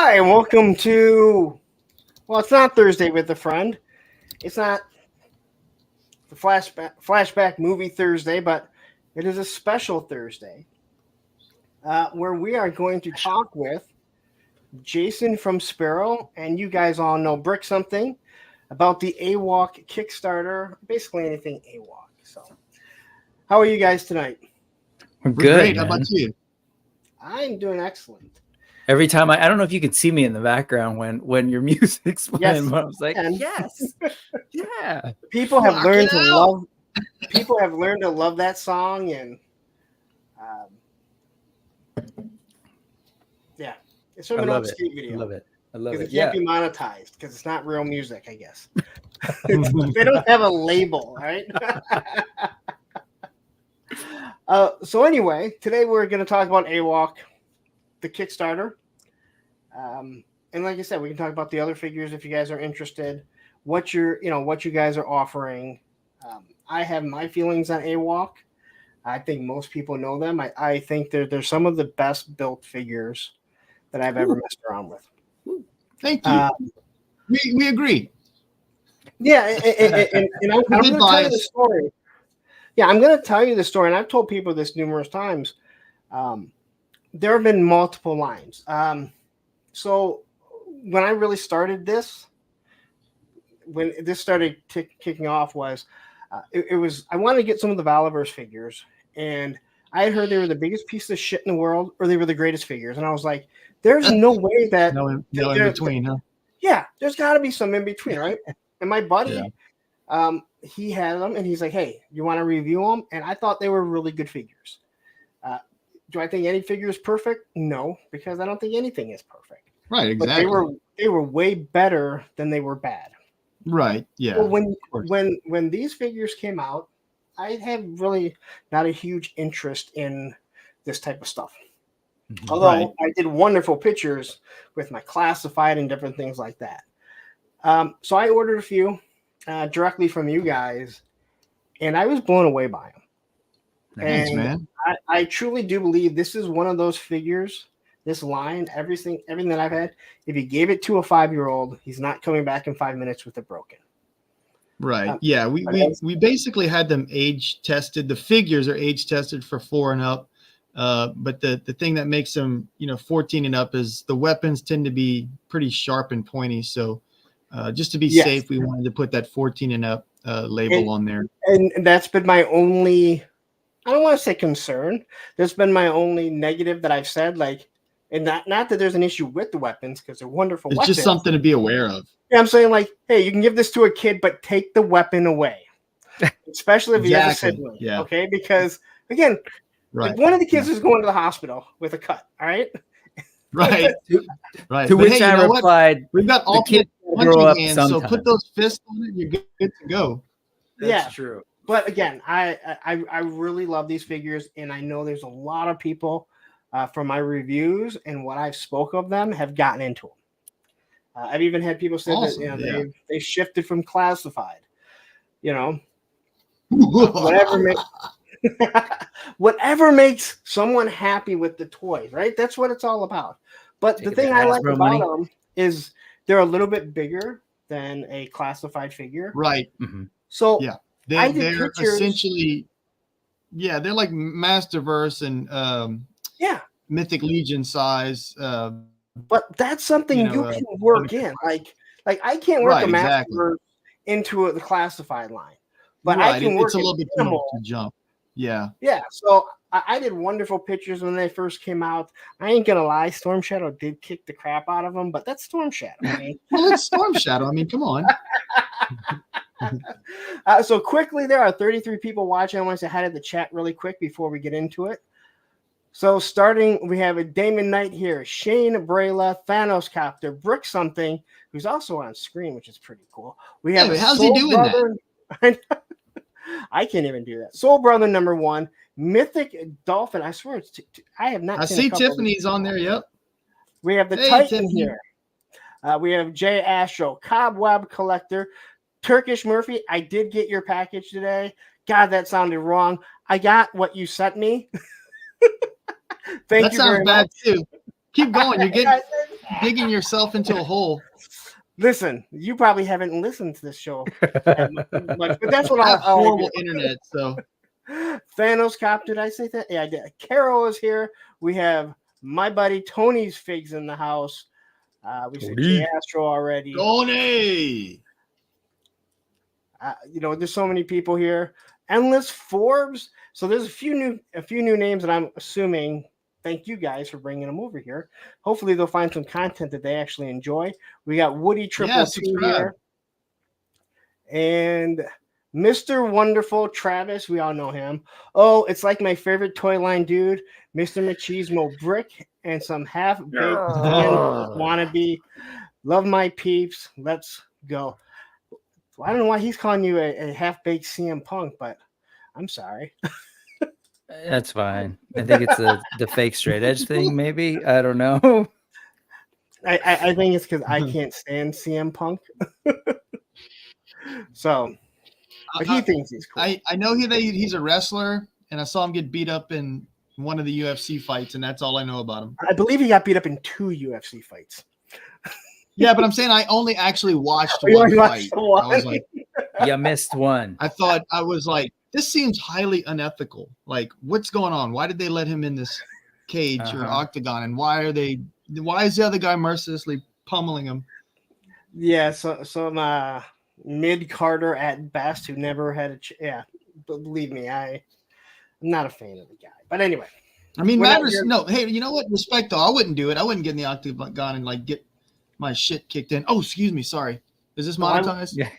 Hi, and welcome to, well, it's not Thursday with a friend. It's not the flashback movie Thursday, but it is a special Thursday where we are going to talk with Jason from Spero, and you guys all know Brick something about the awok Kickstarter, basically anything awok. So, how are you guys tonight? We're good. Great. Man. How about you? I'm doing excellent. Every time I don't know if you could see me in the background when your music's playing, Yes, but I was like, and yes, yeah. People have Rock learned it to out. love. People have learned to love that song, and yeah, it's from I an love old it. skate video. I love it. I love Because it. it Yeah. can't be monetized because it's not real music, I guess. They don't have a label, right? So anyway, today we're going to talk about awok, the Kickstarter. And like I said, we can talk about the other figures if you guys are interested. What you guys are offering. I have my feelings on awok. I think most people know them. I think they're some of the best built figures that I've ever messed around with. Thank you. We agree. Yeah, and I'm going to tell you the story. Yeah, I'm going to tell you the story, and I've told people this numerous times. There have been multiple lines. So when I really started this, when this started kicking off, was it was I wanted to get some of the Valiverse figures, and I had heard they were the biggest piece of shit in the world, or they were the greatest figures, and I was like, "There's no way that No in between, huh? Yeah, there's got to be some in between, right?" And my buddy, he had them, and he's like, "Hey, you want to review them?" And I thought they were really good figures. Do I think any figure is perfect? No, because I don't think anything is perfect. Right, exactly. But they were way better than they were bad. Right. Yeah. Well, when these figures came out, I had really not a huge interest in this type of stuff. Although I did wonderful pictures with my classified and different things like that. So I ordered a few directly from you guys, and I was blown away by them. Thanks, man. I truly do believe this is one of those figures, this line, everything that I've had. If you gave it to a 5-year-old, he's not coming back in 5 minutes with it broken. Right. Yeah. We basically had them age tested. The figures are age tested for 4 and up. But the thing that makes them, 14 and up is the weapons tend to be pretty sharp and pointy. So just to be safe, we wanted to put that 14 and up label on there. And that's been my only, I don't want to say concern. That's been my only negative that I've said. Like, and not that there's an issue with the weapons, because they're wonderful weapons. It's just something to be aware of. Yeah, I'm saying, like, hey, you can give this to a kid, but take the weapon away, especially if he has a sibling. Yeah. Okay, because again, like one of the kids is going to the hospital with a cut. All right. Right. Right. To which I replied, "We've got all kids punching hands, so put those fists on it. You're good to go." That's true. But again, I really love these figures, and I know there's a lot of people from my reviews and what I've spoke of them have gotten into them. I've even had people say that they shifted from classified. Whatever makes someone happy with the toys, right? That's what it's all about. But the thing I like about them is they're a little bit bigger than a classified figure. Right. Mm-hmm. So yeah, they're essentially, they're like Masterverse and Mythic Legion size. But that's something you can work in. Like I can't work a Masterverse into the classified line, but I can work. It's a little bit too much to jump. Yeah. Yeah. So I did wonderful pictures when they first came out. I ain't gonna lie, Storm Shadow did kick the crap out of them, but that's Storm Shadow. Well, it's Storm Shadow. I mean, come on. So quickly, there are 33 people watching. I want to say hi to the chat really quick before we get into it. So starting, we have a Damon Knight here, Shane Brayla, Thanos Copter, Brick something, who's also on screen, which is pretty cool. We have how's he doing that? I can't even do that. Soul Brother #1, Mythic Dolphin. I swear, I have not. I see Tiffany's on there. Yep. We have the Titan here. We have Jay Astro, Cobweb Collector, Turkish Murphy. I did get your package today. God, that sounded wrong. I got what you sent me. Thank you very much. That sounds bad too. Keep going. You're getting digging yourself into a hole. Listen, you probably haven't listened to this show much, but that's what I have I'll horrible internet. So Thanos Cop, did I say that? Yeah, I did. Carol is here. We have my buddy Tony's Figs in the house. We said J Astro already. Tony. There's so many people here. Endless Forbes. So there's a few new names that I'm assuming. Thank you guys for bringing them over here. Hopefully they'll find some content that they actually enjoy. We got Woody Triple Two here, and Mr. Wonderful Travis. We all know him. Oh, it's like my favorite toy line dude, Mr. Machismo Brick, and some half-baked wannabe. Love my peeps. Let's go. Well, I don't know why he's calling you a half-baked CM Punk, but I'm sorry. That's fine. I think it's the fake straight edge thing, maybe. I don't know. I think it's because I can't stand CM Punk. So, but he thinks he's cool. I know he's a wrestler, and I saw him get beat up in one of the UFC fights, and that's all I know about him. I believe he got beat up in 2 UFC fights. Yeah, but I'm saying I only actually watched one fight. I was like, you missed one. I was like, this seems highly unethical. Like, what's going on? Why did they let him in this cage or octagon? And why is the other guy mercilessly pummeling him? Yeah, some mid-carder at best who never had a believe me, I'm not a fan of the guy. But anyway. I mean, hey, you know what? Respect though. I wouldn't do it. I wouldn't get in the octagon and like get my shit kicked in. Oh, excuse me. Sorry. Is this monetized? Yeah.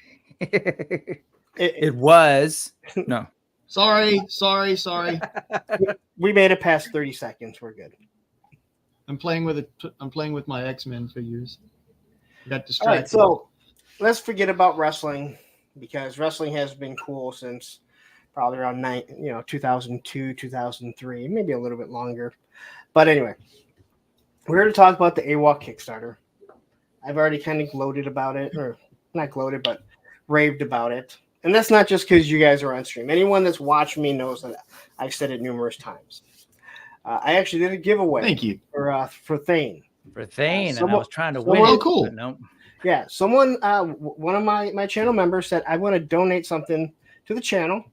It was. No. Sorry. We made it past 30 seconds. We're good. I'm playing with my X-Men figures. Got distracted. All right, so let's forget about wrestling because wrestling has been cool since probably around 2002, 2003, maybe a little bit longer. But anyway, we're here to talk about the awok Kickstarter. I've already kind of gloated about it, or not gloated, but raved about it. And that's not just because you guys are on stream. Anyone that's watched me knows that I've said it numerous times. I actually did a giveaway. Thank you. For Thane. For Thane, and I was trying to win. Oh, cool. No. Yeah, someone, one of my channel members said, I want to donate something to the channel.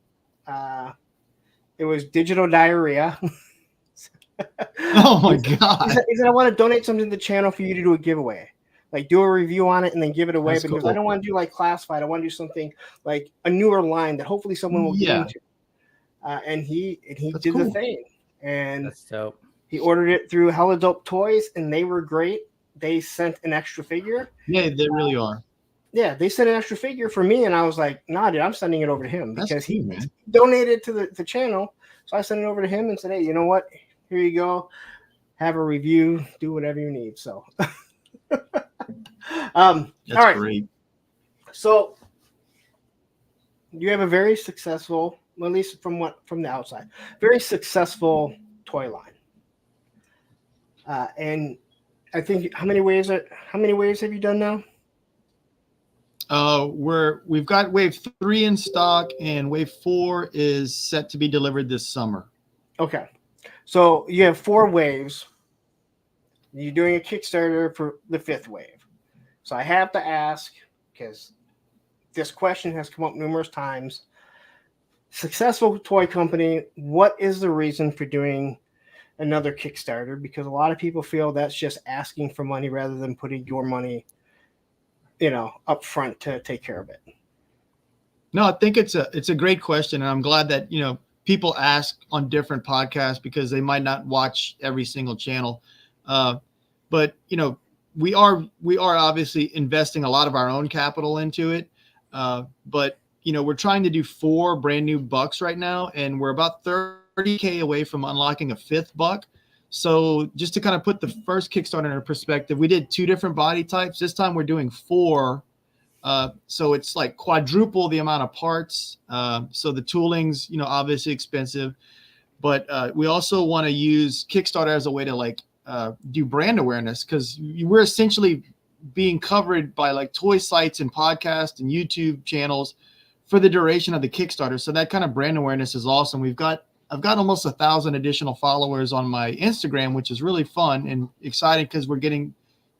It was digital diarrhea. Oh, my God. He said, I want to donate something to the channel for you to do a giveaway. Like do a review on it and then give it away. That's because cool. I don't want to do like classified. I want to do something like a newer line that hopefully someone will get into. And he did the thing. And that's dope. He ordered it through Hella Dope Toys, and they were great. They sent an extra figure. Yeah, they really are. Yeah, they sent an extra figure for me, and I was like, nah, dude, I'm sending it over to him because cool, he donated to the channel. So I sent it over to him and said, hey, you know what? Here you go. Have a review. Do whatever you need. So, that's all right. great. So you have a very successful, at least from the outside, very successful toy line. And I think how many waves have you done now? We've got wave 3 in stock, and wave 4 is set to be delivered this summer. Okay, so you have 4 waves. You're doing a Kickstarter for the 5th wave. So I have to ask, because this question has come up numerous times. Successful toy company, what is the reason for doing another Kickstarter? Because a lot of people feel that's just asking for money rather than putting your money, up front to take care of it. No, I think it's a great question, and I'm glad that people ask on different podcasts because they might not watch every single channel. But we are obviously investing a lot of our own capital into it. But we're trying to do 4 brand new bucks right now, and we're about 30K away from unlocking a 5th buck. So just to kind of put the first Kickstarter in perspective, we did 2 different body types. This time we're doing 4. So it's like quadruple the amount of parts. So the tooling's, obviously expensive, but we also want to use Kickstarter as a way to do brand awareness, because we're essentially being covered by like toy sites and podcasts and YouTube channels for the duration of the Kickstarter. So that kind of brand awareness is awesome. I've got almost 1,000 additional followers on my Instagram, which is really fun and exciting because we're getting,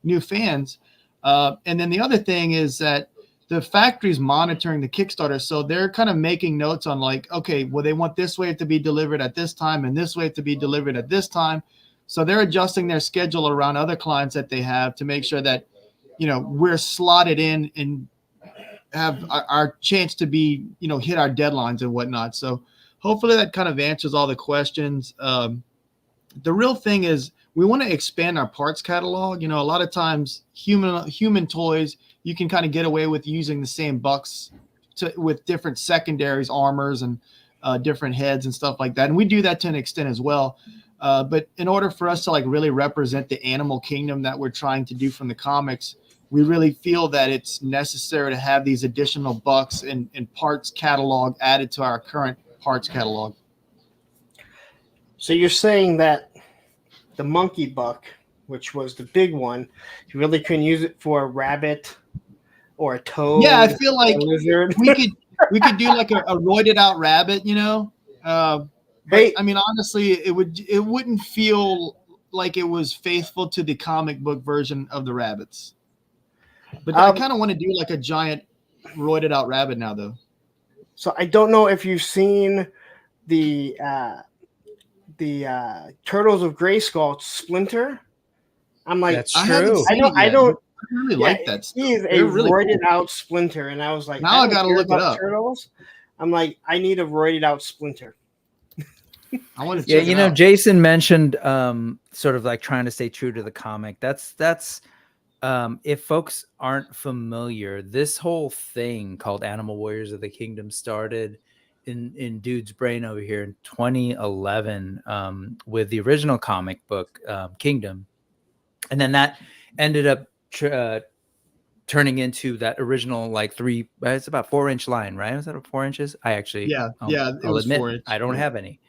new fans. And then the other thing is that the factory's monitoring the Kickstarter. So they're kind of making notes on like, okay, well, they want this wave to be delivered at this time and this wave to be delivered at this time. So they're adjusting their schedule around other clients that they have to make sure that, you know, we're slotted in and have our chance to be, you know, hit our deadlines and whatnot. So hopefully that kind of answers all the questions. The real thing is we want to expand our parts catalog. You know, a lot of times human toys, you can kind of get away with using the same bucks with different secondaries, armors, and different heads and stuff like that. And we do that to an extent as well. But in order for us to like really represent the animal kingdom that we're trying to do from the comics, we really feel that it's necessary to have these additional bucks and parts catalog added to our current parts catalog. So you're saying that the monkey buck, which was the big one, you really couldn't use it for a rabbit or a toad? Yeah, I feel like lizard. we could do like a roided out rabbit, you know. But I mean, honestly, it wouldn't feel like it was faithful to the comic book version of the rabbits. But I kind of want to do like a giant roided out rabbit now, though. So I don't know if you've seen the Turtles of Grayskull Splinter. I'm like, that's true. I don't really like that. He is a really roided out Splinter, and I was like, now I gotta look it up. Turtles. I'm like, I need a roided out Splinter. I want to. Yeah, you know, Jason mentioned sort of like trying to stay true to the comic. That's if folks aren't familiar, this whole thing called Animal Warriors of the Kingdom started in Dude's brain over here in 2011 with the original comic book Kingdom, and then that ended up turning into that original like it's about 4-inch line, right? Was that 4 inches? I actually I'll admit 4 inch. I don't have any.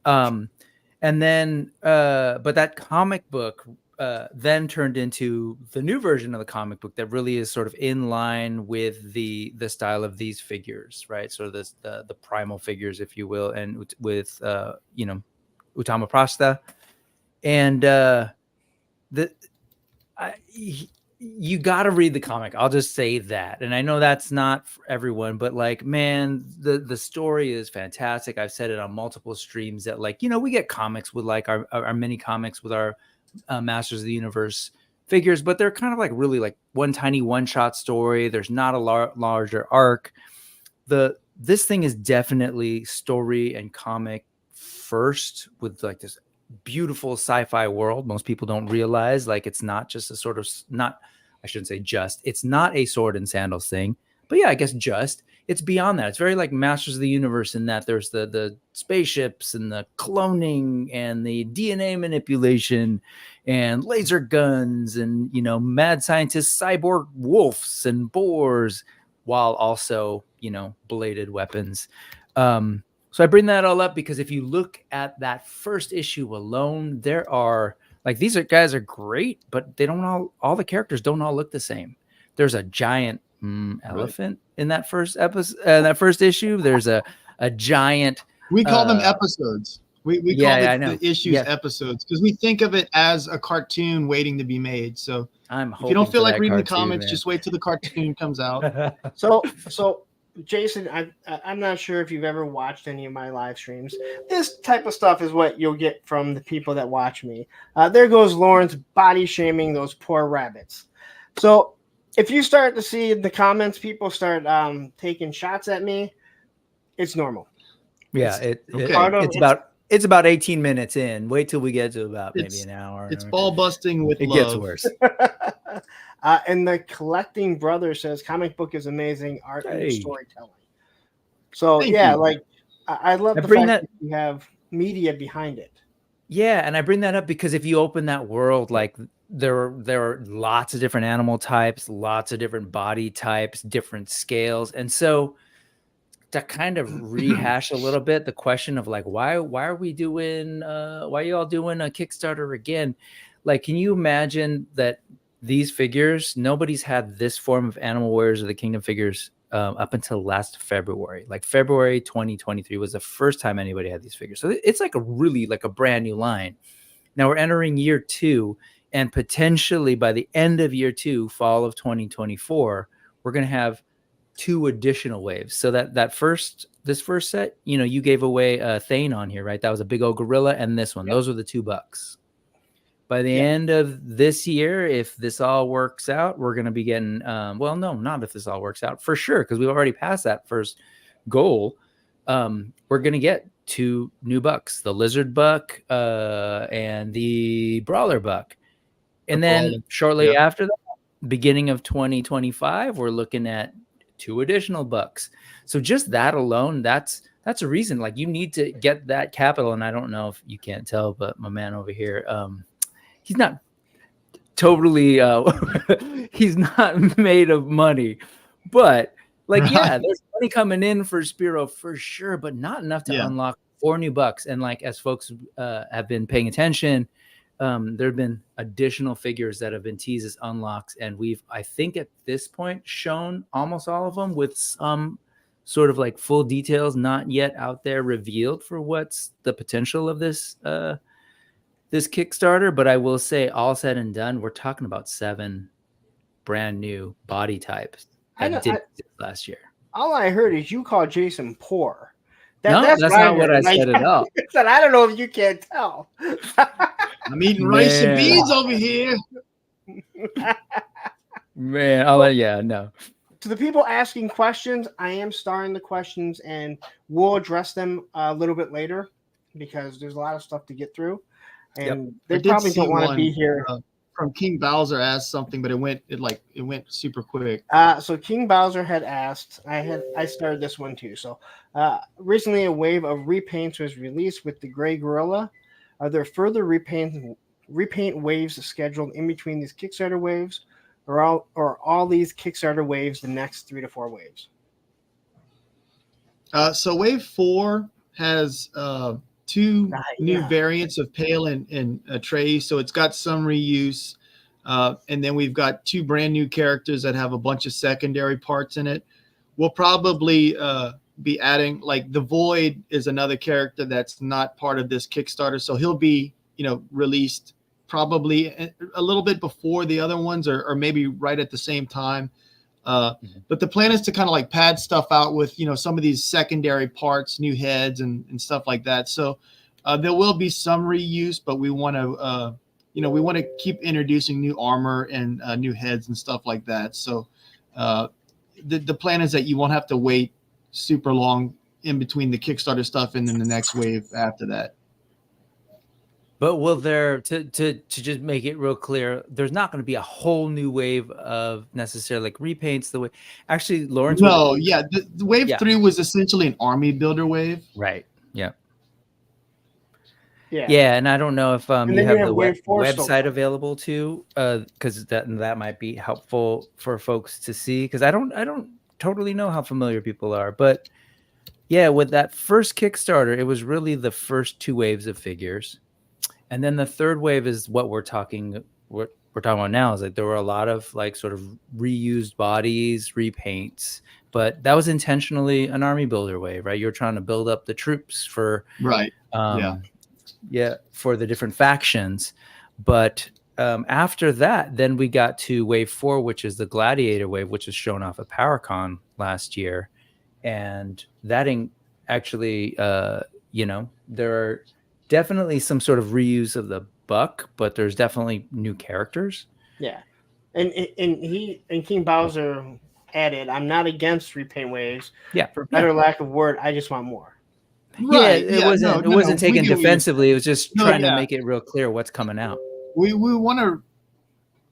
And then but that comic book then turned into the new version of the comic book that really is sort of in line with the style of these figures, right? So the primal figures, if you will, and with you know, Utama Prasta, and you got to read the comic. I'll just say that. And I know that's not for everyone, but like, man, the story is fantastic. I've said it on multiple streams that like, you know, we get comics with like our mini comics with our Masters of the Universe figures, but they're kind of like really like one tiny one-shot story. There's not a larger arc. This thing is definitely story and comic first with like this beautiful sci-fi world. Most people don't realize like it's not just a sort of I shouldn't say just, it's not a sword and sandals thing, but yeah, I guess just it's beyond that. It's very like Masters of the Universe in that there's the spaceships and the cloning and the DNA manipulation and laser guns and, you know, mad scientists, cyborg wolves and boars, while also, you know, bladed weapons. So I bring that all up because if you look at that first issue alone, there are like, these guys are great, but they don't all the characters don't all look the same. There's a giant elephant in that first episode, that first issue. There's a giant. We call them episodes. We call the issues episodes because we think of it as a cartoon waiting to be made. So if you don't feel like reading the comics, just wait till the cartoon comes out. So Jason, I'm not sure if you've ever watched any of my live streams. This type of stuff is what you'll get from the people that watch me. There goes Lawrence body shaming those poor rabbits. So if you start to see in the comments, people start taking shots at me, it's normal. Yeah, it's about 18 minutes in. Wait till we get to about maybe an hour. It's ball busting with love. It gets worse. And the Collecting Brother says comic book is amazing art and storytelling. So Thank you. Like I love the fact that you have media behind it. Yeah, and I bring that up because if you open that world, like there are lots of different animal types, lots of different body types, different scales, and so to kind of rehash a little bit the question of like why are we doing why are you all doing a Kickstarter again? Like, can you imagine that these figures, nobody's had this form of Animal Warriors of the Kingdom figures up until last February. Like February 2023 was the first time anybody had these figures. So it's like a really like a brand new line. Now we're entering year 2, And potentially by the end of year 2, fall of 2024, we're going to have 2 additional waves. So this first set, you gave away Thane on here, right? That was a big old gorilla, and this one. Yep. Those were the $2. By the end of this year, if this all works out, we're going to be getting, well, no, not if this all works out, for sure, because we've already passed that first goal. We're going to get 2 new bucks, the lizard buck and the brawler buck. And then shortly after that, beginning of 2025, we're looking at 2 additional bucks. So just that alone, that's a reason. Like, you need to get that capital. And I don't know if you can't tell, but my man over here, he's not totally he's not made of money, but like, yeah, there's money coming in for Spero for sure, but not enough to unlock 4 new bucks. And like, as folks have been paying attention, there have been additional figures that have been teased as unlocks, and we've, I think at this point, shown almost all of them with some sort of like full details not yet out there revealed for what's the potential of this this Kickstarter. But I will say, all said and done, we're talking about 7 brand new body types that didn't exist last year. All I heard is you call Jason poor. That's not what I said at all. I don't know if you can't tell. I'm eating rice and beans over here. Man, no. To the people asking questions, I am starring the questions, and we'll address them a little bit later because there's a lot of stuff to get through. And they probably don't want to be here. From King Bowser asked something, but it went super quick. So King Bowser had asked, I started this one too. So recently a wave of repaints was released with the gray gorilla. Are there further repaint waves scheduled in between these Kickstarter waves, or all these Kickstarter waves the next 3 to 4 waves? So wave 4 has 2 new variants of Pale and Trey, so it's got some reuse, and then we've got 2 brand new characters that have a bunch of secondary parts in it. We'll probably be adding, like, the Void is another character that's not part of this Kickstarter, so he'll be released probably a little bit before the other ones, or maybe right at the same time. But the plan is to kind of like pad stuff out with, some of these secondary parts, new heads and stuff like that. So there will be some reuse, but we want to, keep introducing new armor and new heads and stuff like that. So the plan is that you won't have to wait super long in between the Kickstarter stuff and then the next wave after that. But will there, to just make it real clear, there's not going to be a whole new wave of necessarily like repaints the way. Actually, Lawrence. No, the wave 3 was essentially an army builder wave. Right. Yeah. Yeah, and I don't know if you have the website available too, because that might be helpful for folks to see. Because I don't totally know how familiar people are, but yeah, with that first Kickstarter, it was really the first 2 waves of figures. And then the third wave is what we're talking about now. Is like there were a lot of like sort of reused bodies, repaints, but that was intentionally an army builder wave, right? You're trying to build up the troops for for the different factions. But after that, then we got to wave 4, which is the gladiator wave, which was shown off at PowerCon last year, and that actually, there are definitely some sort of reuse of the buck, but there's definitely new characters. Yeah, and King Bowser added, "I'm not against repaint waves. Yeah, for better lack of word, I just want more." Right. It wasn't taken defensively. It was just trying to make it real clear what's coming out. We want to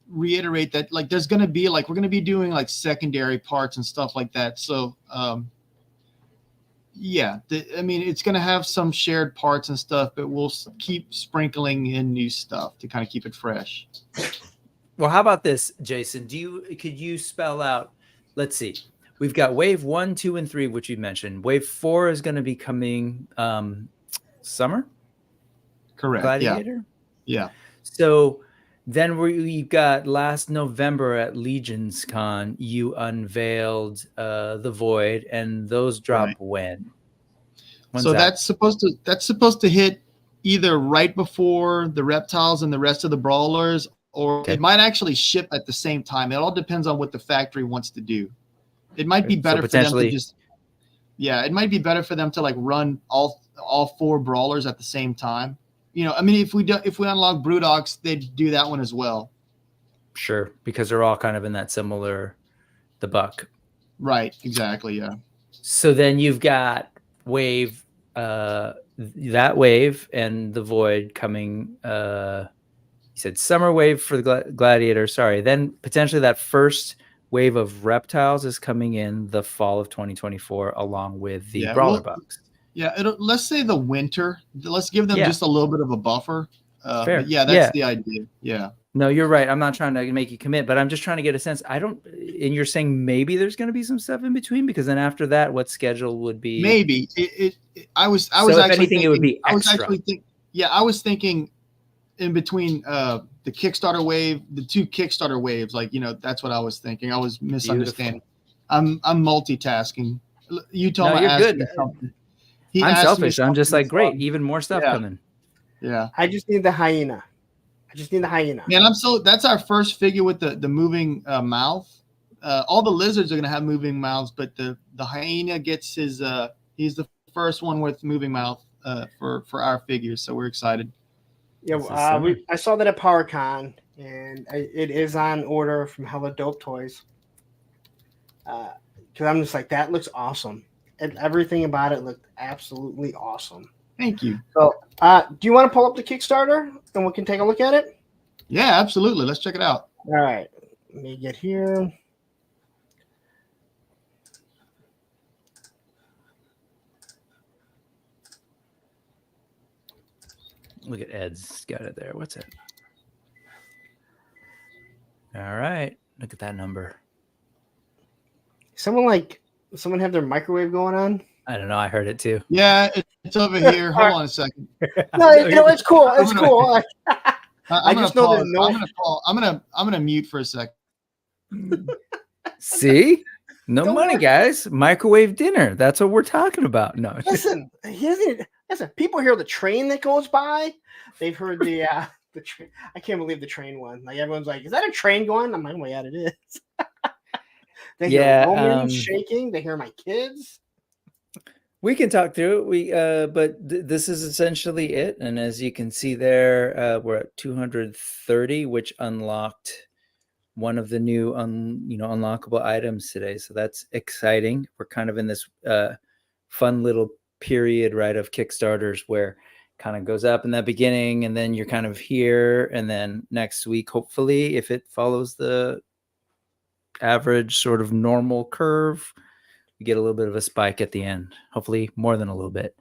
reiterate that, like, there's going to be we're going to be doing like secondary parts and stuff like that. So it's going to have some shared parts and stuff, but we'll keep sprinkling in new stuff to kind of keep it fresh. Well, how about this, Jason? Could you spell out? Let's see. We've got wave 1, 2, and 3, which you mentioned. Wave 4 is going to be coming summer. Correct. Gladiator. Yeah. So then we got last November at Legions Con, you unveiled the Void, and those drop when? When's that's supposed to hit either right before the reptiles and the rest of the brawlers, or it might actually ship at the same time. It all depends on what the factory wants to do. It might be better for them to just, it might be better for them to like run all 4 brawlers at the same time. You know, I mean, if we unlock Brewdogs, they'd do that one as well. Sure, because they're all kind of in that similar, the buck. Right, exactly, yeah. So then you've got wave, that wave and the void coming. You said summer wave for the gladiator. Sorry, then potentially that first wave of reptiles is coming in the fall of 2024, along with the brawler bucks. Yeah, let's say the winter. Let's give them just a little bit of a buffer. Fair. But yeah, that's the idea. Yeah. No, you're right. I'm not trying to make you commit, but I'm just trying to get a sense. And you're saying maybe there's going to be some stuff in between, because then after that, what schedule would be? Maybe I was actually anything, thinking it would be extra. I was thinking in between the Kickstarter wave, the 2 Kickstarter waves, like, you know, that's what I was thinking. I was misunderstanding. I'm multitasking. You told me ask me something. I'm selfish. I'm just like, great, even more stuff coming. Yeah. I just need the hyena. Man, that's our first figure with the moving mouth. All the lizards are gonna have moving mouths, but the hyena gets his he's the first one with moving mouth for our figures, so we're excited. Yeah, I saw that at PowerCon, and it is on order from Hella Dope Toys. Because I'm just like, that looks awesome, and everything about it looked absolutely awesome. Thank you. So, do you want to pull up the Kickstarter and we can take a look at it? Yeah, absolutely. Let's check it out. All right. Let me get here. Look at Ed's got it there. What's it? All right. Look at that number. Someone have their microwave going on? I don't know. I heard it too. Yeah, it's over here. Hold on a second. No, it's cool. It's cool. I just know there's no. I'm gonna mute for a second. See, no money, guys. Microwave dinner. That's what we're talking about. No, listen. People hear the train that goes by. They've heard the train. I can't believe the train one. Like, everyone's like, "Is that a train going?" I'm like, "Oh yeah, it is." They hear Roman shaking. They hear my kids. We can talk through it. But this is essentially it. And as you can see there, we're at 230, which unlocked one of the new, unlockable items today. So that's exciting. We're kind of in this fun little period, right, of Kickstarters where kind of goes up in that beginning, and then you're kind of here, and then next week, hopefully, if it follows the average sort of normal curve, we get a little bit of a spike at the end, hopefully more than a little bit.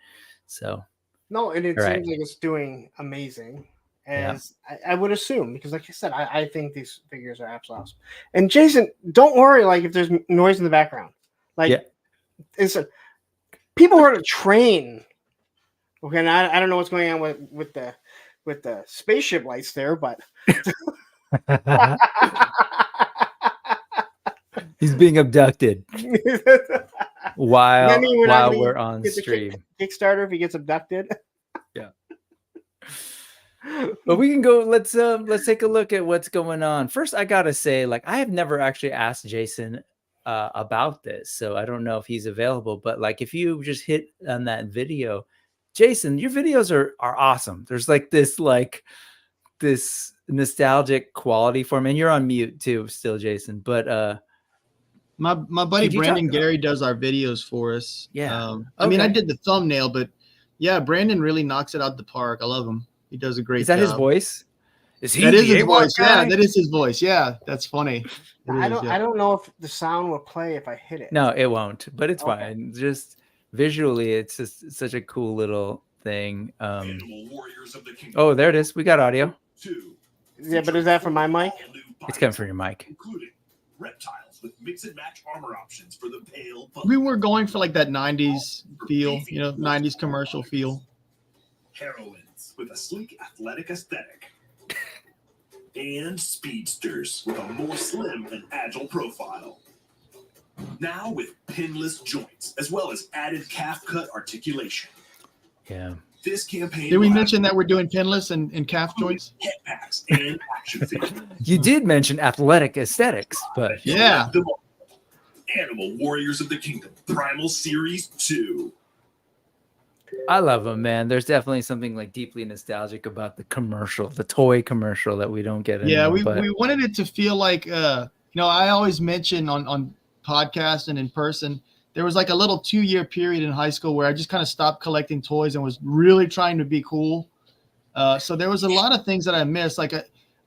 So no, and it seems like it's doing amazing, as I would assume, because like I said, I think these figures are absolutely awesome. And Jason, don't worry, like, if there's noise in the background, like people heard a train. Okay, and I don't know what's going on with the spaceship lights there, but he's being abducted while we're on stream. Kickstarter if he gets abducted. Yeah. But we can go. Let's take a look at what's going on. First, I gotta say, like, I have never actually asked Jason about this, so I don't know if he's available. But like, if you just hit on that video, Jason, your videos are awesome. There's like this nostalgic quality for him, and you're on mute too, still, Jason. But my buddy Brandon Gary does our videos for us. Yeah, I mean, I did the thumbnail, but yeah, Brandon really knocks it out the park. I love him. He does a great job. Is that his voice? That is his voice. Yeah, that is his voice. Yeah, that's funny. I don't know if the sound will play if I hit it. No, it won't. But it's fine. Just visually, it's just such a cool little thing. Oh, there it is. We got audio. Yeah, but is that from my mic? It's coming from your mic. Including reptiles with mix and match armor options for the pale. We were going for like that 90s feel, 90s commercial feel. Heroines with a sleek athletic aesthetic. And speedsters with a more slim and agile profile. Now with pinless joints, as well as added calf cut articulation. Yeah. This campaign. Did we mention that we're doing pinless and calf joints? Head packs and action figures. You did mention athletic aesthetics, but yeah. Animal Warriors of the Kingdom Primal Series 2. I love them, man. There's definitely something like deeply nostalgic about the commercial, the toy commercial that we don't get anymore. Yeah, we wanted it to feel like, I always mention on podcast and in person, there was like a little 2-year period in high school where I just kind of stopped collecting toys and was really trying to be cool. So there was a lot of things that I missed. Like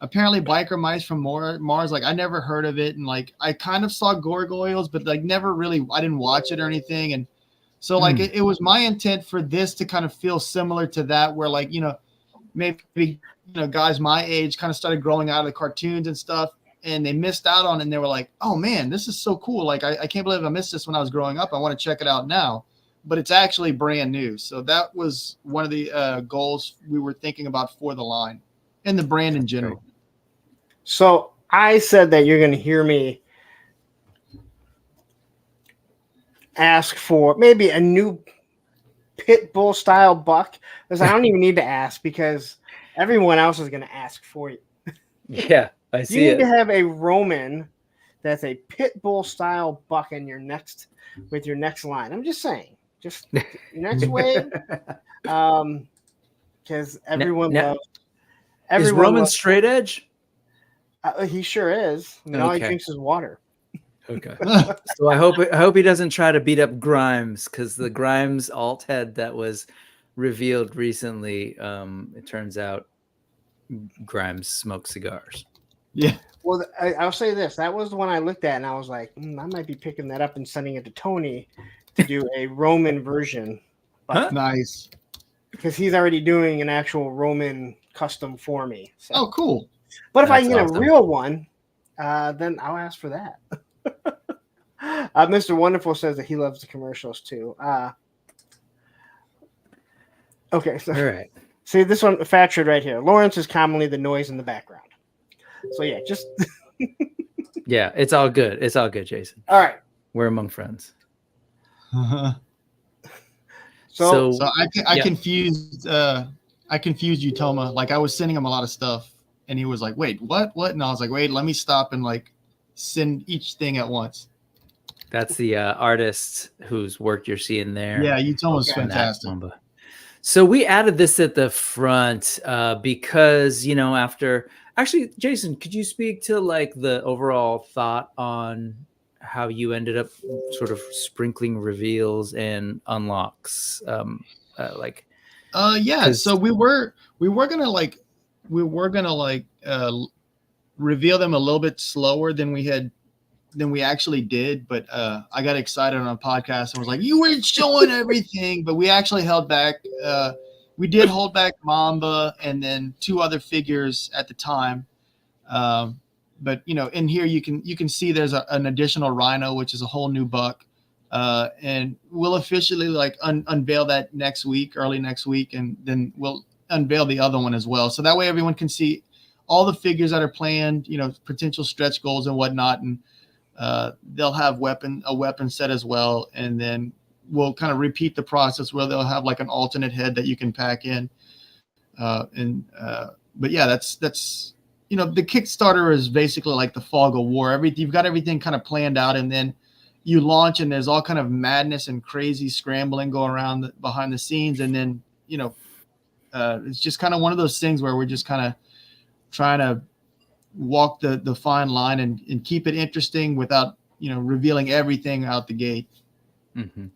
apparently biker mice from Mars, like I never heard of it. And like, I kind of saw gargoyles, but like never really, I didn't watch it or anything. And so like, it was my intent for this to kind of feel similar to that, where like, maybe, guys my age kind of started growing out of the cartoons and stuff, and they missed out on it, and they were like, oh man, this is so cool. Like, I can't believe I missed this when I was growing up. I want to check it out now, but it's actually brand new. So that was one of the goals we were thinking about for the line and the brand in general. So I said that you're going to hear me ask for maybe a new pit bull style buck, because I don't even need to ask, because everyone else is going to ask for you. Yeah, I see You it. need to have a Roman that's a pit bull style buck in your next line. I'm just saying, just your next wave, because everyone loves. Is Roman straight edge? He sure is. I mean, all he drinks is water. Okay. So I hope he doesn't try to beat up Grimes, because the Grimes alt head that was revealed recently, it turns out Grimes smoked cigars. Yeah. Well, I'll say this. That was the one I looked at, and I was like, I might be picking that up and sending it to Tony to do a Roman version. Huh? Nice. Because he's already doing an actual Roman custom for me. So. Oh, cool. But if I That's can get awesome. a real one, then I'll ask for that. Mr. Wonderful says that he loves the commercials too. Okay, so All right. See this one featured right here. Lawrence is commonly the noise in the background. So yeah, just Yeah, it's all good. It's all good, Jason. all right. We're among friends. So I confused you, Toma. Like I was sending him a lot of stuff, and he was like, "Wait, what?" And I was like, "Wait, let me stop and like send each thing at once." That's the artist whose work you're seeing there. Yeah, Utoma's on that fantastic. Mamba. So we added this at the front because, after actually, Jason, could you speak to like the overall thought on how you ended up sort of sprinkling reveals and unlocks? Yeah. So we were gonna reveal them a little bit slower than we actually did, but I got excited on a podcast and was like, you weren't showing everything, but we actually held back. We did hold back Mamba and then 2 other figures at the time. But in here you can see there's an additional rhino, which is a whole new buck. And we'll officially unveil that early next week, and then we'll unveil the other one as well. So that way everyone can see all the figures that are planned, potential stretch goals and whatnot. And they'll have a weapon set as well, and then we'll kind of repeat the process where they'll have like an alternate head that you can pack in. But yeah, that's the Kickstarter is basically like the fog of war. You've got everything kind of planned out, and then you launch, and there's all kind of madness and crazy scrambling going around behind the scenes, and then it's just kind of one of those things where we're just kind of trying to walk the fine line and keep it interesting without revealing everything out the gate. Mm-hmm.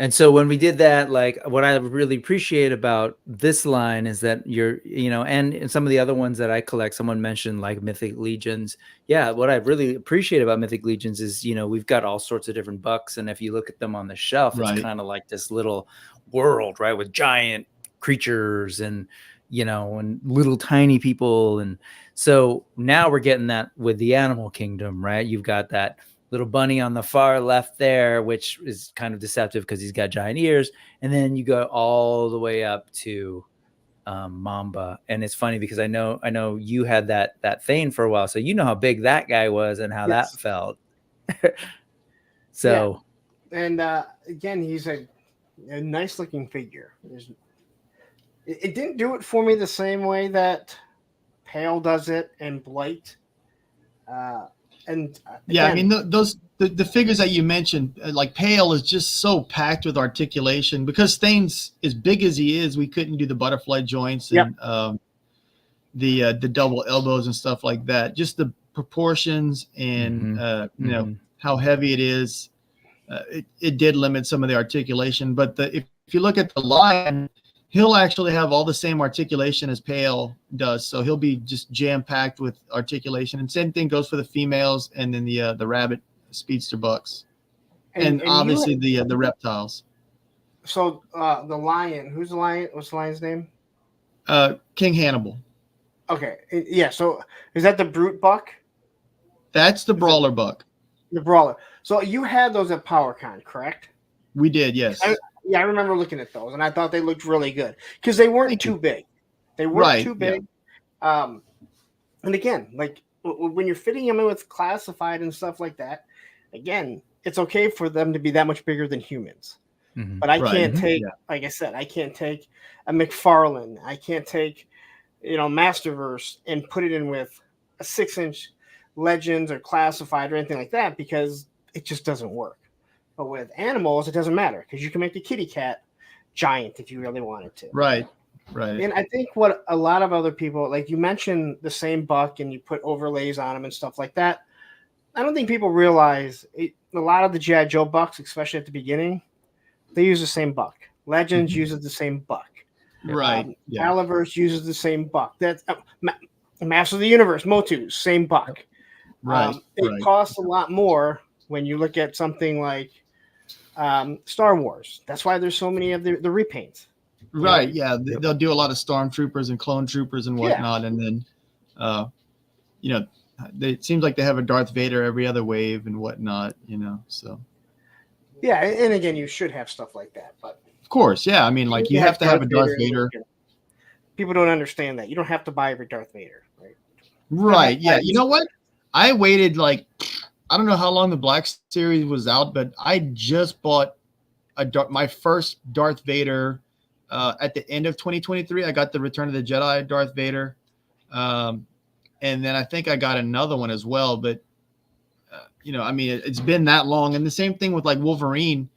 And so when we did that, like what I really appreciate about this line is that and some of the other ones that I collect, someone mentioned like Mythic Legions. Yeah, what I really appreciate about Mythic Legions is, we've got all sorts of different bucks. And if you look at them on the shelf, Right. It's kind of like this little world, right? With giant creatures and, and little tiny people. And so now we're getting that with the animal kingdom, right? You've got that little bunny on the far left there, which is kind of deceptive because he's got giant ears. And then you go all the way up to Mamba. And it's funny because I know you had that Thane for a while. So you know how big that guy was and how Yes. that felt. So. Yeah. And again, he's a A nice looking figure. It didn't do it for me the same way that Pale does it and Blight. Yeah, I mean the figures that you mentioned, like Pale, is just so packed with articulation because Thane's as big as he is. We couldn't do the butterfly joints and the double elbows and stuff like that. Just the proportions and you know how heavy it is. It did limit some of the articulation, but if you look at the Lion, he'll actually have all the same articulation as Pale does. So he'll be just jam packed with articulation. And same thing goes for the females and then the Rabbit Speedster bucks, and obviously the reptiles. So the Lion, who's the Lion? What's the Lion's name? King Hannibal. Okay, yeah. So is that the Brute buck? That's the Brawler buck. The Brawler. So you had those at PowerCon, correct? We did, yes. I remember looking at those, and I thought they looked really good because they weren't too big. They weren't too big. Yeah. And again, like when you're fitting them in with classified and stuff like that, again, it's okay for them to be that much bigger than humans. But I can't take, like I said, I can't take a McFarlane. I can't take, Masterverse and put it in with a 6-inch Legends or classified or anything like that because it just doesn't work. But with animals, it doesn't matter because you can make the kitty cat giant if you really wanted to. Right. And I think what a lot of other people, like you mentioned the same buck and you put overlays on them and stuff like that. I don't think people realize a lot of the G.I. Joe bucks, especially at the beginning, they use the same buck. Legends uses the same buck. Right. Aliverse uses the same buck. That's Master of the Universe, Motu, same buck. It costs a lot more when you look at something like Star Wars. That's why there's so many of the repaints. Right. Yeah. They'll do a lot of stormtroopers and clone troopers and whatnot. And then, it seems like they have a Darth Vader every other wave and whatnot, so. Yeah. And again, you should have stuff like that. But of course. Yeah. I mean, like you have to have a Darth Vader. People don't understand that. You don't have to buy every Darth Vader. Right. Right. Yeah. You know what? I waited I don't know how long the Black Series was out, but I just bought my first Darth Vader at the end of 2023. I got the Return of the Jedi Darth Vader. And then I think I got another one as well. But, it's been that long. And the same thing with like Wolverine.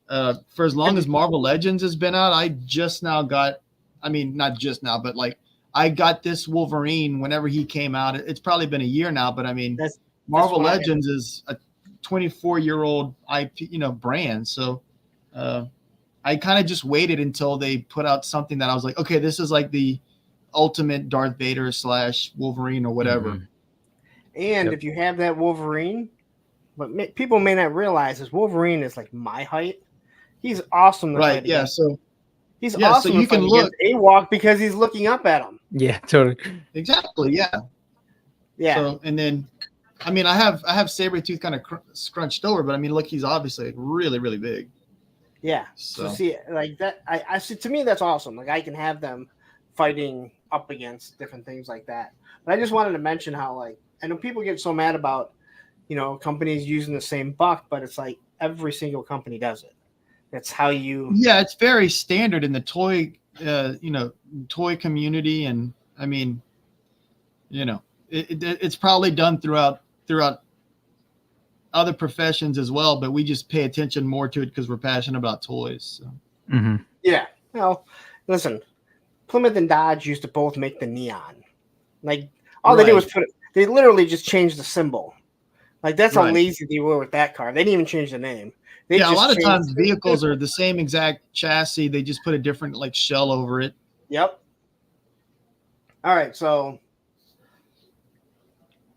For as long as Marvel Legends has been out, I just now got, not just now, but like I got this Wolverine whenever he came out. It's probably been a year now, but Marvel Legends is a 24-year-old IP, brand. So I kind of just waited until they put out something that I was like, okay, this is like the ultimate Darth Vader / Wolverine or whatever. And if you have that Wolverine, but people may not realize is Wolverine is like my height. He's awesome. Right. Yeah. So he's awesome. So you can look awok because he's looking up at him. Yeah, totally. Exactly. Yeah. Yeah. So, and then, I have Sabretooth kind of scrunched over, but look, he's obviously really, really big. Yeah. So see, like that, I see. To me, that's awesome. Like I can have them fighting up against different things like that. But I just wanted to mention how, like, I know people get so mad about, companies using the same buck, but it's like every single company does it. That's how you. Yeah, it's very standard in the toy, toy community, and it's probably done throughout other professions as well, but we just pay attention more to it because we're passionate about toys. So. Yeah. Well, listen, Plymouth and Dodge used to both make the neon. Like all they did was they literally just changed the symbol. Like that's how lazy they were with that car. They didn't even change the name. A lot of times vehicles are the same exact chassis. They just put a different shell over it. Yep. All right, so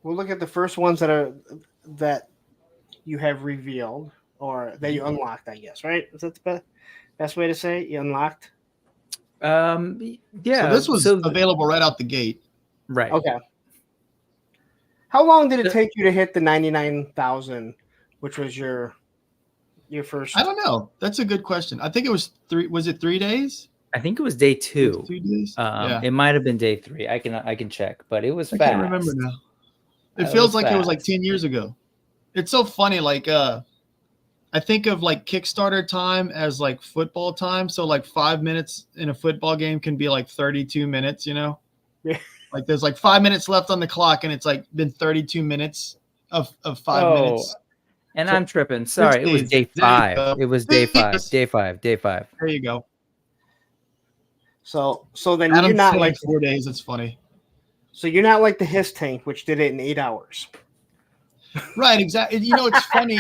we'll look at the first ones that you have revealed or that you unlocked, I guess, right? Is that the best way to say it? You unlocked? Yeah. So this was available right out the gate. Right. Okay. How long did it take you to hit the 99,000, which was your first? I don't know. That's a good question. I think it was 3. Was it 3 days? I think it was day 2. 2 days. It might have been day 3. I can check, but it was fast. I can't remember now. It feels like it was like 10 years ago. It's so funny. Like I think of like Kickstarter time as like football time. So like 5 minutes in a football game can be like 32 minutes, you know? Yeah. Like there's like 5 minutes left on the clock and it's like been 32 minutes of 5 minutes. And So I'm tripping. Sorry, it was day 5. It was day 5. Day 5. Day 5. There you go. So then Adam's you're not saying like 4 days. It's funny. So you're not like the Hiss Tank, which did it in 8 hours. Right, exactly. You know, it's funny.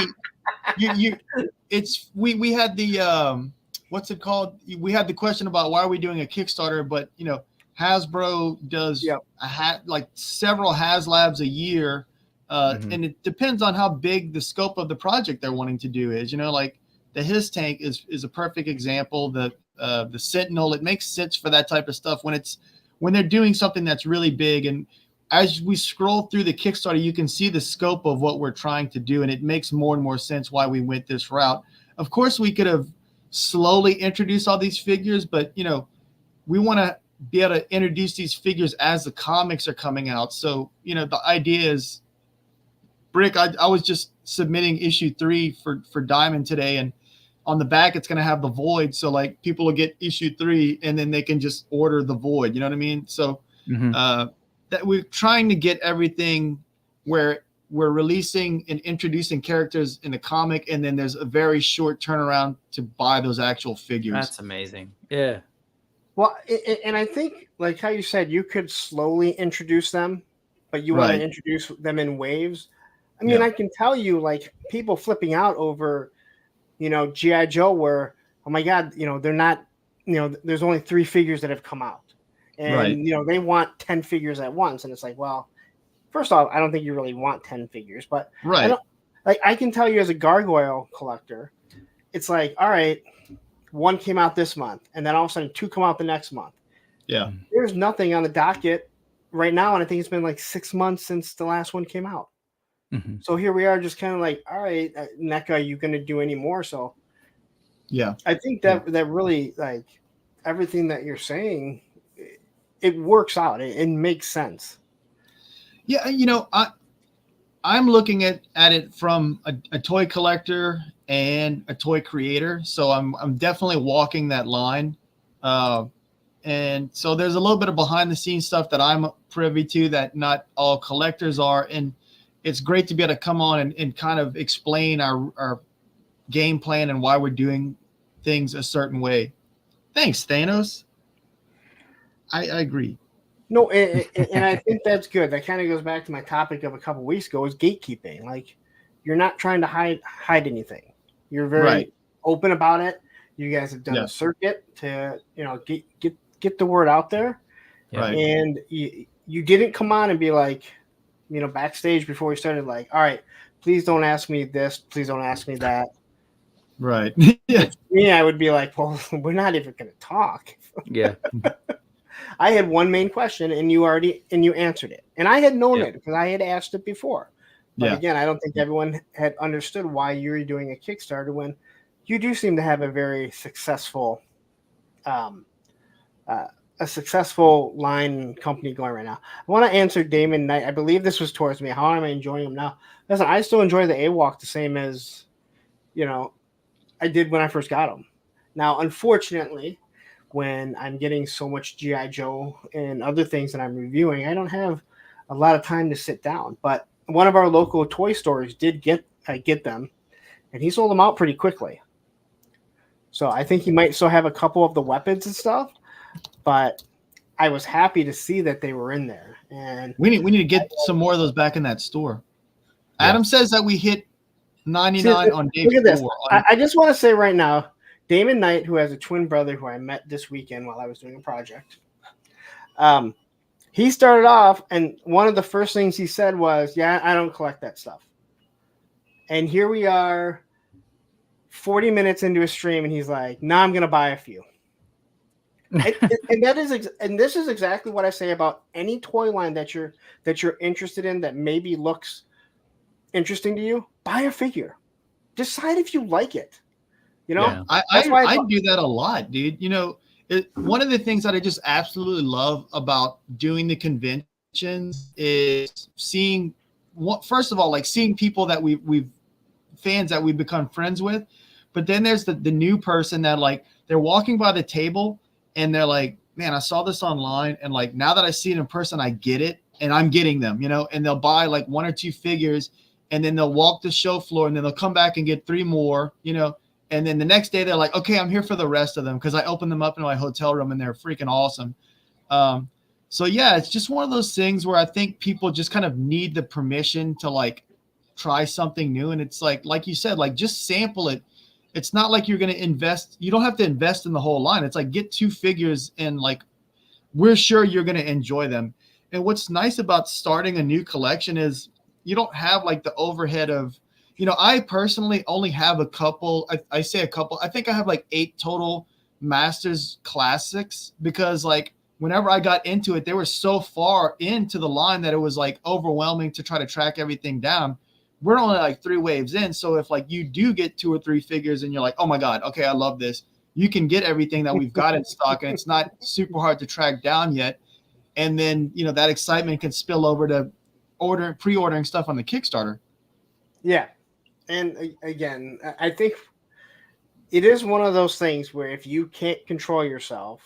We had the what's it called? We had the question about why are we doing a Kickstarter, but you know, Hasbro does like several HasLabs a year, and it depends on how big the scope of the project they're wanting to do is. You know, like the Hiss Tank is a perfect example. The Sentinel, it makes sense for that type of stuff when they're doing something that's really big. And as we scroll through the Kickstarter, you can see the scope of what we're trying to do, and it makes more and more sense why we went this route. Of course, we could have slowly introduced all these figures, but you know, we want to be able to introduce these figures as the comics are coming out. So, you know, the idea is, Brick, I was just submitting issue 3 for Diamond today, and on the back it's going to have the Void, so like people will get issue 3 and then they can just order the Void, you know what I mean? So that we're trying to get everything where we're releasing and introducing characters in the comic, and then there's a very short turnaround to buy those actual figures. That's amazing. Yeah. Well, and I think, like how you said, you could slowly introduce them, but you want to introduce them in waves. I mean, I can tell you, like, people flipping out over, you know, G.I. Joe, where, oh my God, you know, they're not, you know, there's only 3 figures that have come out. And, you know, they want 10 figures at once. And it's like, well, first off, I don't think you really want 10 figures. But I can tell you as a gargoyle collector, it's like, all right, 1 came out this month. And then all of a sudden 2 come out the next month. Yeah. There's nothing on the docket right now. And I think it's been like 6 months since the last one came out. So here we are just kind of like, all right, NECA, are you going to do any more? So yeah, I think that really, like, everything that you're saying, it works out. It makes sense. Yeah, you know, I'm looking at it from a toy collector and a toy creator, so I'm definitely walking that line. And so there's a little bit of behind the scenes stuff that I'm privy to that not all collectors are, and it's great to be able to come on and kind of explain our game plan and why we're doing things a certain way. Thanks, Thanos. I agree. No, and I think that's good. That kind of goes back to my topic of a couple weeks ago, is gatekeeping. Like, you're not trying to hide anything. You're very open about it. You guys have done a circuit to, you know, get the word out there. Right. And you didn't come on and be like, you know, backstage before we started, like, all right, please don't ask me this. Please don't ask me that. Right. Yeah, I would be like, well, we're not even going to talk. Yeah. I had one main question, and you answered it, and I had known it because I had asked it before. But again, I don't think everyone had understood why you were doing a Kickstarter when you do seem to have a very successful, line company going right now. I want to answer Damon Knight. I believe this was towards me. How am I enjoying him now? Listen, I still enjoy the awok the same as, you know, I did when I first got him. Now, unfortunately, when I'm getting so much G.I. Joe and other things that I'm reviewing, I don't have a lot of time to sit down. But one of our local toy stores did get them, and he sold them out pretty quickly. So I think he might still have a couple of the weapons and stuff, but I was happy to see that they were in there. And we need to get some more of those back in that store. Adam says that we hit 99 on day 4. I just want to say right now, Damon Knight, who has a twin brother who I met this weekend while I was doing a project, he started off, and one of the first things he said was, yeah, I don't collect that stuff. And here we are 40 minutes into a stream, and he's like, now I'm going to buy a few. and this is exactly what I say about any toy line that you're interested in that maybe looks interesting to you. Buy a figure. Decide if you like it. You know, I do that a lot, dude. You know, one of the things that I just absolutely love about doing the conventions is seeing, first of all, like seeing people that we've fans that we've become friends with. But then there's the new person that like they're walking by the table and they're like, man, I saw this online, and like now that I see it in person, I get it, and I'm getting them, you know. And they'll buy like 1 or 2 figures, and then they'll walk the show floor, and then they'll come back and get 3 more, you know. And then the next day they're like, okay, I'm here for the rest of them because I opened them up in my hotel room and they're freaking awesome. So yeah, it's just one of those things where I think people just kind of need the permission to like try something new. And it's like you said, like just sample it. It's not like you're going to invest. You don't have to invest in the whole line. It's like get 2 figures and like, we're sure you're going to enjoy them. And what's nice about starting a new collection is you don't have like the overhead of, you know, I personally only have a couple. I say a couple. I think I have like 8 total Masters Classics because like whenever I got into it, they were so far into the line that it was like overwhelming to try to track everything down. We're only like 3 waves in. So if like you do get 2 or 3 figures and you're like, oh my God, okay, I love this. You can get everything that we've got in stock and it's not super hard to track down yet. And then, you know, that excitement can spill over to pre-ordering stuff on the Kickstarter. Yeah. And again, I think it is one of those things where if you can't control yourself,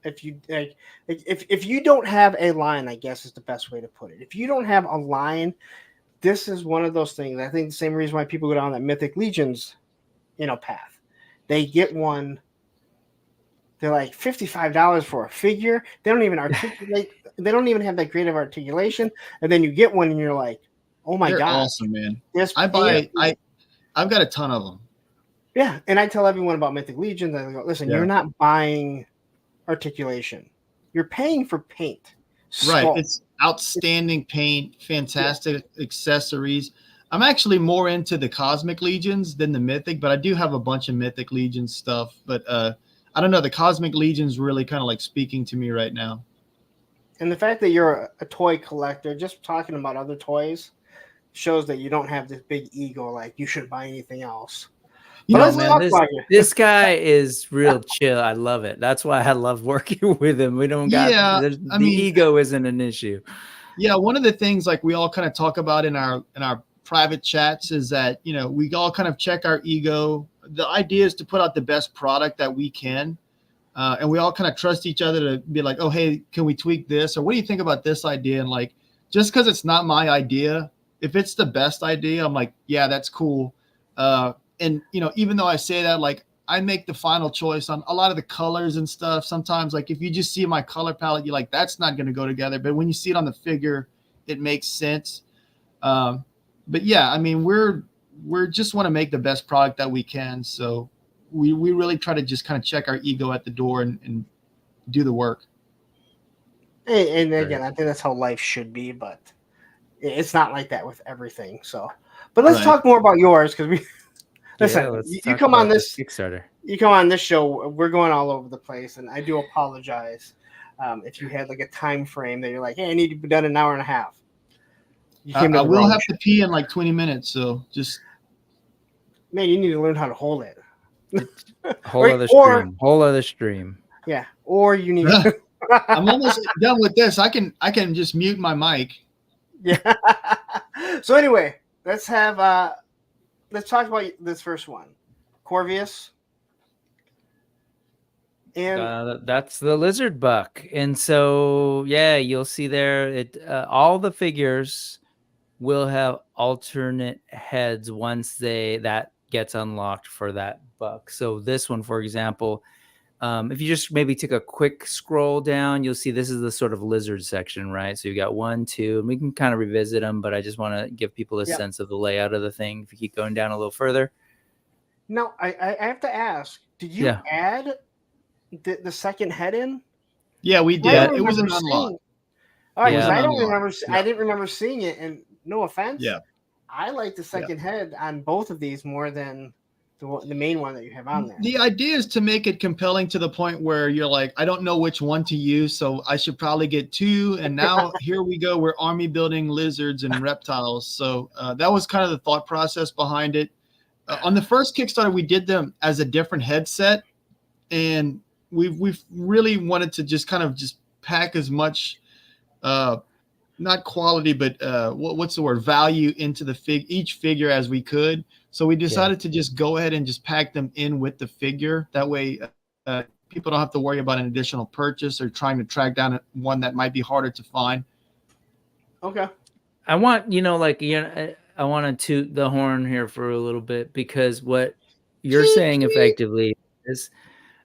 if you don't have a line, I guess is the best way to put it. If you don't have a line, this is one of those things. I think the same reason why people go down that Mythic Legions, you know, path. They get one. They're like $55 for a figure. They don't even articulate. They don't even have that great of articulation. And then you get one, and you're like, "Oh my They're God, awesome, man!" I've got a ton of them. Yeah, and I tell everyone about Mythic Legions. I go, listen, you're not buying articulation. You're paying for paint. Right. It's outstanding paint, fantastic accessories. I'm actually more into the Cosmic Legions than the Mythic, but I do have a bunch of Mythic Legion stuff. But I don't know. The Cosmic Legion's really kind of like speaking to me right now. And the fact that you're a toy collector, just talking about other toys, shows that you don't have this big ego like you shouldn't buy anything else. You know, man, this guy is real chill. I love it. That's why I love working with him. We don't got the ego isn't an issue. Yeah, one of the things like we all kind of talk about in our private chats is that, you know, we all kind of check our ego. The idea is to put out the best product that we can. And we all kind of trust each other to be like, oh, hey, can we tweak this? Or what do you think about this idea? And like, just because it's not my idea, if it's the best idea, I'm like, yeah, that's cool. And, you know, even though I say that, like, I make the final choice on a lot of the colors and stuff. Sometimes, like, if you just see my color palette, you're like, that's not going to go together. But when you see it on the figure, it makes sense. But yeah, I mean, we're just want to make the best product that we can. So we really try to just kind of check our ego at the door and do the work. And again, I think that's how life should be, but it's not like that with everything. So, but let's talk more about yours because we. Listen, you come on this Kickstarter. You come on this show. We're going all over the place, and I do apologize if you had like a time frame that you're like, "Hey, I need to be done in an hour and a half." I will have to pee in like 20 minutes, so just man, you need to learn how to hold it. Whole other stream. Yeah, or you need. I'm almost done with this. I can just mute my mic. Yeah. So anyway, let's talk about this first one, Corvius. And that's the lizard buck. And so, yeah, you'll see there all the figures will have alternate heads once that gets unlocked for that buck. So this one, for example, if you just maybe take a quick scroll down, you'll see this is the sort of lizard section, right? So you got 1, 2, and we can kind of revisit them, but I just want to give people a sense of the layout of the thing. If you keep going down a little further. No, I have to ask, did you add the second head in? Yeah, we did. It was an unlock. All right, I don't remember. I didn't remember seeing it, and no offense. Yeah, I like the second head on both of these more than the main one that you have on there. The idea is to make it compelling to the point where you're like, I don't know which one to use, so I should probably get 2. And now here we go. We're army building lizards and reptiles. So that was kind of the thought process behind it. On the first Kickstarter, we did them as a different headset, and we've really wanted to just kind of just pack as much not quality, but what's the word? Value into the each figure as we could. So we decided to just go ahead and just pack them in with the figure. That way, people don't have to worry about an additional purchase or trying to track down one that might be harder to find. Okay. I want, I want to toot the horn here for a little bit, because what you're saying effectively is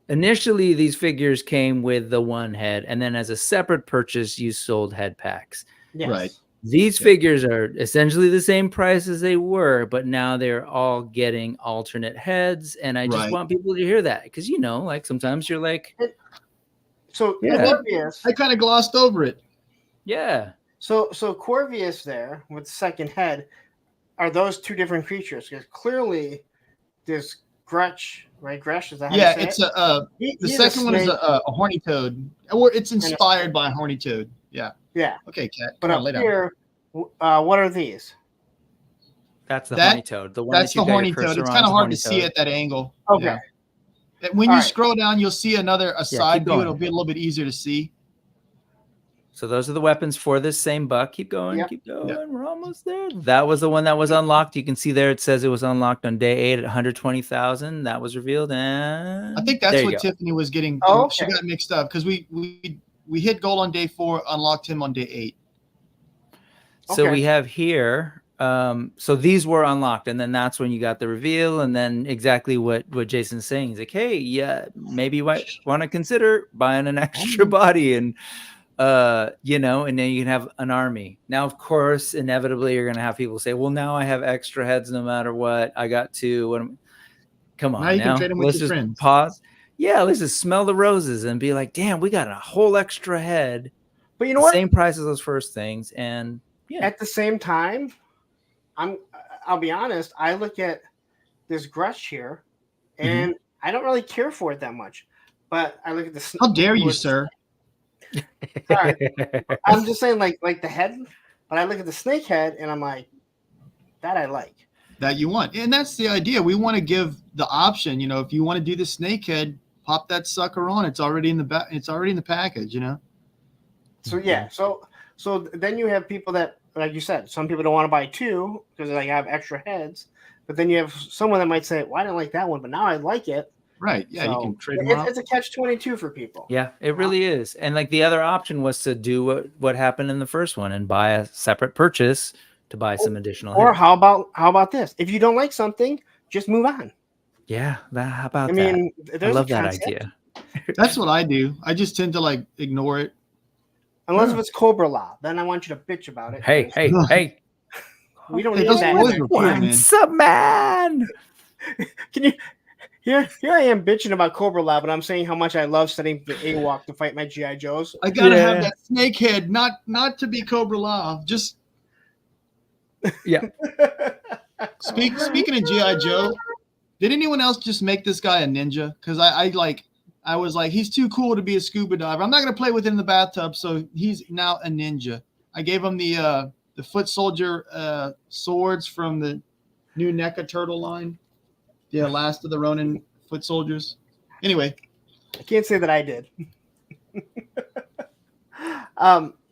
initially these figures came with the one head, and then as a separate purchase, you sold head packs. Yes. Right. These figures are essentially the same price as they were, but now they're all getting alternate heads. And I just want people to hear that, because, like sometimes you're like, so Corvius, I kind of glossed over it. Yeah. So Corvius there with the second head, are those two different creatures? Because clearly there's Gretch, right? Gretch, is that how you say it's it? The second one is a horny toad. It's inspired by a horny toad. Yeah. Yeah. Okay, Cat. But up here, what are these? That's the horny toad. The one that's the horny toad. It's kind of hard to see at that angle. Okay. Yeah. When you scroll down, you'll see a side view. It'll be a little bit easier to see. So those are the weapons for this same buck. Keep going. Yep. Keep going. Yep. We're almost there. That was the one that was unlocked. You can see there it says it was unlocked on day 8 at 120,000. That was revealed. And I think that's what Tiffany was getting. Oh, okay. She got mixed up because we hit gold on day 4, unlocked him on day 8. So we have here. So these were unlocked, and then that's when you got the reveal, and then exactly what Jason's saying. He's like, hey, yeah, maybe you might want to consider buying an extra body, and and then you can have an army. Now, of course, inevitably you're gonna have people say, well, now I have extra heads no matter what. I got 2. Come on, now you can trade them with your friends. Pause. Yeah, let's just smell the roses and be like, damn, we got a whole extra head. But you know what? Same price as those first things, and at the same time, I'll be honest, I look at this Gretch here, and I don't really care for it that much. But I look at the. How dare you, sir? Sorry, I'm just saying, like the head. But I look at the snake head, and I'm like, that I like. That you want, and that's the idea. We want to give the option. If you want to do the snake head, pop that sucker on. It's already in the back. It's already in the package. So yeah, so then you have people that, like you said, some people don't want to buy 2 because they have extra heads. But then you have someone that might say, well, I didn't like that one, but now I like it. Right. Yeah, so you can trade them out. It's a catch-22 for people. Yeah, it really is. And like the other option was to do what happened in the first one and buy a separate purchase to buy some additional heads. Or how about this? If you don't like something, just move on. Yeah, how about I mean, that? I love that idea. That's what I do. I just tend to ignore it. Unless if it's Cobra Law, then I want you to bitch about it. Hey. We don't need that. What's up, man? Can you? Here I am bitching about Cobra Law, but I'm saying how much I love setting the AWOK to fight my GI Joes. I gotta have that snake head, not to be Cobra Law. Just Speaking of GI Joe, did anyone else just make this guy a ninja? Because I was like, he's too cool to be a scuba diver. I'm not gonna play with him in the bathtub, so he's now a ninja. I gave him the foot soldier swords from the new NECA turtle line. The last of the Ronin foot soldiers. Anyway, I can't say that I did.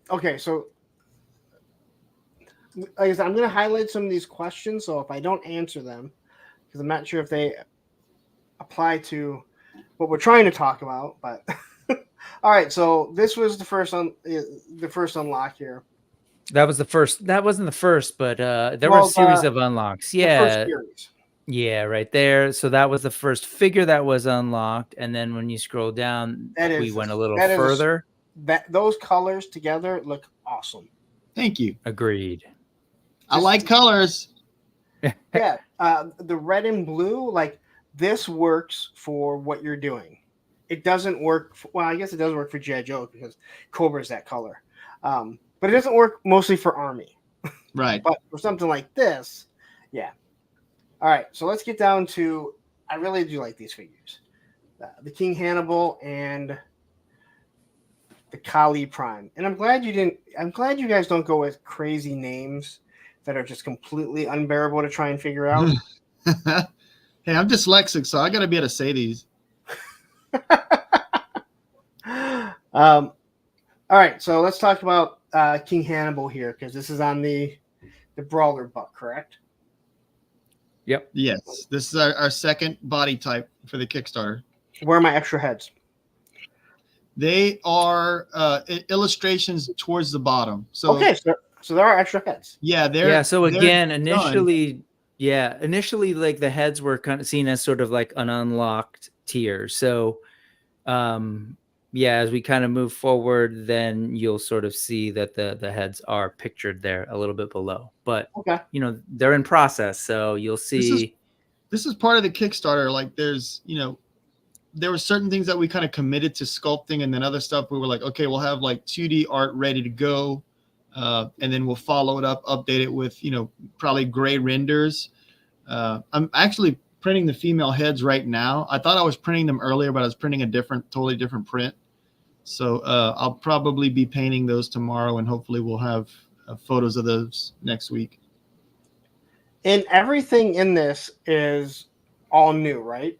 Okay, so like I said, I'm going to highlight some of these questions. So if I don't answer them, because I'm not sure if they apply to what we're trying to talk about, but all right. So this was the first unlock here. That was the first. That wasn't the first, but there were a series of unlocks. Yeah. Yeah, right there. So that was the first figure that was unlocked, and then when you scroll down, we went a little further. Those colors together look awesome. Thank you. Agreed. I like colors. Yeah, the red and blue, like this works for what you're doing. It doesn't work. Well, I guess it does work for G.I. Joe because Cobra is that color, but it doesn't work mostly for Army. Right. But for something like this, yeah. All right, so let's get down to. I really do like these figures, the King Hannibal and the Kali Prime. And I'm glad you didn't. I'm glad you guys don't go with crazy names that are just completely unbearable to try and figure out. Hey, I'm dyslexic, so I got to be able to say these. All right, so let's talk about King Hannibal here because this is on the brawler buck, correct? Yep. Yes, this is our second body type for the Kickstarter. Where are my extra heads? They are illustrations towards the bottom. So okay, so there are extra heads. Yeah, So again, done. initially, like the heads were kind of seen as sort of like an unlocked tier. So, as we kind of move forward, then you'll sort of see that the heads are pictured there a little bit below. But they're in process, so you'll see. This is part of the Kickstarter. Like, there's there were certain things that we kind of committed to sculpting, and then other stuff we were like, okay, we'll have like 2D art ready to go, and then we'll follow it up, update it with probably gray renders. I'm actually printing the female heads right now. I thought I was printing them earlier, but I was printing a totally different print. So I'll probably be painting those tomorrow, and hopefully we'll have photos of those next week. And everything in this is all new, right?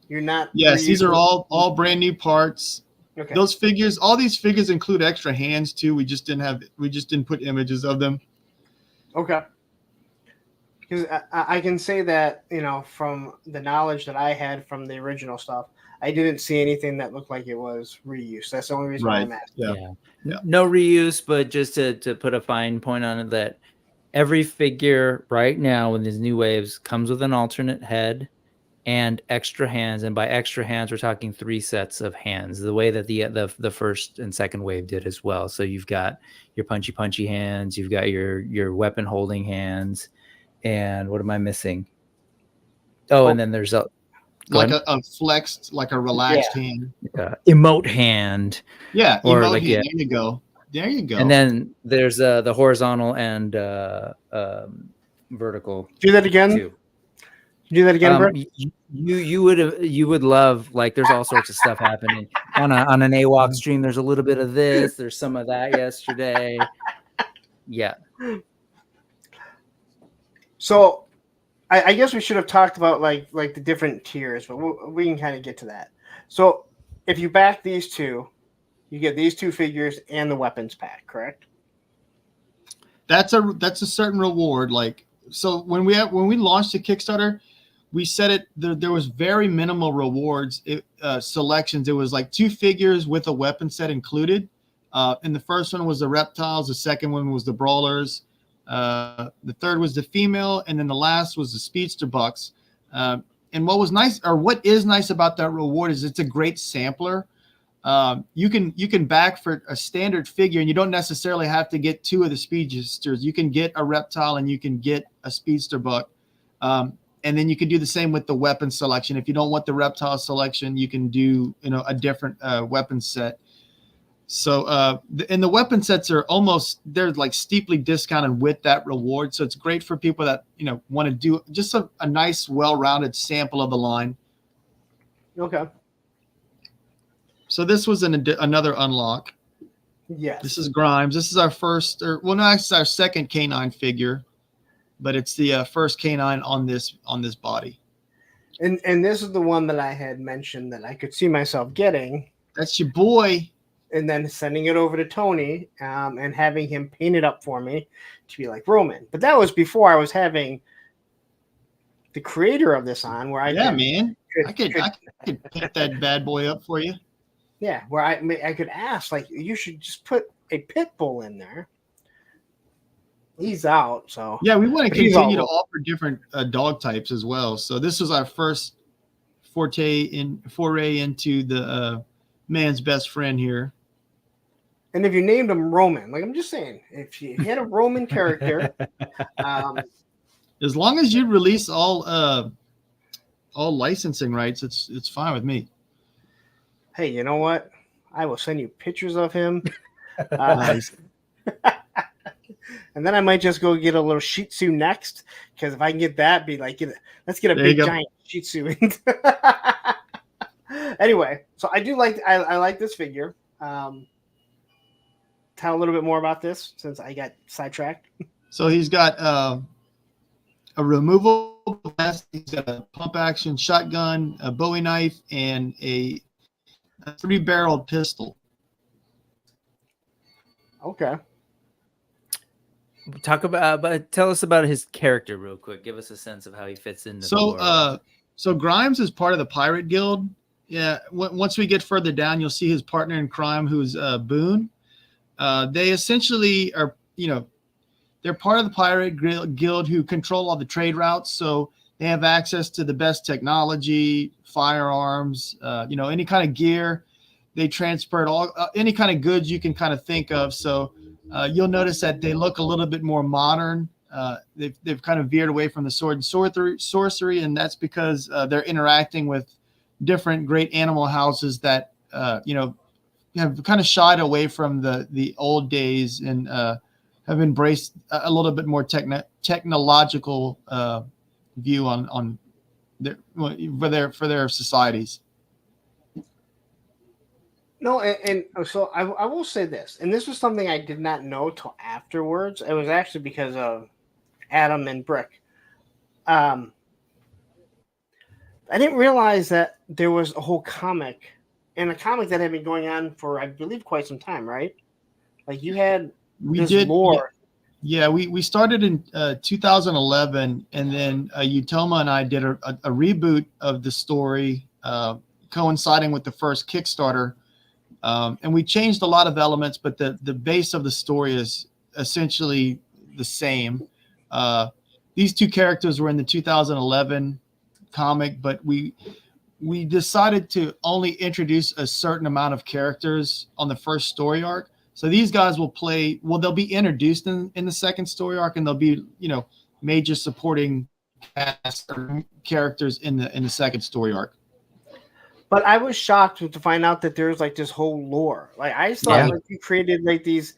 You're not. Yes, these are all brand new parts. Okay. Those figures, all these figures include extra hands too. We just didn't put images of them. Okay. Because I can say that, from the knowledge that I had from the original stuff, I didn't see anything that looked like it was reuse. That's the only reason why I'm asking. Yeah. No reuse, but just to put a fine point on it, that every figure right now in these new waves comes with an alternate head and extra hands. And by extra hands, we're talking 3 sets of hands, the way that the first and second wave did as well. So you've got your punchy hands, you've got your weapon holding hands, and what am I missing? And then there's a flexed, like a relaxed hand. Emote hand. Yeah, or emote like hand. There you go. And then there's the horizontal and vertical. Do that again. Too. Do that again, Brett? You would love, like, there's all sorts of stuff happening on an AWok stream. There's a little bit of this. There's some of that yesterday. Yeah. So, I guess we should have talked about like the different tiers, but we can kind of get to that. So, if you back these two, you get these 2 figures and the weapons pack, correct? That's a certain reward. Like, so when we launched the Kickstarter, we said it. There was very minimal rewards selections. It was like 2 figures with a weapon set included. And the first one was the reptiles. The second one was the brawlers. The third was the female, and then the last was the speedster bucks. And what is nice about that reward is it's a great sampler. You can back for a standard figure, and you don't necessarily have to get 2 of the speedsters. You can get a reptile and you can get a speedster buck. And then you can do the same with the weapon selection. If you don't want the reptile selection, you can do a different weapon set. So and the weapon sets are they're like steeply discounted with that reward. So it's great for people that want to do just a nice, well-rounded sample of the line. Okay. So this was another unlock. Yes. This is Grimes. This is our first, it's our second canine figure, but it's the first canine on this body. And this is the one that I had mentioned that I could see myself getting. That's your boy. And then sending it over to Tony and having him paint it up for me to be like Roman. But that was before I was having the creator of this on, where I could paint that bad boy up for you. Yeah, where I could ask, like, you should just put a pit bull in there. He's out, so yeah, we want to continue to offer different dog types as well. So this was our first foray into the man's best friend here. And if you named him Roman, like I'm just saying, if you had a Roman character, as long as you release all licensing rights, it's fine with me. Hey, you know what? I will send you pictures of him. Nice. And then I might just go get a little Shih Tzu next, because if I can get that, let's get a big giant Shih Tzu. Anyway, so I like this figure. Tell a little bit more about this since I got sidetracked. So he's got a removable vest. He's got a pump action shotgun, a Bowie knife, and a 3-barreled pistol. Okay. tell us about his character real quick. Give us a sense of how he fits into the lore. So Grimes is part of the Pirate Guild. Yeah, once we get further down, you'll see his partner in crime, who's Boone. They essentially are, they're part of the Pirate Guild who control all the trade routes. So they have access to the best technology, firearms, any kind of gear. They transport any kind of goods you can kind of think of. So you'll notice that they look a little bit more modern. They've kind of veered away from the sword and sorcery, and that's because they're interacting with different great animal houses that have kind of shied away from the old days and have embraced a little bit more technological view on for their societies. No, and so I will say this, and this was something I did not know till afterwards. It was actually because of Adam and Brick. I didn't realize that there was a whole comic, and a comic that had been going on for, I believe, quite some time, right? Like you had lore. Yeah, we started in 2011, and then Utoma and I did a reboot of the story, coinciding with the first Kickstarter. And we changed a lot of elements, but the base of the story is essentially the same. These two characters were in the 2011 comic, but we decided to only introduce a certain amount of characters on the first story arc. So these guys they'll be introduced in the second story arc, and they'll be, major supporting cast or characters in the second story arc. But I was shocked to find out that there's like this whole lore. Like I thought like you created like these,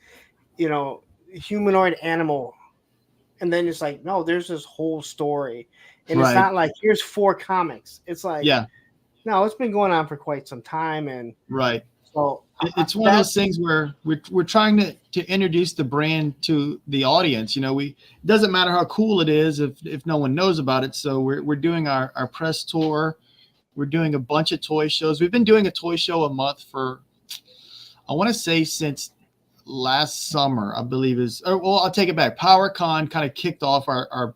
humanoid animal, and then it's like, no, there's this whole story. And It's not like here's 4 comics. It's like, no, it's been going on for quite some time. And so it's one of those things where we're trying to introduce the brand to the audience. It doesn't matter how cool it is if no one knows about it. So we're doing our press tour. We're doing a bunch of toy shows. We've been doing a toy show a month for, I want to say, since last summer, I believe I'll take it back. PowerCon kind of kicked off our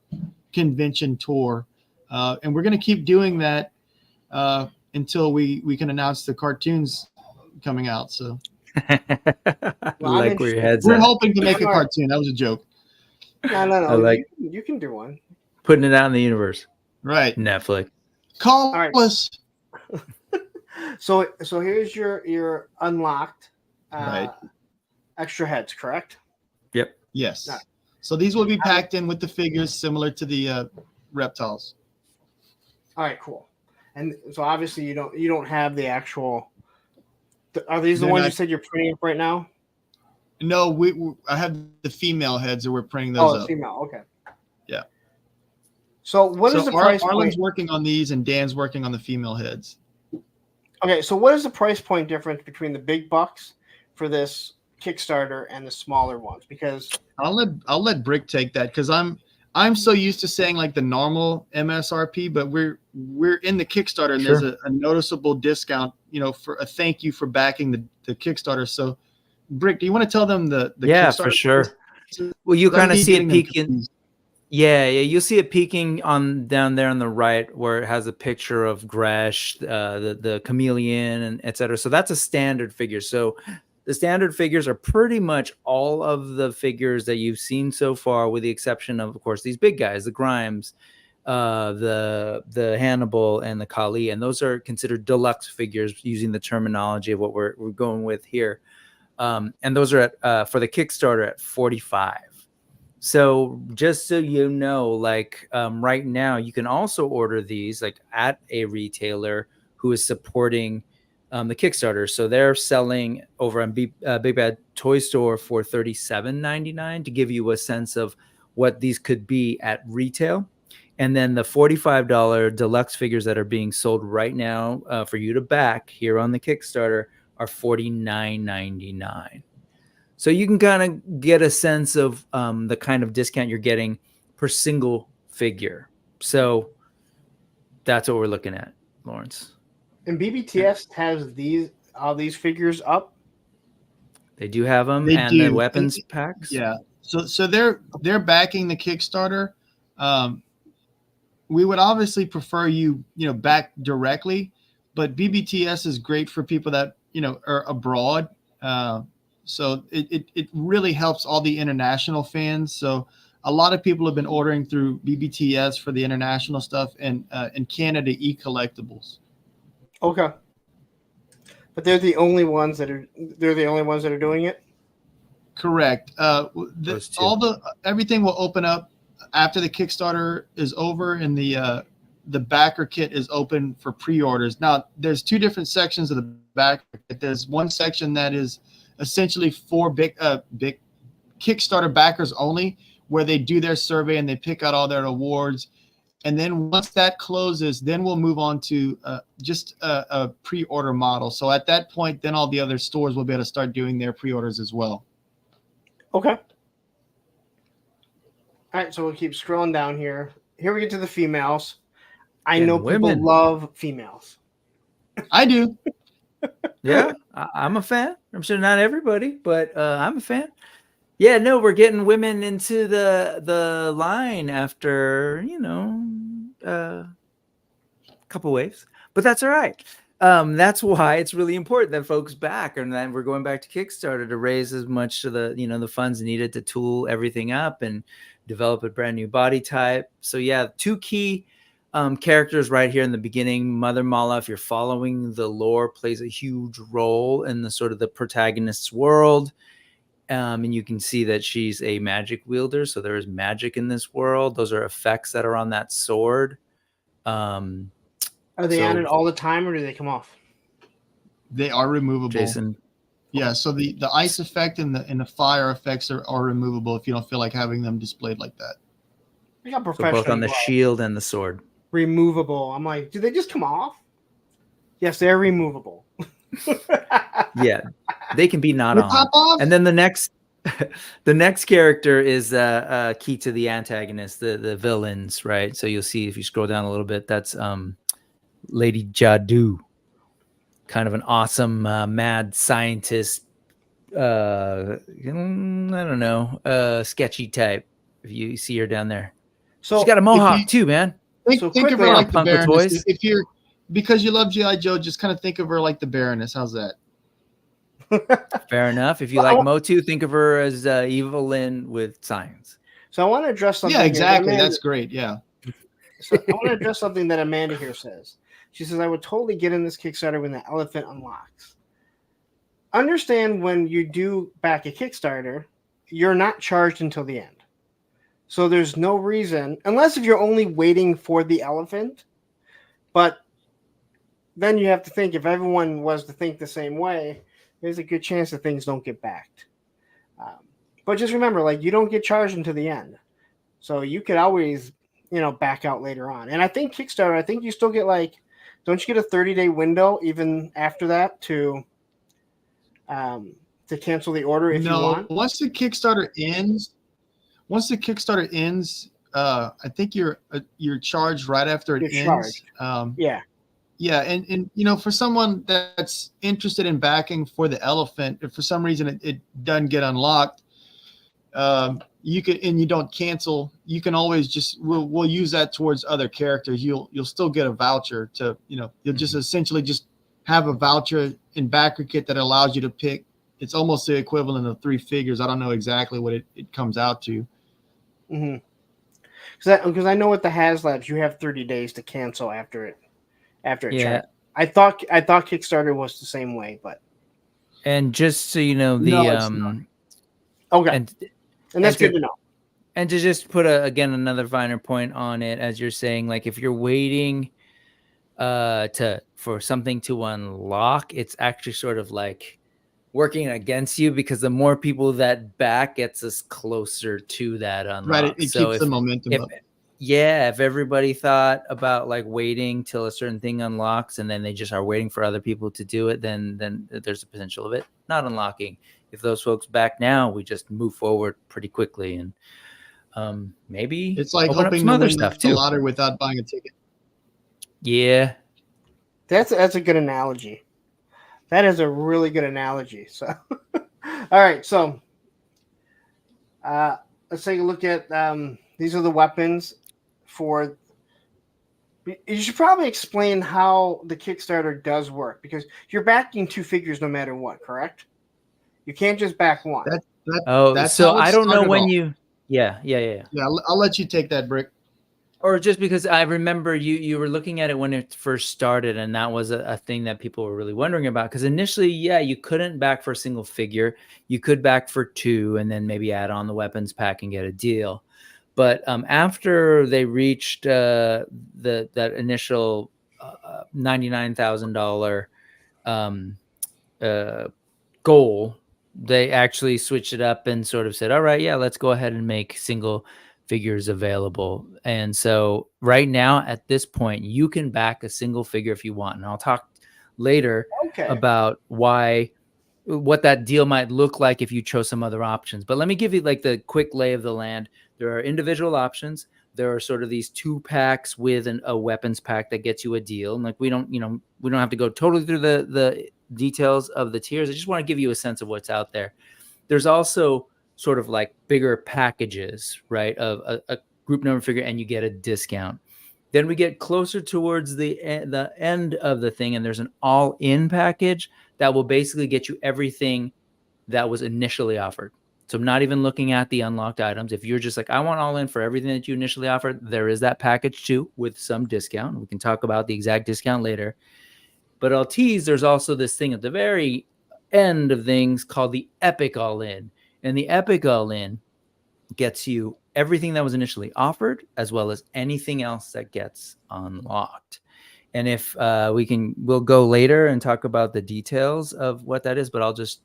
convention tour. And we're going to keep doing that until we can announce the cartoons coming out. So like where your head's we're at. hoping to make a cartoon. That was a joke. No. You can do one. Putting it out in the universe. Right. Netflix. Call us. So here's your unlocked extra heads, correct? Yep. Yes. Right. So these will be packed in with the figures similar to the reptiles. All right, cool. And so obviously you don't have the actual. Are these the ones you said you're printing up right now? No, I have the female heads that we're printing those up. Female. Okay. Yeah. So what is the price point? Arlen's working on these, and Dan's working on the female heads. Okay, so what is the price point difference between the big bucks for this Kickstarter and the smaller ones? Because I'll let Brick take that, because I'm so used to saying like the normal MSRP, but we're in the Kickstarter, and there's a noticeable discount, for a thank you for backing the Kickstarter. So, Brick, do you want to tell them the Kickstarter for sure. Well, you kind of see it peeking. Yeah, you'll see it peeking down there on the right, where it has a picture of Gresh, the chameleon, and etc. So that's a standard figure. So the standard figures are pretty much all of the figures that you've seen so far, with the exception of course, these big guys, the Grimes, the Hannibal, and the Kali, and those are considered deluxe figures using the terminology of what we're going with here. And those are at for the Kickstarter at $45. So just so you know, like right now, you can also order these like at a retailer who is supporting the Kickstarter. So they're selling over on Big Bad Toy Store for $37.99 to give you a sense of what these could be at retail. And then the $45 deluxe figures that are being sold right now for you to back here on the Kickstarter are $49.99. So you can kind of get a sense of the kind of discount you're getting per single figure. So that's what we're looking at, Lawrence. And BBTS has all these figures up. They do have them, and the weapons packs. Yeah. So they're backing the Kickstarter. We would obviously prefer you back directly, but BBTS is great for people that are abroad. So it really helps all the international fans. So a lot of people have been ordering through BBTS for the international stuff, and in Canada e-collectibles. Okay. But they're the only ones that are doing it. Correct. Everything will open up after the Kickstarter is over, and the backer kit is open for pre-orders. Now, there's two different sections of the backer kit. There's one section that is essentially for big Kickstarter backers only, where they do their survey and they pick out all their awards. And then once that closes, then we'll move on to just a pre-order model. So at that point, then all the other stores will be able to start doing their pre-orders as well. Okay. All right, so we'll keep scrolling down here. Here we get to the females. I know people love females. I do. Yeah, I'm a fan. I'm sure not everybody, but I'm a fan. Yeah, no, we're getting women into the line after, a couple waves, but that's all right. That's why it's really important that folks back, and then we're going back to Kickstarter to raise as much of the funds needed to tool everything up and develop a brand new body type. So yeah, two key characters right here in the beginning. Mother Mala, if you're following the lore, plays a huge role in the sort of the protagonist's world. And you can see that she's a magic wielder. So there is magic in this world. Those are effects that are on that sword. Are they on it all the time, or do they come off? They are removable. Jason. Yeah, so the ice effect and the fire effects are removable if you don't feel like having them displayed like that. I got professional. So both on the shield and the sword. Removable. I'm like, do they just come off? Yes, they're removable. Yeah, they can be not on. Pop off? And then the next character is key to the antagonist, the villains, right? So you'll see if you scroll down a little bit, that's Lady Jadu, kind of an awesome mad scientist. I don't know, sketchy type. If you see her down there, so she's got a mohawk too, man. Think of her like the Baroness. If you're because you love G.I. Joe, just kind of think of her like the Baroness. How's that? Fair enough. If you like Motu, think of her as Evelyn with science. So I want to address something. Yeah, exactly. That's great. Yeah. So I want to address something that Amanda here says. She says, I would totally get in this Kickstarter when the elephant unlocks. Understand when you do back a Kickstarter, you're not charged until the end. So there's no reason, unless if you're only waiting for the elephant, but then you have to think, if everyone was to think the same way, there's a good chance that things don't get backed. But just remember, like, you don't get charged until the end. So you could always, back out later on. And I think Kickstarter, I think you still get don't you get a 30-day window even after that to cancel the order if you want? Once the Kickstarter ends, I think you're charged right after it ends. Yeah. Yeah, and for someone that's interested in backing for the elephant, if for some reason it doesn't get unlocked, you can, and you don't cancel, you can always we'll use that towards other characters. You'll still get a voucher to you'll just essentially just have a voucher in backer kit that allows you to pick. It's almost the equivalent of 3 figures. I don't know exactly what it comes out to. Mm-hmm. Because I know with the HasLabs you have 30 days to cancel after it. Yeah. I thought Kickstarter was the same way, but and just so you know, okay, and that's good to know. And to just put another finer point on it, as you're saying, like if you're waiting for something to unlock, it's actually sort of like working against you, because the more people that back gets us closer to that unlock. Right, it keeps the momentum up. Yeah, if everybody thought about like waiting till a certain thing unlocks and then they just are waiting for other people to do it, then there's a potential of it not unlocking. If those folks back now, we just move forward pretty quickly, and maybe it's like hoping some other stuff too. The lottery without buying a ticket. Yeah, that's a good analogy. That is a really good analogy. So, all right, so Let's take a look at these are the weapons for. You should probably explain how the Kickstarter does work because you're backing 2 figures no matter what, correct? You can't just back one. That's so how it I don't know started when off. you. Yeah. Yeah, I'll let you take that, Brick. Or just because I remember you were looking at it when it first started, and that was a thing that people were really wondering about. Because initially, yeah, you couldn't back for a single figure. You could back for 2, and then maybe add on the weapons pack and get a deal. But after they reached that initial $99,000 goal, they actually switched it up and sort of said, all right, yeah, let's go ahead and make single figures available. And so right now at this point, you can back a single figure if you want. And I'll talk later about what that deal might look like if you chose some other options. But let me give you like the quick lay of the land. There are individual options. There are sort of these 2 packs with a weapons pack that gets you a deal. And like we don't have to go totally through the details of the tiers. I just want to give you a sense of what's out there. There's also sort of like bigger packages, right? Of a group number figure, and you get a discount. Then we get closer towards the end of the thing, and there's an all-in package that will basically get you everything that was initially offered. So I'm not even looking at the unlocked items. If you're just like, I want all in for everything that you initially offered, there is that package too with some discount. We can talk about the exact discount later. But I'll tease, there's also this thing at the very end of things called the Epic All-In. And the Epic All-In gets you everything that was initially offered, as well as anything else that gets unlocked. And if we'll go later and talk about the details of what that is, but I'll just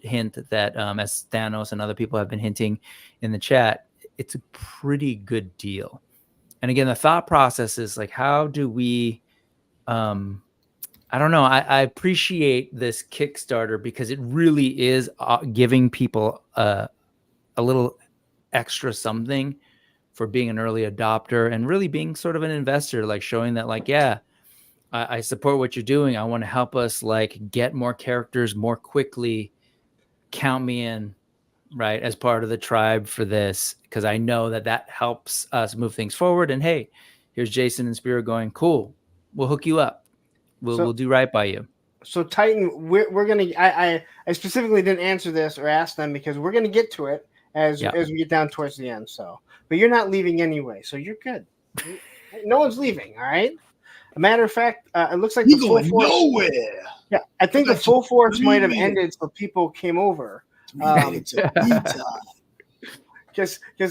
hint that as Thanos and other people have been hinting in the chat, it's a pretty good deal. And again, the thought process is like, how do we, I don't know. I appreciate this Kickstarter because it really is giving people a little extra something for being an early adopter and really being sort of an investor, like showing that like, yeah, I support what you're doing. I want to help us like get more characters more quickly. Count me in, right, as part of the tribe for this, because I know that helps us move things forward. And hey, here's Jason and Spero going, cool, we'll hook you up. We'll do right by you. So Titan, we're gonna. I specifically didn't answer this or ask them because we're gonna get to it as we get down towards the end. So, but you're not leaving anyway, so you're good. No one's leaving. All right. A matter of fact, it looks like the full force. Nowhere. Yeah, I think the full force might have ended, so people came over. Because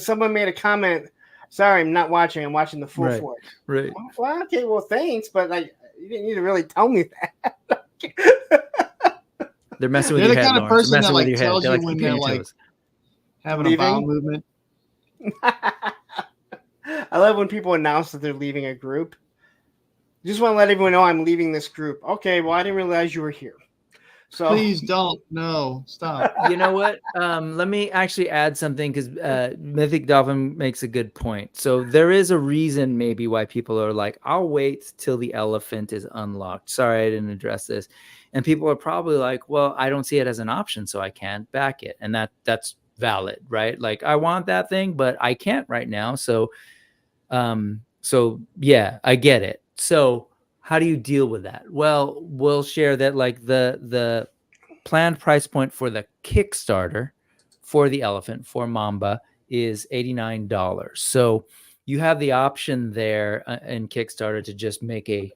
someone made a comment. Sorry, I'm not watching. I'm watching the full force. Right. Well, okay. Well, thanks, but like, you didn't need to really tell me that. They're messing with your head. They're the kind of person that like tells you like when they're like having a bowel movement. I love when people announce that they're leaving a group. Just want to let everyone know I'm leaving this group. Okay, well, I didn't realize you were here. So please don't. No, stop. You know what? Let me actually add something because Mythic Dolphin makes a good point. So there is a reason maybe why people are like, I'll wait till the elephant is unlocked. Sorry, I didn't address this. And people are probably like, well, I don't see it as an option, so I can't back it. And that's valid, right? Like, I want that thing, but I can't right now. So yeah, I get it. So how do you deal with that? Well, we'll share that like the planned price point for the Kickstarter for the elephant, for Mamba, is $89. So you have the option there in Kickstarter to just make a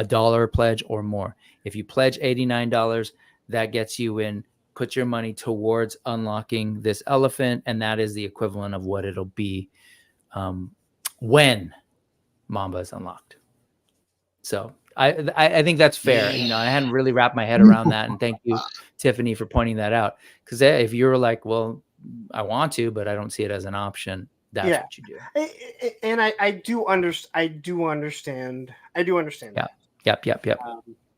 dollar pledge or more. If you pledge $89, that gets you in, put your money towards unlocking this elephant, and that is the equivalent of what it'll be when Mamba is unlocked. So I think that's fair. You know, I hadn't really wrapped my head around that, and thank you, Tiffany, for pointing that out. Because if you were like, well, I want to, but I don't see it as an option, that's what you do. And I do understand. Yeah. Yep.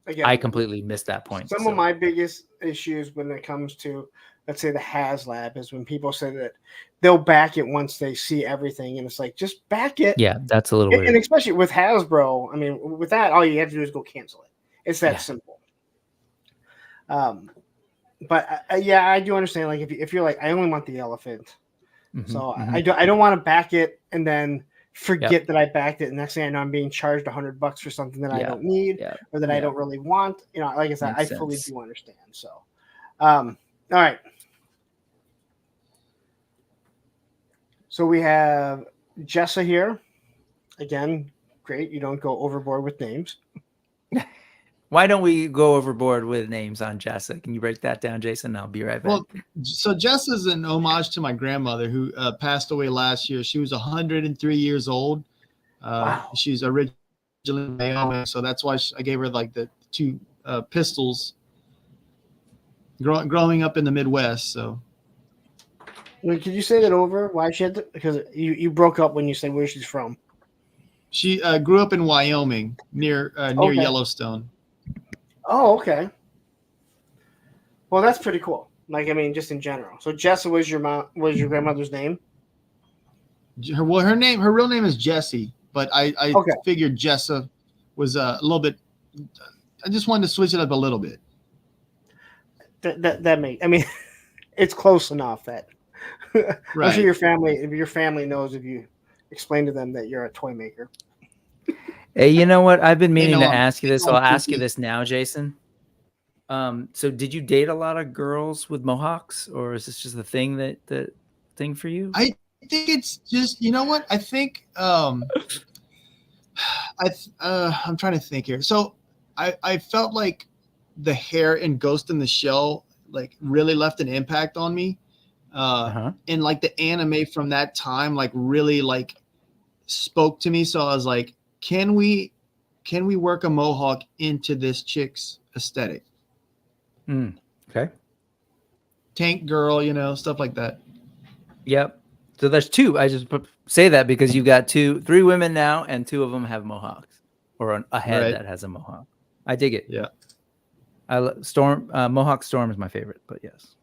Again, I completely missed that point. Some of my biggest issues when it comes to, let's say, the HasLab is when people say that they'll back it once they see everything, and it's like, just back it. Yeah, that's a little weird. And especially with Hasbro, I mean, with that, all you have to do is go cancel it. It's that simple. but yeah, I do understand. Like if you're like, I only want the elephant, so Mm-hmm. I don't want to back it and then forget that I backed it. And next thing I know, I'm being charged $100 for something that I don't need or that I don't really want. You know, like I said, I fully do understand. So, all right. So we have Jessa here. Again, great. You don't go overboard with names. Why don't we go overboard with names on Jessa? Can you break that down, Jason? I'll be right back. Well, so Jess is an homage to my grandmother who passed away last year. She was 103 years old. Wow. She's originally Wyoming, so that's why I gave her like the two pistols. Growing up in the Midwest, so. Wait, could you say that over? Why she had to, because you broke up when you said where she's from. She grew up in Wyoming near Yellowstone. Oh, okay. Well, that's pretty cool. Like, I mean, just in general. So Jessa was your grandmother's name? Her real name is Jessie, but I figured Jessa was a little bit. I just wanted to switch it up a little bit. That makes. I mean, it's close enough that. Right. I'm sure your family knows if you explain to them that you're a toy maker. Hey, you know what? I've been meaning to ask you this. So I'll ask you this now, Jason. So did you date a lot of girls with mohawks, or is this just the thing for you? I think it's just, you know what? I think I'm trying to think here. So I felt like the hair in Ghost in the Shell like really left an impact on me. And like the anime from that time like really like spoke to me. So I was like, can we work a mohawk into this chick's aesthetic? Okay. Tank girl, you know, stuff like that. Yep. So there's two. I just say that because you've got 3 women now, and 2 of them have mohawks, or a head that has a mohawk. I dig it. Yeah. Mohawk Storm is my favorite, but yes.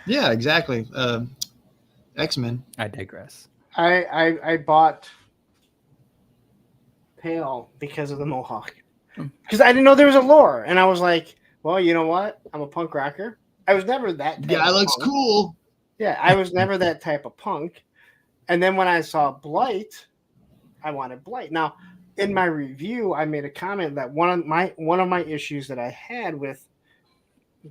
Yeah, exactly. X-Men. I digress. I bought Pale because of the mohawk. Because I didn't know there was a lore. And I was like, well, you know what? I'm a punk rocker. I was never that type Yeah, it of looks punk. cool. Yeah, I was never that type of punk. And then when I saw Blight, I wanted Blight. Now, in my review, I made a comment that one of my issues that I had with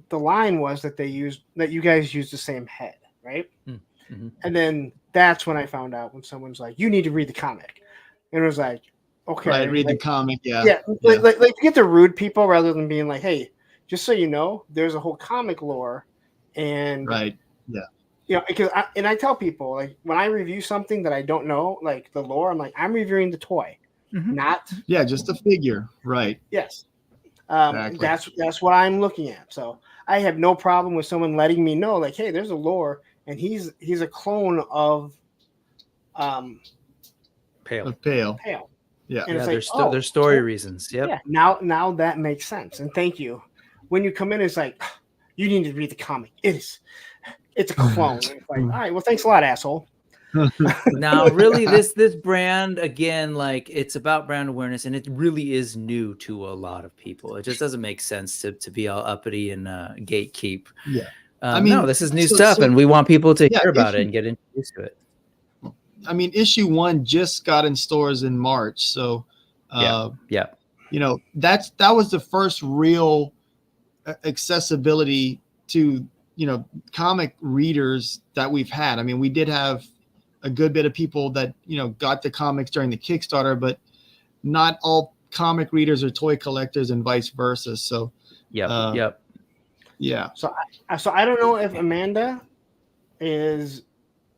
the line was that you guys used the same head, right? Mm-hmm. And then that's when I found out when someone's like, you need to read the comic. And it was like, okay. Right, read the comic, yeah. Yeah. Like you get to rude people rather than being like, hey, just so you know, there's a whole comic lore. And right. Yeah. You know, because I tell people, like, when I review something that I don't know, like the lore, I'm like, I'm reviewing the toy, not just a figure, right? Yes, Exactly. That's what I'm looking at. So I have no problem with someone letting me know, like, hey, there's a lore, and he's a clone of Pale. Yeah, and it's like, there's story reasons. Yep. Yeah, now that makes sense, and thank you. When you come in, it's like, you need to read the comic. It's a clone. It's like, all right, well, thanks a lot, asshole. Now, really, this brand, again, like, it's about brand awareness, and it really is new to a lot of people. It just doesn't make sense to be all uppity and gatekeep. Yeah. I mean, no, this is new stuff, and we want people to hear about it and get introduced to it. I mean, issue 1 just got in stores in March, so you know, that was the first real accessibility to, you know, comic readers that we've had. I mean, we did have a good bit of people that, you know, got the comics during the Kickstarter, but not all comic readers are toy collectors and vice versa. So, yeah. So I don't know if Amanda is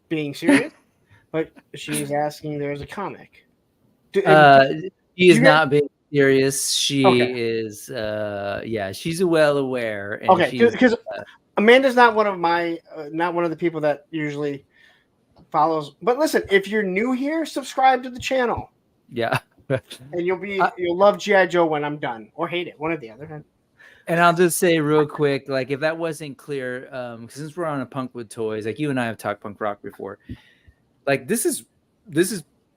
being serious, but she's asking there's a comic. She is not being serious. She is, she's well aware. And because Amanda's not one of the people that usually follows. But listen, if you're new here, subscribe to the channel. Yeah. And you'll love G.I. Joe when I'm done, or hate it, one or the other. And I'll just say real quick, like, if that wasn't clear, since we're on a Punk with Toys, like, you and I have talked punk rock before, like, this is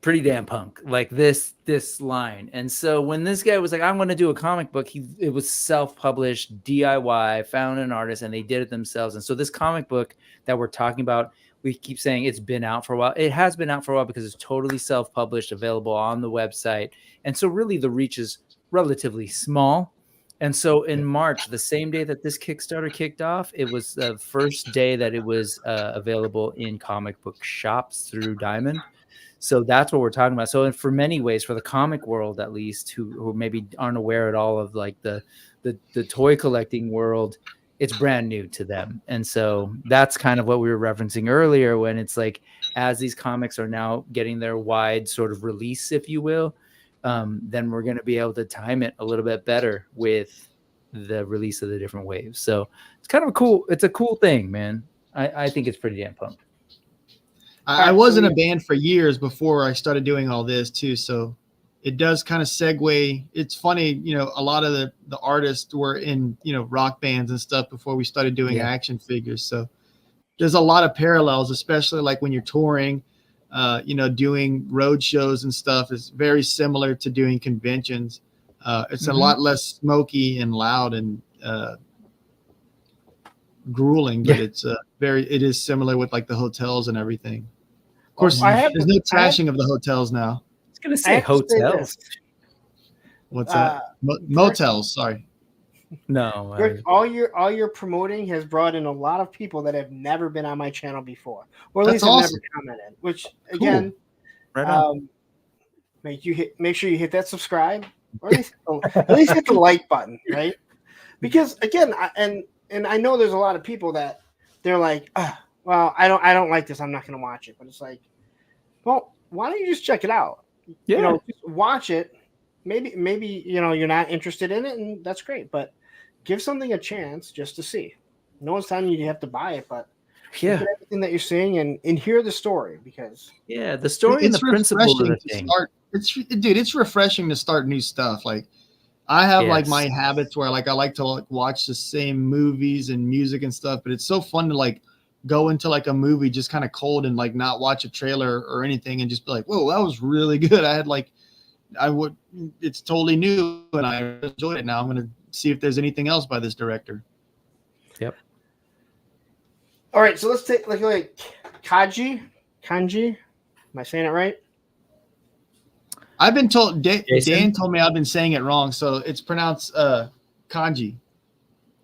pretty damn punk, like this line. And so when this guy was like, I'm going to do a comic book, it was self-published, DIY, found an artist, and they did it themselves. And so this comic book that we're talking about, we keep saying it's been out for a while. It has been out for a while because it's totally self-published, available on the website. And so really the reach is relatively small. And so in March, the same day that this Kickstarter kicked off, it was the first day that it was available in comic book shops through Diamond. So that's what we're talking about. So for many ways, for the comic world, at least, who maybe aren't aware at all of like the toy collecting world, it's brand new to them. And so that's kind of what we were referencing earlier, when it's like, as these comics are now getting their wide sort of release, if you will, then we're going to be able to time it a little bit better with the release of the different waves. So it's kind of it's a cool thing, man. I think it's pretty damn punk. I was in a band for years before I started doing all this too. So it does kind of segue. It's funny, a lot of the artists were in, rock bands and stuff before we started doing action figures. So there's a lot of parallels, especially like when you're touring, doing road shows and stuff is very similar to doing conventions. It's a lot less smoky and loud and grueling, but it is similar with like the hotels and everything. Of course, there's no trashing of the hotels now. I was going to say hotels. What's that? Motels, sorry. No. Rick, all your promoting has brought in a lot of people that have never been on my channel before, or at least have never commented. Which again, make sure you hit that subscribe, or at least hit the like button, right? Because again, I know there's a lot of people that they're like, well, I don't like this, I'm not going to watch it. But it's like, well, why don't you just check it out? Yeah, just watch it. Maybe you're not interested in it, and that's great. But give something a chance just to see. No one's telling you have to buy it, but look at everything that you're seeing and hear the story, because the story and the principle of the thing. It's refreshing to start new stuff. Like I have like my habits where like I like to watch the same movies and music and stuff, but it's so fun to like go into like a movie just kind of cold and like not watch a trailer or anything and just be like, whoa, that was really good. It's totally new and I enjoyed it. Now I'm going to see if there's anything else by this director. Yep. All right. So let's take like kanji. Am I saying it right? I've been told, Dan told me I've been saying it wrong. So it's pronounced kanji.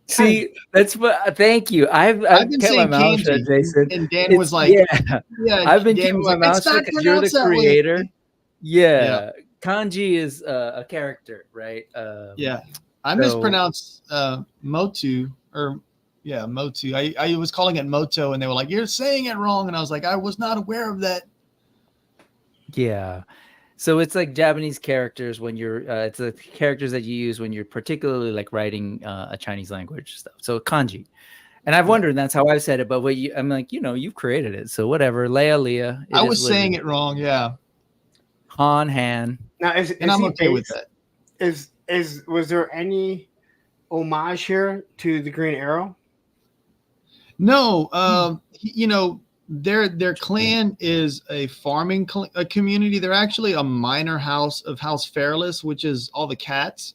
See, that's what. Thank you. I've been kept my mouth shut, Jason. And Dan was like, I've been keeping my mouth shut because you're the creator. Yeah. Kanji is a character, right? I mispronounced Motu Motu. I was calling it Moto, and they were like, "You're saying it wrong," and I was like, "I was not aware of that." Yeah. So it's like Japanese characters when you're it's the characters that you use when you're particularly like writing a Chinese language stuff. So kanji. And I've wondered, that's how I've said it, but I'm like, you've created it. So whatever. Leah. I was saying it wrong, yeah. Han. Now I'm okay with that. Was there any homage here to the Green Arrow? No, their clan is a farming community. They're actually a minor house of House Fairless, which is all the cats.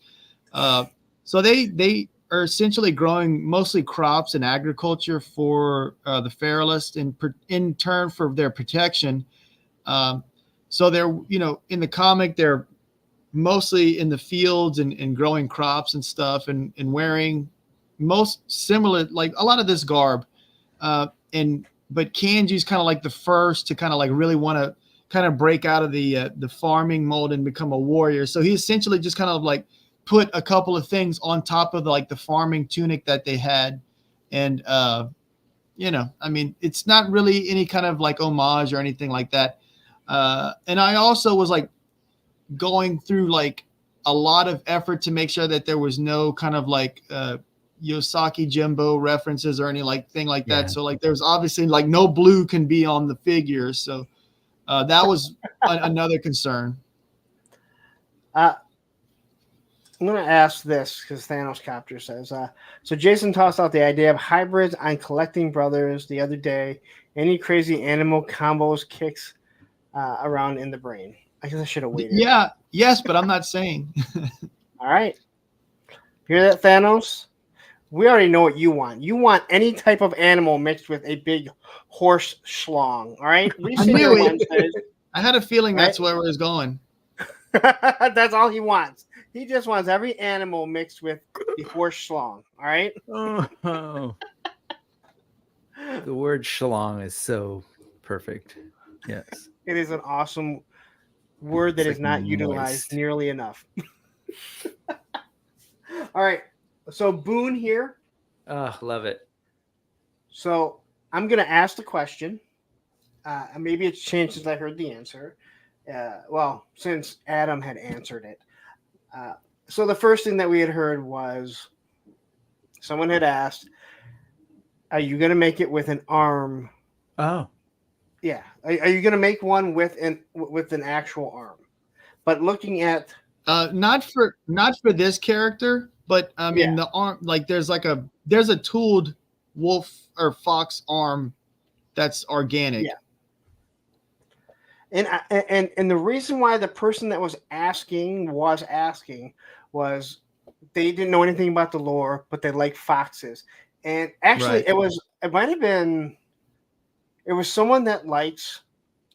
So they are essentially growing mostly crops and agriculture for the Fairless, in turn for their protection. So they're, in the comic, they're mostly in the fields and growing crops and stuff and wearing most similar, like a lot of this garb. But Kanji's kind of like the first to kind of like really want to kind of break out of the farming mold and become a warrior. So he essentially just kind of like put a couple of things on top of the farming tunic that they had. And, it's not really any kind of like homage or anything like that. And I also was like going through like a lot of effort to make sure that there was no kind of like Yosaki Jimbo references or any thing like that. So like there's obviously like no blue can be on the figure. So that was another concern. I'm going to ask this because Thanos Copter says, so Jason tossed out the idea of hybrids on Collecting Brothers the other day. Any crazy animal combos, kicks around in the brain. I guess I should have waited. Yeah, yes, but I'm not saying. All right. Hear that, Thanos? We already know what you want. You want any type of animal mixed with a big horse schlong. All right. I knew it. I had a feeling that's where it was going. That's all he wants. He just wants every animal mixed with the horse schlong. All right. Oh. The word schlong is so perfect. Yes. It is an awesome word that is not utilized nearly enough. All right. So Boone here. Love it. So I'm going to ask the question. Maybe it's changed since I heard the answer. Well, since Adam had answered it. So the first thing that we had heard was someone had asked, are you going to make it with an arm? Oh. Yeah. Are you going to make one with an actual arm? But looking at not for this character, but I mean the arm, like there's a tooled wolf or fox arm that's organic. Yeah. And the reason why the person that was asking was they didn't know anything about the lore, but they like foxes. And actually it was someone that likes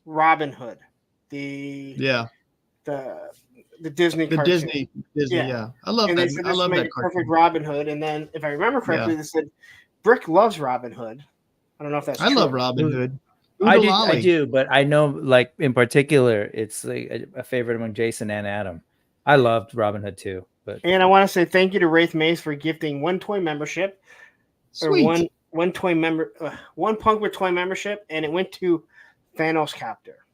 Robin Hood. The Disney cartoon. Disney, yeah. I love and that. I love that perfect Robin Hood. And then if I remember correctly, they said Brick loves Robin Hood. I don't know if that's true. I love Robin Hood. I do, but I know, like in particular, it's like a favorite among Jason and Adam. I loved Robin Hood too. And I want to say thank you to Wraith Mace for gifting one toy membership. Sweet. Or one toy member, one punk with toy membership, and it went to Thanos Captor.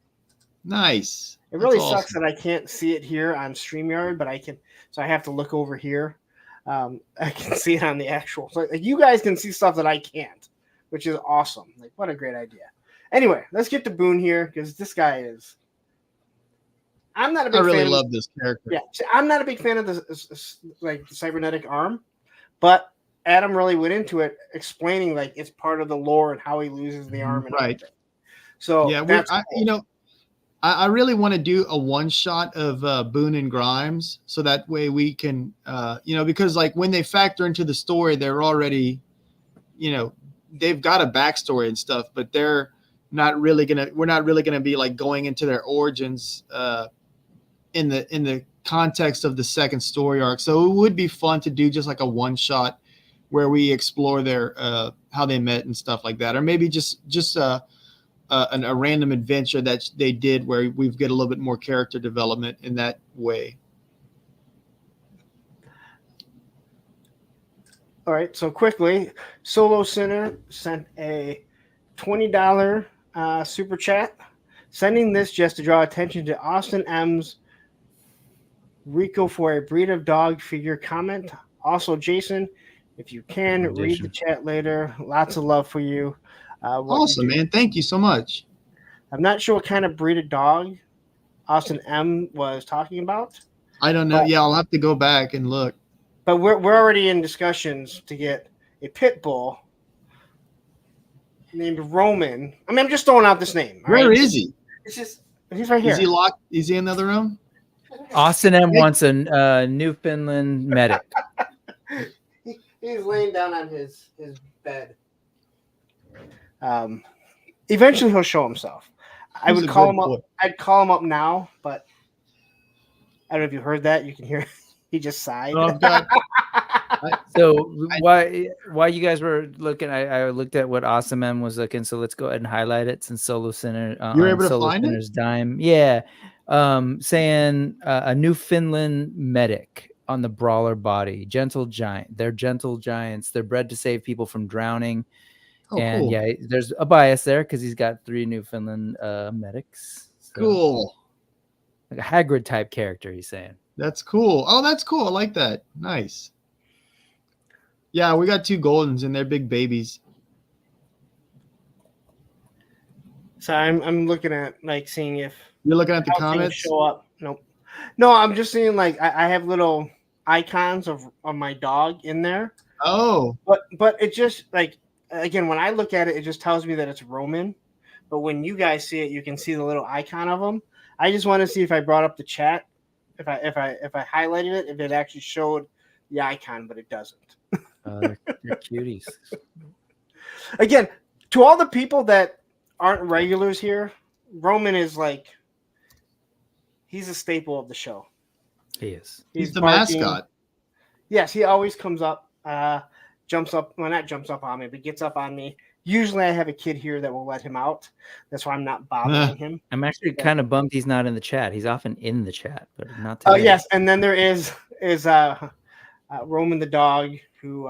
Nice. It really sucks that I can't see it here on StreamYard, but I can. So I have to look over here. I can see it on the actual. So you guys can see stuff that I can't, which is awesome. Like, what a great idea. Anyway, let's get to Boone here because this guy is. I'm not a big fan. I really love this character. Yeah, I'm not a big fan of the cybernetic arm, but Adam really went into it, explaining like it's part of the lore and how he loses the arm. And everything. So yeah, cool. I really want to do a one shot of Boone and Grimes, so that way we can, because like when they factor into the story, they're already, they've got a backstory and stuff, but we're not really gonna be like going into their origins in the context of the second story arc. So it would be fun to do just like a one shot where we explore their how they met and stuff like that, or maybe just a random adventure that they did where we get a little bit more character development in that way. All right, so quickly, Solo Center sent a $20 super chat, sending this just to draw attention to Austin M's Rico for a breed of dog figure comment. Also, Jason, if you can, read the chat later. Lots of love for you. Awesome, man. Thank you so much. I'm not sure what kind of breed of dog Austin M was talking about. I don't know. I'll have to go back and look. But we're already in discussions to get a pit bull named Roman. I mean, I'm just throwing out this name. Where is he? He's right here. Is he locked? Is he in another room? Austin M wants a Newfoundland medic. He's laying down on his bed. Eventually he'll show himself. I would call him up. I'd call him up now, but I don't know if you heard that. You can hear he just sighed. Oh, God. So why you guys were looking? I looked at what Awesome M was looking. So let's go ahead and highlight it since Solo Center. You're able to find Center's dime. Yeah, saying a Newfoundland medic on the brawler body. Gentle giant. They're gentle giants. They're bred to save people from drowning. Oh, and cool. yeah, there's a bias there because he's got 3 Newfoundland medics. So, cool. Like a Hagrid type character, he's saying. That's cool. Oh, that's cool. I like that. Nice. Yeah, we got 2 Goldens and they're big babies. So I'm looking at seeing if you're looking at the comments show up. Nope. No, I'm just seeing I have little icons of my dog in there. Oh. But it just again, when I look at it, it just tells me that it's Roman. but when you guys see it, you can see the little icon of them. I just want to see if I brought up the chat, if I highlighted it, if it actually showed the icon, but it doesn't. They're cuties. Again, to all the people that aren't regulars here, Roman is like, he's a staple of the show. He is. He's the barking. mascot. Yes, he always comes up, jumps up. Well, not jumps up on me, but gets up on me. Usually, I have a kid here that will let him out. That's why I'm not bothering him. I'm actually kind of bummed he's not in the chat. He's often in the chat, but not today. Oh yes, and then there is Roman the dog who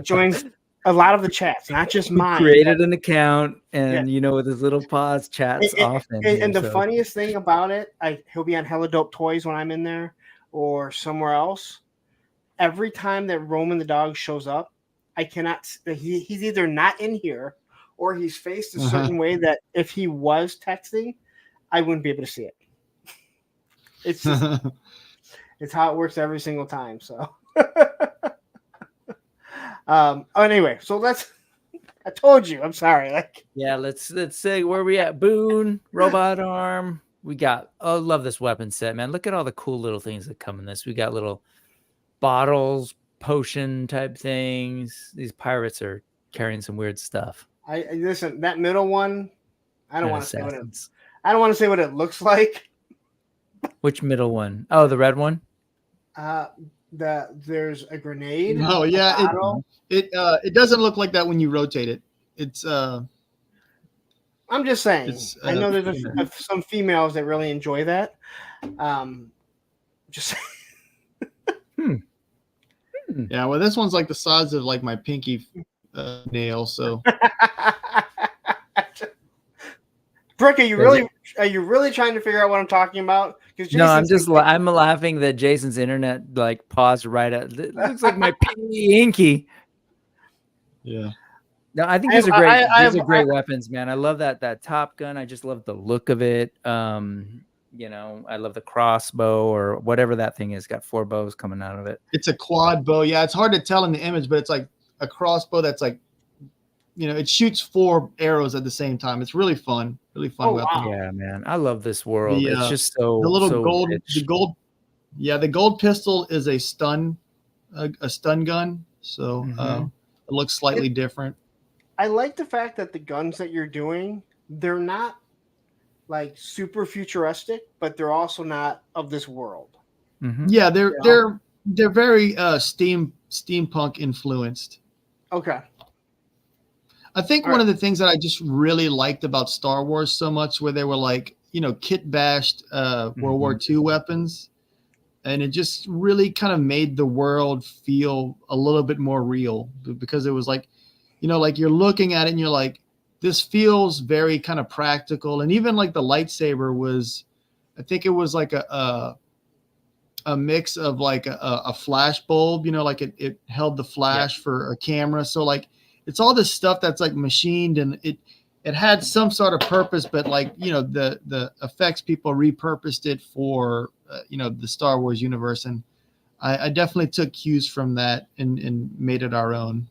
joins a lot of the chats, not just mine. Created an account, and with his little paws, chats often. And the funniest thing about it, he'll be on Hella Dope Toys when I'm in there or somewhere else. Every time that Roman the dog shows up, I cannot. He's either not in here or he's faced a certain way that if he was texting, I wouldn't be able to see it. It's just, it's how it works every single time. So. Anyway, so I told you, I'm sorry. Let's say where we at. Boone, robot arm. We got, love this weapon set, man. Look at all the cool little things that come in this. We got little bottles, potion type things. These pirates are carrying some weird stuff. I listen, that middle one, I don't want to say what it looks like. Which middle one? Oh, the red one? There's a grenade. Oh yeah, it doesn't look like that when you rotate it. It's I'm just saying. I know there's some females that really enjoy that. Just yeah, well, this one's like the size of like my pinky nail. So, Brooke, are you really trying to figure out what I'm talking about? No, I'm laughing that Jason's internet like paused right at. It looks like my pinky inky. Yeah. No, I think these are great. These are great weapons, man. I love that Top Gun. I just love the look of it. I love the crossbow or whatever that thing is. Got 4 bows coming out of it. It's a quad bow. Yeah, it's hard to tell in the image, but it's like a crossbow that's like, it shoots 4 arrows at the same time. It's really fun. Really fun weapon. Wow. Yeah, man. I love this world. It's just so the little rich. the gold pistol is a stun gun. So it looks slightly different. I like the fact that the guns that you're doing, they're not like super futuristic, but they're also not of this world. Mm-hmm. Yeah, they're very steampunk influenced. Okay. I think one of the things that I just really liked about Star Wars so much, where they were like, kit bashed World War II weapons, and it just really kind of made the world feel a little bit more real, because it was like, like you're looking at it and you're like, this feels very kind of practical. And even like the lightsaber was, I think it was like a mix of like a flash bulb, like it held the flash for a camera. So like, it's all this stuff that's like machined, and it had some sort of purpose, but like, the effects people repurposed it for, the Star Wars universe. And I definitely took cues from that and made it our own.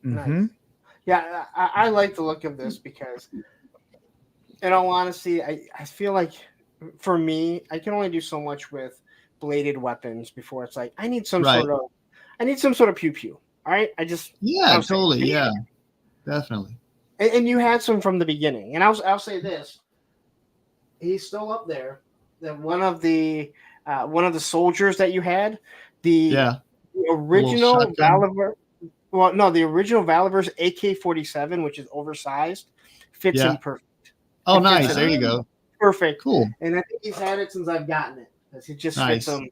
Nice. Yeah, I like the look of this because, in all honesty, I feel like for me, I can only do so much with bladed weapons before it's like, I need some sort of pew pew. All right, totally, yeah, definitely. And you had some from the beginning, and I'll say this: he's still up there. That one of the soldiers that you had, the original Valiver. Well, no, the original Valiver's AK-47, which is oversized, fits in perfect. Oh, nice! There you go. Perfect, cool. And I think he's had it since I've gotten it because it just fits him.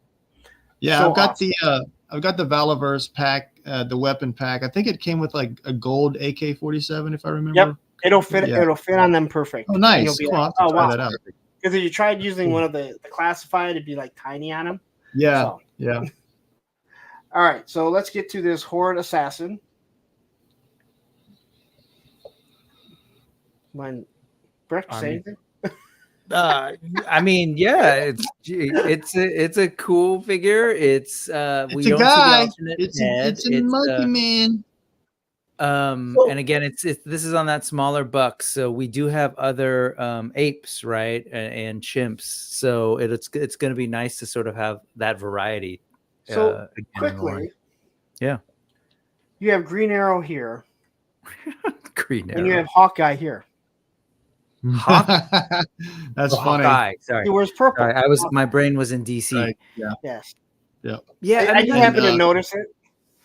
Yeah, so I've got the Valiver's pack. The weapon pack. I think it came with like a gold AK-47, if I remember. Yep, it'll fit. Yeah. It'll fit on them perfect. Oh, nice. Cool. Like, I'll try that out. Because if you tried using one of the classified, it'd be like tiny on them. Yeah. So. Yeah. All right, so let's get to this Horde Assassin. When Breck say anything? I mean, yeah, it's a cool figure. It's we don't guy. See the alternate head. It's a monkey man. And again, it's this is on that smaller buck, so we do have other apes, right, and chimps. So it's going to be nice to sort of have that variety. So again, quickly, yeah, you have Green Arrow here, Green Arrow, and you have Hawkeye here. That's funny. Hawkeye, sorry, He wears purple. Sorry, my brain was in DC. Right. Yeah. Yes. Yeah. I just happened to notice it.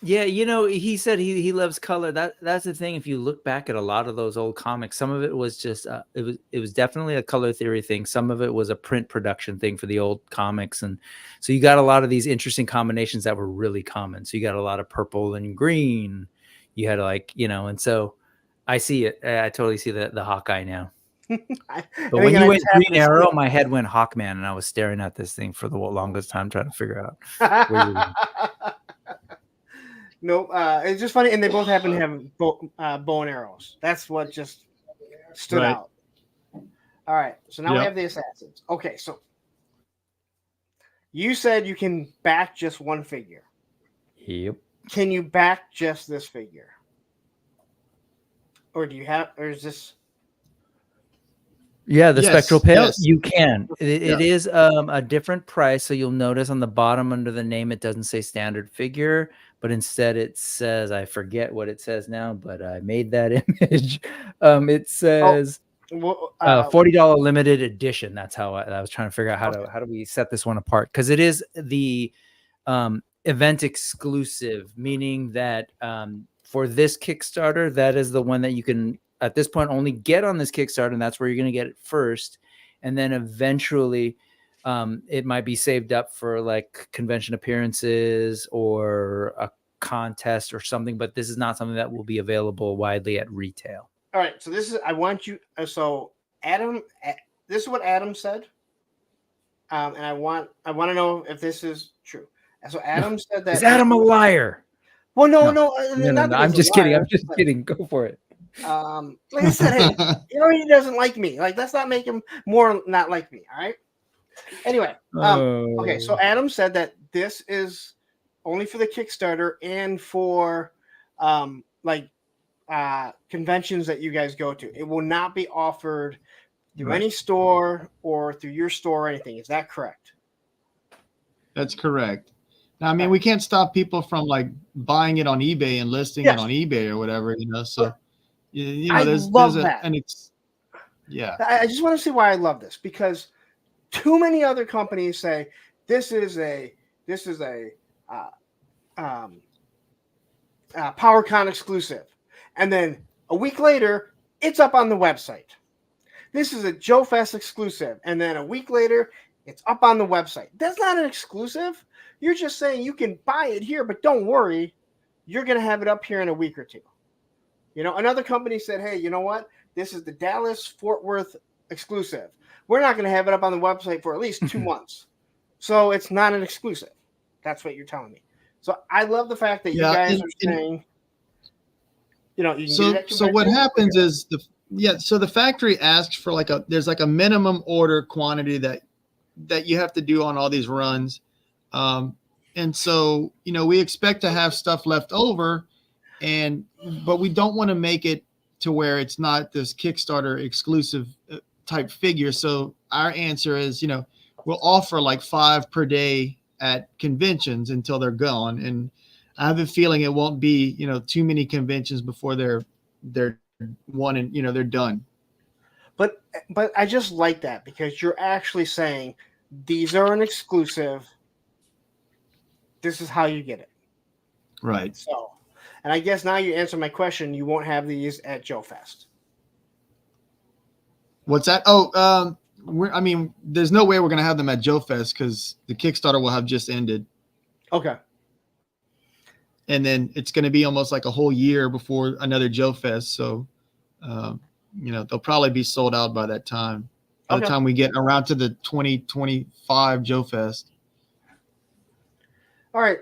Yeah, he said he loves color. That's the thing. If you look back at a lot of those old comics, some of it was just it was definitely a color theory thing. Some of it was a print production thing for the old comics, and so you got a lot of these interesting combinations that were really common. So you got a lot of purple and green. You had and so I see it. I totally see the Hawkeye now. But when you went Green Arrow, my head went Hawkman, and I was staring at this thing for the longest time trying to figure out where you were. Nope. It's just funny, and they both happen to have bow and arrows. That's what just stood out. All right, so now we have the assassins. Okay, so you said you can back just one figure. Yep. Can you back just this figure, or is this? Yeah, the spectral pale, yes. you can. It is a different price. So you'll notice on the bottom under the name, it doesn't say standard figure, but instead it says, I forget what it says now, but I made that image. It says $40 limited edition. That's how I was trying to figure out how do we set this one apart? Because it is the event exclusive, meaning that for this Kickstarter, that is the one that you can at this point only get on this Kickstarter, and that's where you're going to get it first. And then eventually it might be saved up for like convention appearances or a contest or something, but this is not something that will be available widely at retail. All right. So so Adam, this is what Adam said. And I want to know if this is true. So Adam said that. Is Adam a liar? Well, no. I'm just kidding. I'm just kidding. Go for it. Like I said, hey, he doesn't like me. Like, let's not make him more not like me. All right. Anyway, okay. So Adam said that this is only for the Kickstarter and for conventions that you guys go to. It will not be offered through any store or through your store or anything. Is that correct? That's correct. Now, I mean, we can't stop people from like buying it on eBay and listing it on eBay or whatever, So. I love that. I just want to see why I love this, because too many other companies say this is a PowerCon exclusive, and then a week later it's up on the website. This is a Joe Fest exclusive, and then a week later it's up on the website. That's not an exclusive. You're just saying you can buy it here, but don't worry, you're going to have it up here in a week or two. Another company said, hey, you know what? This is the Dallas-Fort Worth exclusive. We're not going to have it up on the website for at least 2 months. So it's not an exclusive. That's what you're telling me. So I love the fact that you guys are saying, you can do that. So what happens is the factory asks for there's a minimum order quantity that you have to do on all these runs. And so, we expect to have stuff left over, but we don't want to make it to where it's not this Kickstarter exclusive type figure. So our answer is, we'll offer like 5 per day at conventions until they're gone. And I have a feeling it won't be, too many conventions before they're one and, they're done. But I just like that, because you're actually saying these are an exclusive. This is how you get it. Right. So, and I guess now you answer my question. You won't have these at Joe Fest. What's that? There's no way we're going to have them at Joe Fest because the Kickstarter will have just ended. Okay. And then it's going to be almost like a whole year before another Joe Fest. So, they'll probably be sold out by that time. By the time we get around to the 2025 Joe Fest. All right.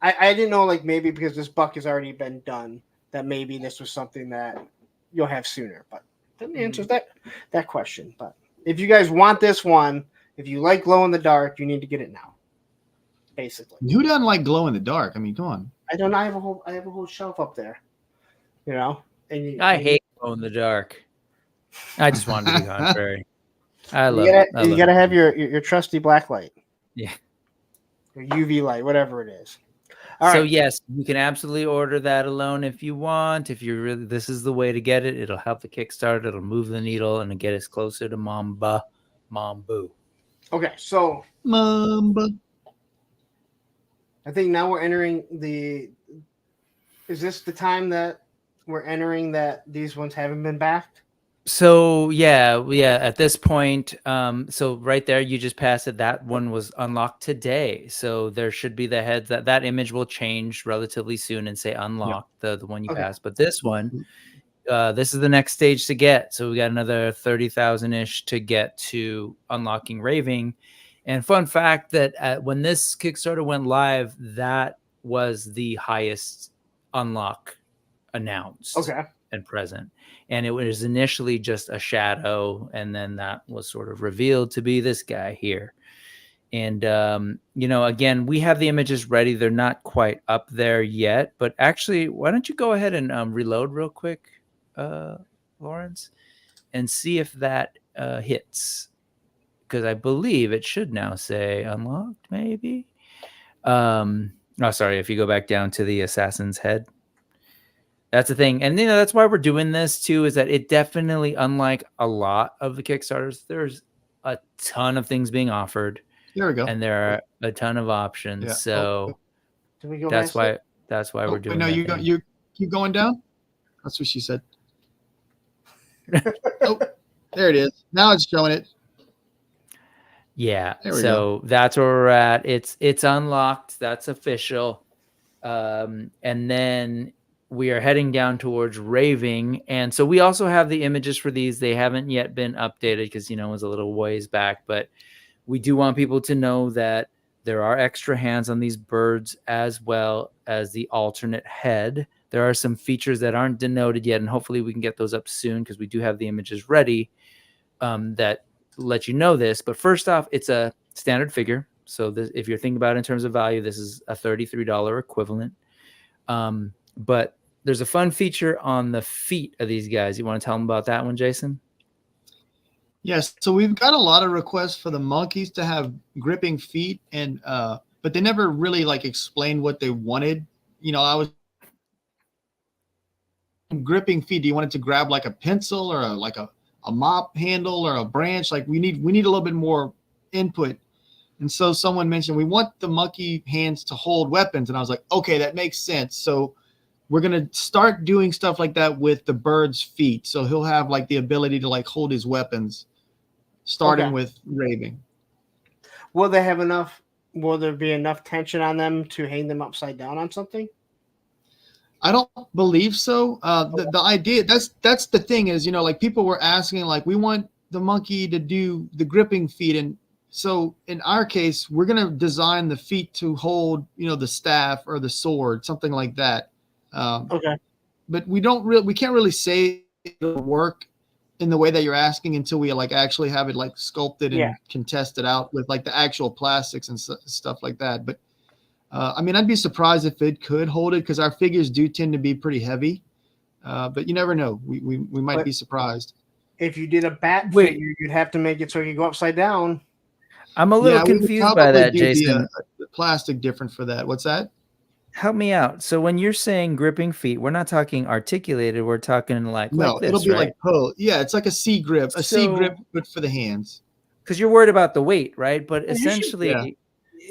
I didn't know, maybe because this buck has already been done, that maybe this was something that you'll have sooner. But that answers that question. But if you guys want this one, if you like glow in the dark, you need to get it now. Basically. Who doesn't like glow in the dark? I mean, come on. I don't. I have a whole shelf up there. you know. And I hate glow in the dark. I just wanted to be contrary. I love you it. gotta, you gotta have your trusty black light. Yeah. Or UV light, whatever it is. All so right. yes, you can absolutely order that alone if you want. If you're really, this is the way to get it. It'll help the Kickstarter. It'll move the needle and get us closer to Mambu. Okay, so Mamba. I think now we're entering the. Is this the time that we're entering that these ones haven't been backed? So yeah. At this point, so right there, you just passed it. That one was unlocked today, so there should be the heads. That image will change relatively soon and say unlocked, the one you passed. But this one, this is the next stage to get. So we got another 30,000 ish to get to unlocking Raving. And fun fact that when this Kickstarter went live, that was the highest unlock announced and present. And it was initially just a shadow, and then that was sort of revealed to be this guy here. And again, we have the images ready. They're not quite up there yet, but actually, why don't you go ahead and reload real quick, Lawrence, and see if that hits, because I believe it should now say unlocked, maybe. Sorry, if you go back down to the assassin's head. That's the thing. And that's why we're doing this too, is that it definitely, unlike a lot of the Kickstarters, there's a ton of things being offered. There we go. And there are a ton of options. Yeah. So that's why we're doing no, you keep going down. That's what she said. Oh, there it is. Now it's showing it. Yeah. So that's where we're at. It's unlocked. That's official. And then we are heading down towards Raving. And so we also have the images for these. They haven't yet been updated because, it was a little ways back. But we do want people to know that there are extra hands on these birds as well as the alternate head. There are some features that aren't denoted yet, and hopefully we can get those up soon because we do have the images ready that let you know this. But first off, it's a standard figure. So if you're thinking about it in terms of value, this is a $33 equivalent. But there's a fun feature on the feet of these guys. You want to tell them about that one, Jason? Yes. So we've got a lot of requests for the monkeys to have gripping feet, and but they never really explained what they wanted. I was gripping feet. Do you want it to grab like a pencil or a mop handle or a branch? We need a little bit more input. And so someone mentioned we want the monkey hands to hold weapons, and I was like, okay, that makes sense. So we're going to start doing stuff like that with the bird's feet. So he'll have the ability to hold his weapons, starting with Raving. Will they have enough? Will there be enough tension on them to hang them upside down on something? I don't believe so. The idea, that's the thing is, people were asking, we want the monkey to do the gripping feet. And so in our case, we're going to design the feet to hold, the staff or the sword, something like that. But we can't really say it'll work in the way that you're asking until we actually have it sculpted and can test it out with the actual plastics and stuff like that. But I'd be surprised if it could hold it because our figures do tend to be pretty heavy. But you never know. We might be surprised. If you did a bat figure, you'd have to make it so you go upside down. I'm a little confused by that, Jason. The plastic different for that. What's that? Help me out. So when you're saying gripping feet, we're not talking articulated. We're talking like this, it'll be right? Yeah, it's like a C grip, C grip, but for the hands. Because you're worried about the weight, right? But essentially,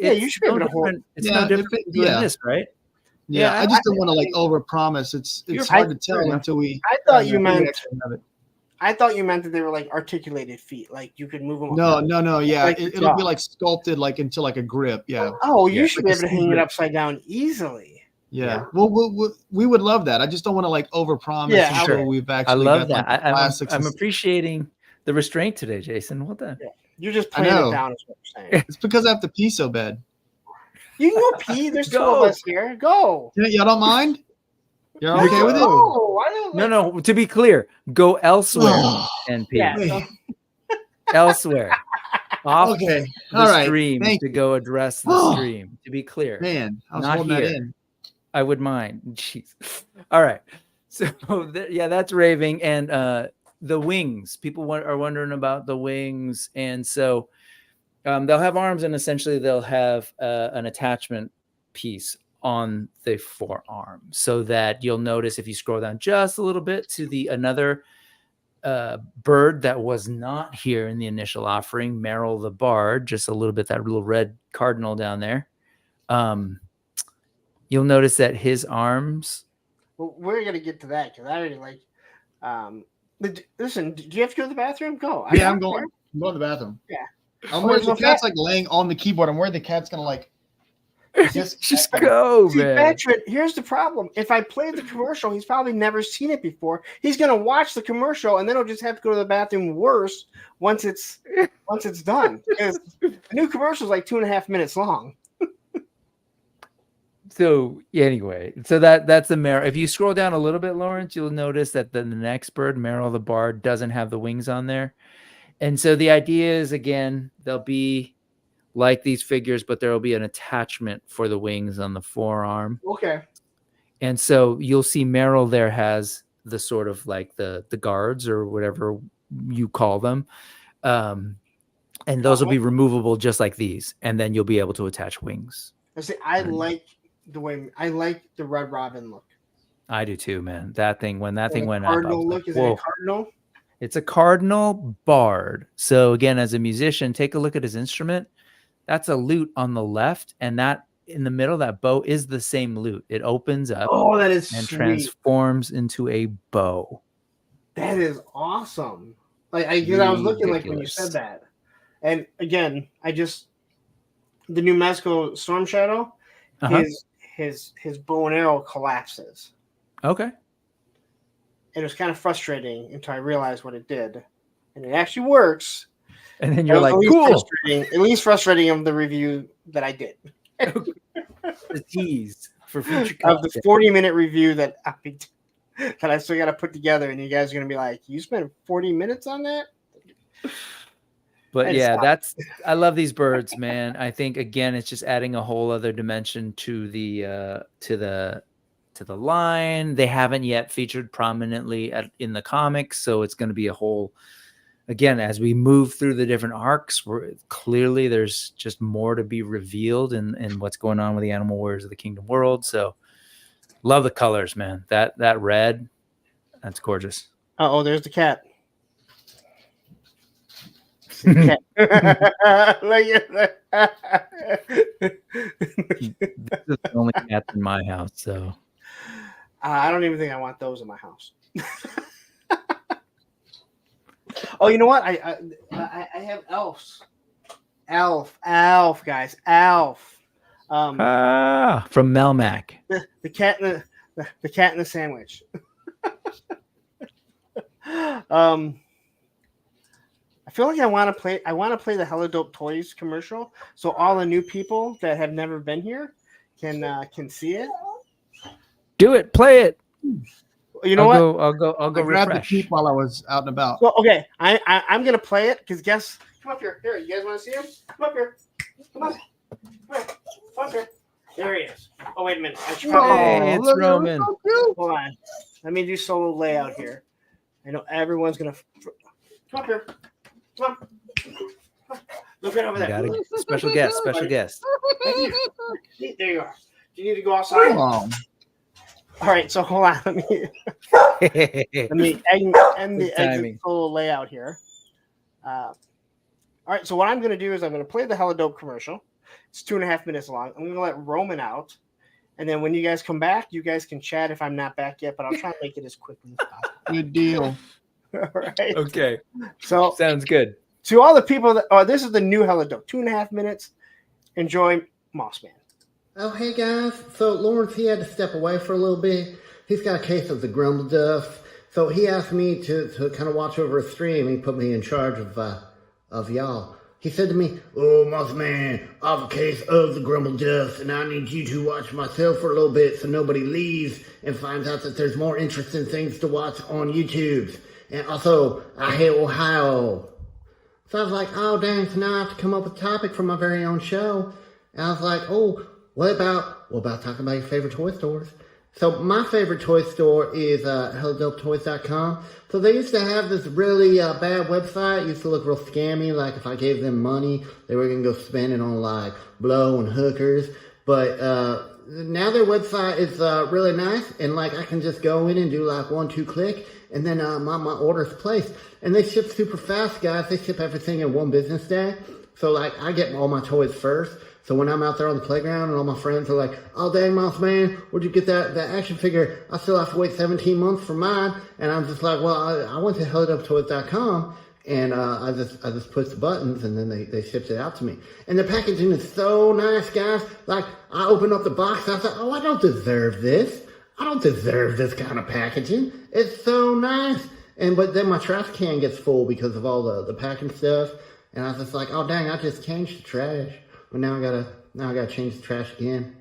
you should be able to hold. It's no different doing this, right? Yeah, I just don't want to overpromise. It's hard to tell until we. I thought you meant. I thought you meant that they were articulated feet, you could move them. No. Yeah, it'll be sculpted into a grip. Yeah. Oh, you should be able to hang it upside down easily. Yeah. Well, we would love that. I just don't want to overpromise until we've actually. I love that. I'm appreciating the restraint today, Jason. What the? Yeah. You're just playing it down, is what you're saying. It's because I have to pee so bad. You can go pee. There's two of us here. Go. Y'all don't mind? You're okay with it? No. To be clear, go elsewhere and pee. Elsewhere. Off the stream to go address the stream. To be clear. Man, I was not holding here. that in. I would mind. Jeez. All right. So that's raving. And the wings, people are wondering about the wings. And so they'll have arms, and essentially they'll have an attachment piece on the forearm, so that you'll notice if you scroll down just a little bit to another bird that was not here in the initial offering, Merrill the Bard, just a little bit, that little red cardinal down there. You'll notice that his arms. Well, we're gonna get to that because I already like. Listen, do you have to go to the bathroom? Go. I'm going. I'm going to the bathroom. Yeah. I'm worried the cat's like laying on the keyboard. I'm worried the cat's gonna like. Just go, man. Patrick, here's the problem. If I played the commercial, he's probably never seen it before. He's gonna watch the commercial, and then he'll just have to go to the bathroom worse once it's done. Because the new commercial is like 2.5 minutes long. So anyway, so that's the Merrill. If you scroll down a little bit, Lawrence, you'll notice that the next bird, Merrill the Bard, doesn't have the wings on there. And so the idea is, again, they'll be like these figures, but there will be an attachment for the wings on the forearm. Okay. And so you'll see Merrill there has the sort of like the guards or whatever you call them. And those will be removable just like these. And then you'll be able to attach wings. I like the Red Robin look. I do too, man. That thing, when that thing went up. Cardinal look, is it a cardinal? It's a cardinal bard. So again, as a musician, take a look at his instrument. That's a lute on the left, and that in the middle, that bow is the same lute. It opens up. Oh, that is and sweet. Transforms into a bow. That is awesome. Like I was looking like when you said that, and again, the new Mezco Storm Shadow, his bow and arrow collapses. Okay. It was kind of frustrating until I realized what it did, and it actually works. And then you're like, cool. At least frustrating of the review that I did. The tease for future of the 40-minute review that I still got to put together, and you guys are going to be like, you spent 40 minutes on that? But I love these birds, man. I think again, it's just adding a whole other dimension to the line. They haven't yet featured prominently in the comics, so it's going to be a whole. Again, as we move through the different arcs, clearly there's just more to be revealed in what's going on with the Animal Warriors of the Kingdom world. So, love the colors, man. That red, that's gorgeous. Oh, there's the cat. Look at that. This is the only cats in my house, so I don't even think I want those in my house. Oh, you know what? I have elves. Alf, guys, Alf. From Melmac. The cat in the sandwich. I feel like I want to play the Hella Dope Toys commercial, so all the new people that have never been here can see it. Do it. Play it. You know what? I'll go. I grabbed the keep while I was out and about. Well, okay, I'm gonna play it because come up here. Here, you guys want to see him? Come up here. Come up here. There he is. Oh, wait a minute. Hey, it's Roman. Hold on. Let me do solo layout here. I know everyone's gonna come up here. Come on. Look right over there. Special guest. There you are. Do you need to go outside? All right, so hold on. Let me end the exit solo layout here. All right, so what I'm going to do is I'm going to play the Hella Dope commercial. It's 2.5 minutes long. I'm going to let Roman out, and then when you guys come back, you guys can chat if I'm not back yet, but I'll try to make it as quickly as possible. Good deal. All right. Okay. So sounds good. To all the people that this is the new Hella Dope. 2.5 minutes. Enjoy Mossman. Oh, hey guys. So Lawrence, he had to step away for a little bit. He's got a case of the grumble dust. So he asked me to kind of watch over his stream. He put me in charge of y'all. He said to me, "Oh, Mossman, I have a case of the grumble dust, and I need you to watch myself for a little bit so nobody leaves and finds out that there's more interesting things to watch on YouTube. And also, I hate Ohio." So I was like, oh, dang, so now I have to come up with a topic for my very own show. And I was like, oh, what about talking about your favorite toy stores? So my favorite toy store is HelloDopeToys.com. So they used to have this really bad website. It used to look real scammy. Like if I gave them money, they were going to go spend it on like blow and hookers. But now their website is really nice. And like I can just go in and do like 1-2 click. And then my order's placed. And they ship super fast, guys. They ship everything in 1 business day. So like I get all my toys first. So when I'm out there on the playground and all my friends are like, oh, dang, Mouse Man, where'd you get that action figure? I still have to wait 17 months for mine. And I'm just like, well, I went to HelloDopeToys.com and I just pushed the buttons and then they shipped it out to me. And the packaging is so nice, guys. Like, I opened up the box and I thought, oh, I don't deserve this. I don't deserve this kind of packaging. It's so nice. But then my trash can gets full because of all the packing stuff. And I was just like, oh, dang, I just changed the trash. But now I gotta change the trash again.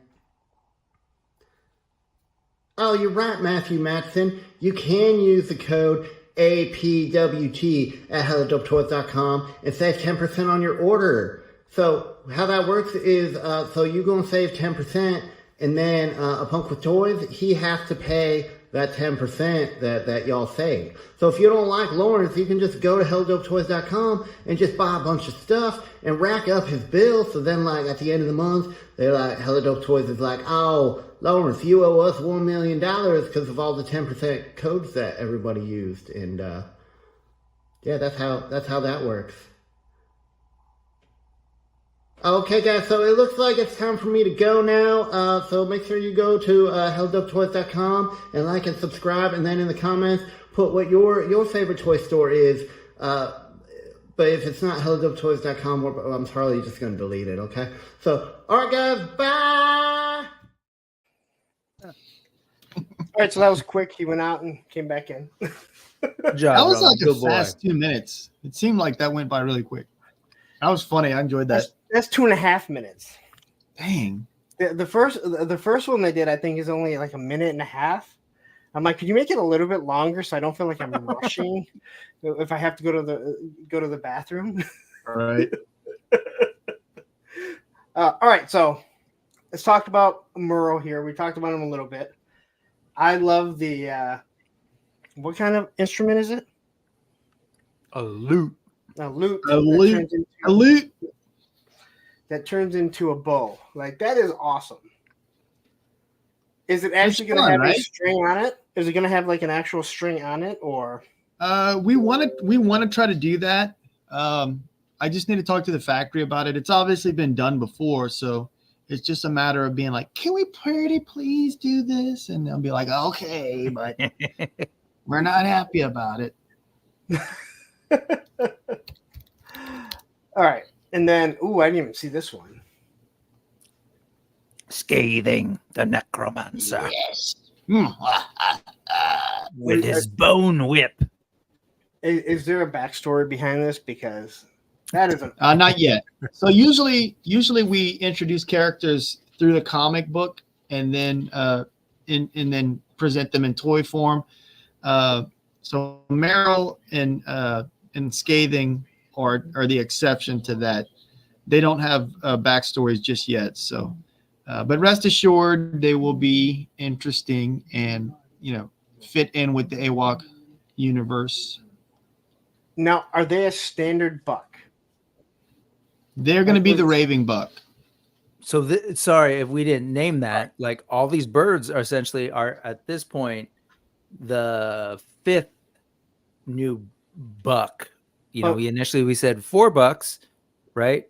Oh, you're right, Matthew Matson. You can use the code APWT at HelloDopeToys.com and save 10% on your order. So how that works is, so you're gonna save 10%, and then a Punk with Toys, he has to pay that 10% that y'all saved. So if you don't like Lawrence, you can just go to HelloDopeToys.com and just buy a bunch of stuff and rack up his bill. So then like at the end of the month, they're like, Hello Dope Toys is like, oh, Lawrence, you owe us $1 million because of all the 10% codes that everybody used. And yeah, that's how that works. Okay, guys, so it looks like it's time for me to go now. So make sure you go to HelloDopeToys.com and like and subscribe. And then in the comments, put what your favorite toy store is. But if it's not HelloDopeToys.com, I'm probably just going to delete it, okay? So, all right, guys, bye! All right, so that was quick. He went out and came back in. Good job, That was brother. like a fast 2 minutes. It seemed like that went by really quick. That was funny. I enjoyed that. That's 2.5 minutes. Dang. The first one they did, I think, is only like 1.5 minutes. I'm like, could you make it a little bit longer so I don't feel like I'm rushing if I have to go to the bathroom? All right. All right, so let's talk about Murrow here. We talked about him a little bit. I love the what kind of instrument is it? A lute. A lute. A lute. That turns into a bow. Like, that is awesome. Is it actually going to have a string on it? Is it going to have like an actual string on it, or? We want to try to do that. I just need to talk to the factory about it. It's obviously been done before, so it's just a matter of being like, "Can we pretty please do this?" And they'll be like, "Okay, but we're not happy about it." All right, and then I didn't even see this one. Scathing, the necromancer. Yes. With his bone whip. Is there a backstory behind this? Because that isn't Not yet. So usually we introduce characters through the comic book and then and then present them in toy form. So Meryl and Scathing are the exception to that. They don't have backstories just yet. So, but rest assured, they will be interesting and fit in with the AWok universe. Now, are they a standard buck? They're going to be the raving buck. So sorry if we didn't name that. Like, all these birds are essentially at this point the 5th new buck. We said 4 bucks, right?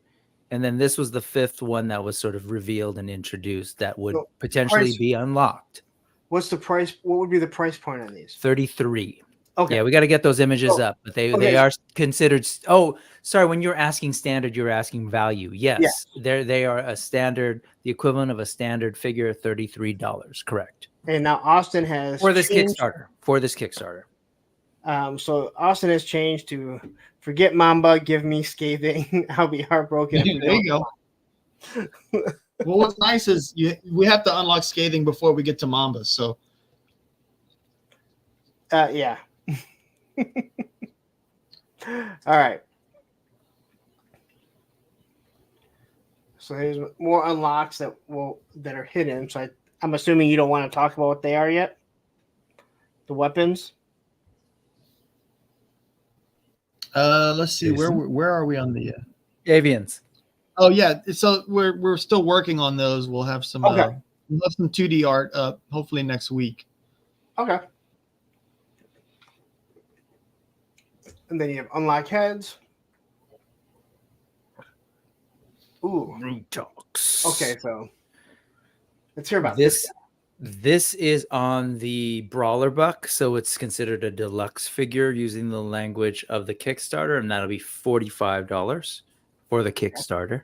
And then this was the 5th one that was sort of revealed and introduced that would potentially be unlocked. What's the price? What would be the price point on these? 33. Okay. Yeah, we got to get those images up, but they are considered. Oh, sorry. When you're asking standard, you're asking value. Yes, they are a standard, the equivalent of a standard figure, $33. Correct. And now Austin has for this Kickstarter. So Austin has changed to forget Mamba, give me Scathing. I'll be heartbroken. There you go. Well, what's nice is we have to unlock Scathing before we get to Mamba. So, yeah. All right. So there's more unlocks that are hidden. So I'm assuming you don't want to talk about what they are yet. The weapons. Let's see, where are we on the Avians? Oh yeah, so we're still working on those. We'll have some Okay. we'll have some 2D art up hopefully next week. Okay. And then you have unlock heads. Ooh. Brutox. Okay, so let's hear about this. This is on the Brawler Buck, so it's considered a deluxe figure using the language of the Kickstarter, and that'll be $45 for the Kickstarter.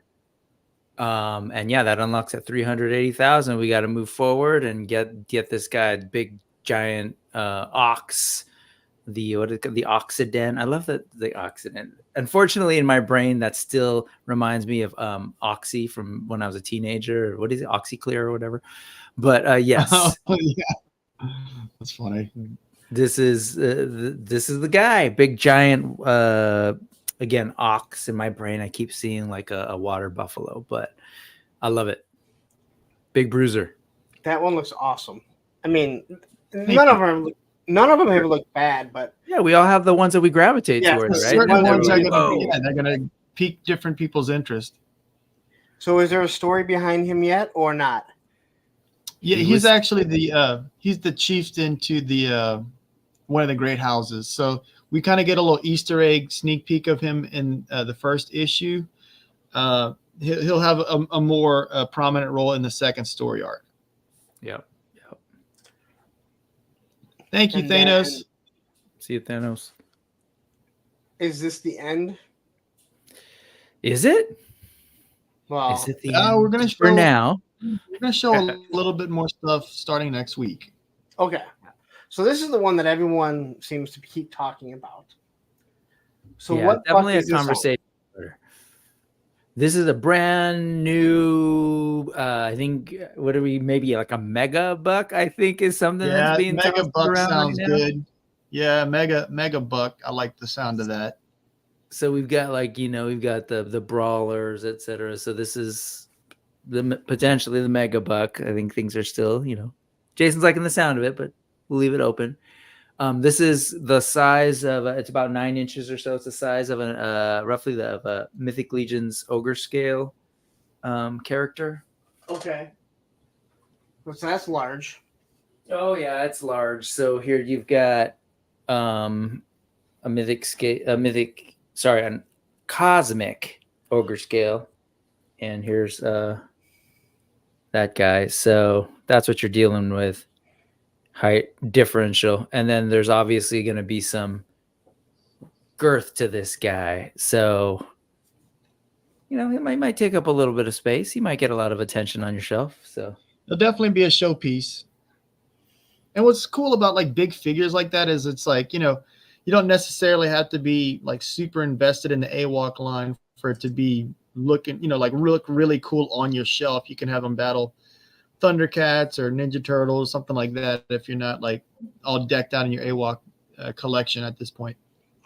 And yeah, that unlocks at 380,000. We got to move forward and get this guy, big giant ox. The Oxiden. I love the Oxiden. Unfortunately, in my brain, that still reminds me of Oxy from when I was a teenager. Or what is it, OxyClear or whatever? But yes, Oh, yeah, that's funny. This is the guy, big giant. Again, ox in my brain. I keep seeing like a water buffalo, but I love it. Big bruiser. That one looks awesome. I mean, none of them have looked bad, but yeah, we all have the ones that we gravitate towards, right? Certain ones are they're gonna pique different people's interest. So, is there a story behind him yet, or not? Yeah, he's actually he's the chieftain to the one of the great houses. So we kind of get a little Easter egg sneak peek of him in the first issue. He'll have a more prominent role in the second story arc. Yep. Thank you, Thanos. See you, Thanos. Is this the end? Is it? Well, is it the end? We're gonna show, for now. We're gonna show a little bit more stuff starting next week. Okay, so this is the one that everyone seems to keep talking about. So yeah, what? Definitely a conversation. This is a brand new. I think. What are we? Maybe like a mega buck. I think is something that's being mega buck around sounds right good. Yeah, mega buck. I like the sound of that. So we've got we've got the brawlers, etc. So this is potentially the mega buck. I think things are still, Jason's liking the sound of it, but we'll leave it open. This is the size of it's about 9 inches or so. It's the size of roughly of a Mythic Legion's ogre scale character. Okay, so that's large. Oh yeah, it's large. So here you've got a cosmic ogre scale, and here's that guy. So that's what you're dealing with. Height differential, and then there's obviously going to be some girth to this guy, so it might take up a little bit of space. He might get a lot of attention on your shelf, so it'll definitely be a showpiece. And what's cool about like big figures like that is it's like, you don't necessarily have to be like super invested in the AWOK line for it to be looking, like look really cool on your shelf. You can have them battle Thundercats or Ninja Turtles, something like that, if you're not like all decked out in your AWOK collection at this point.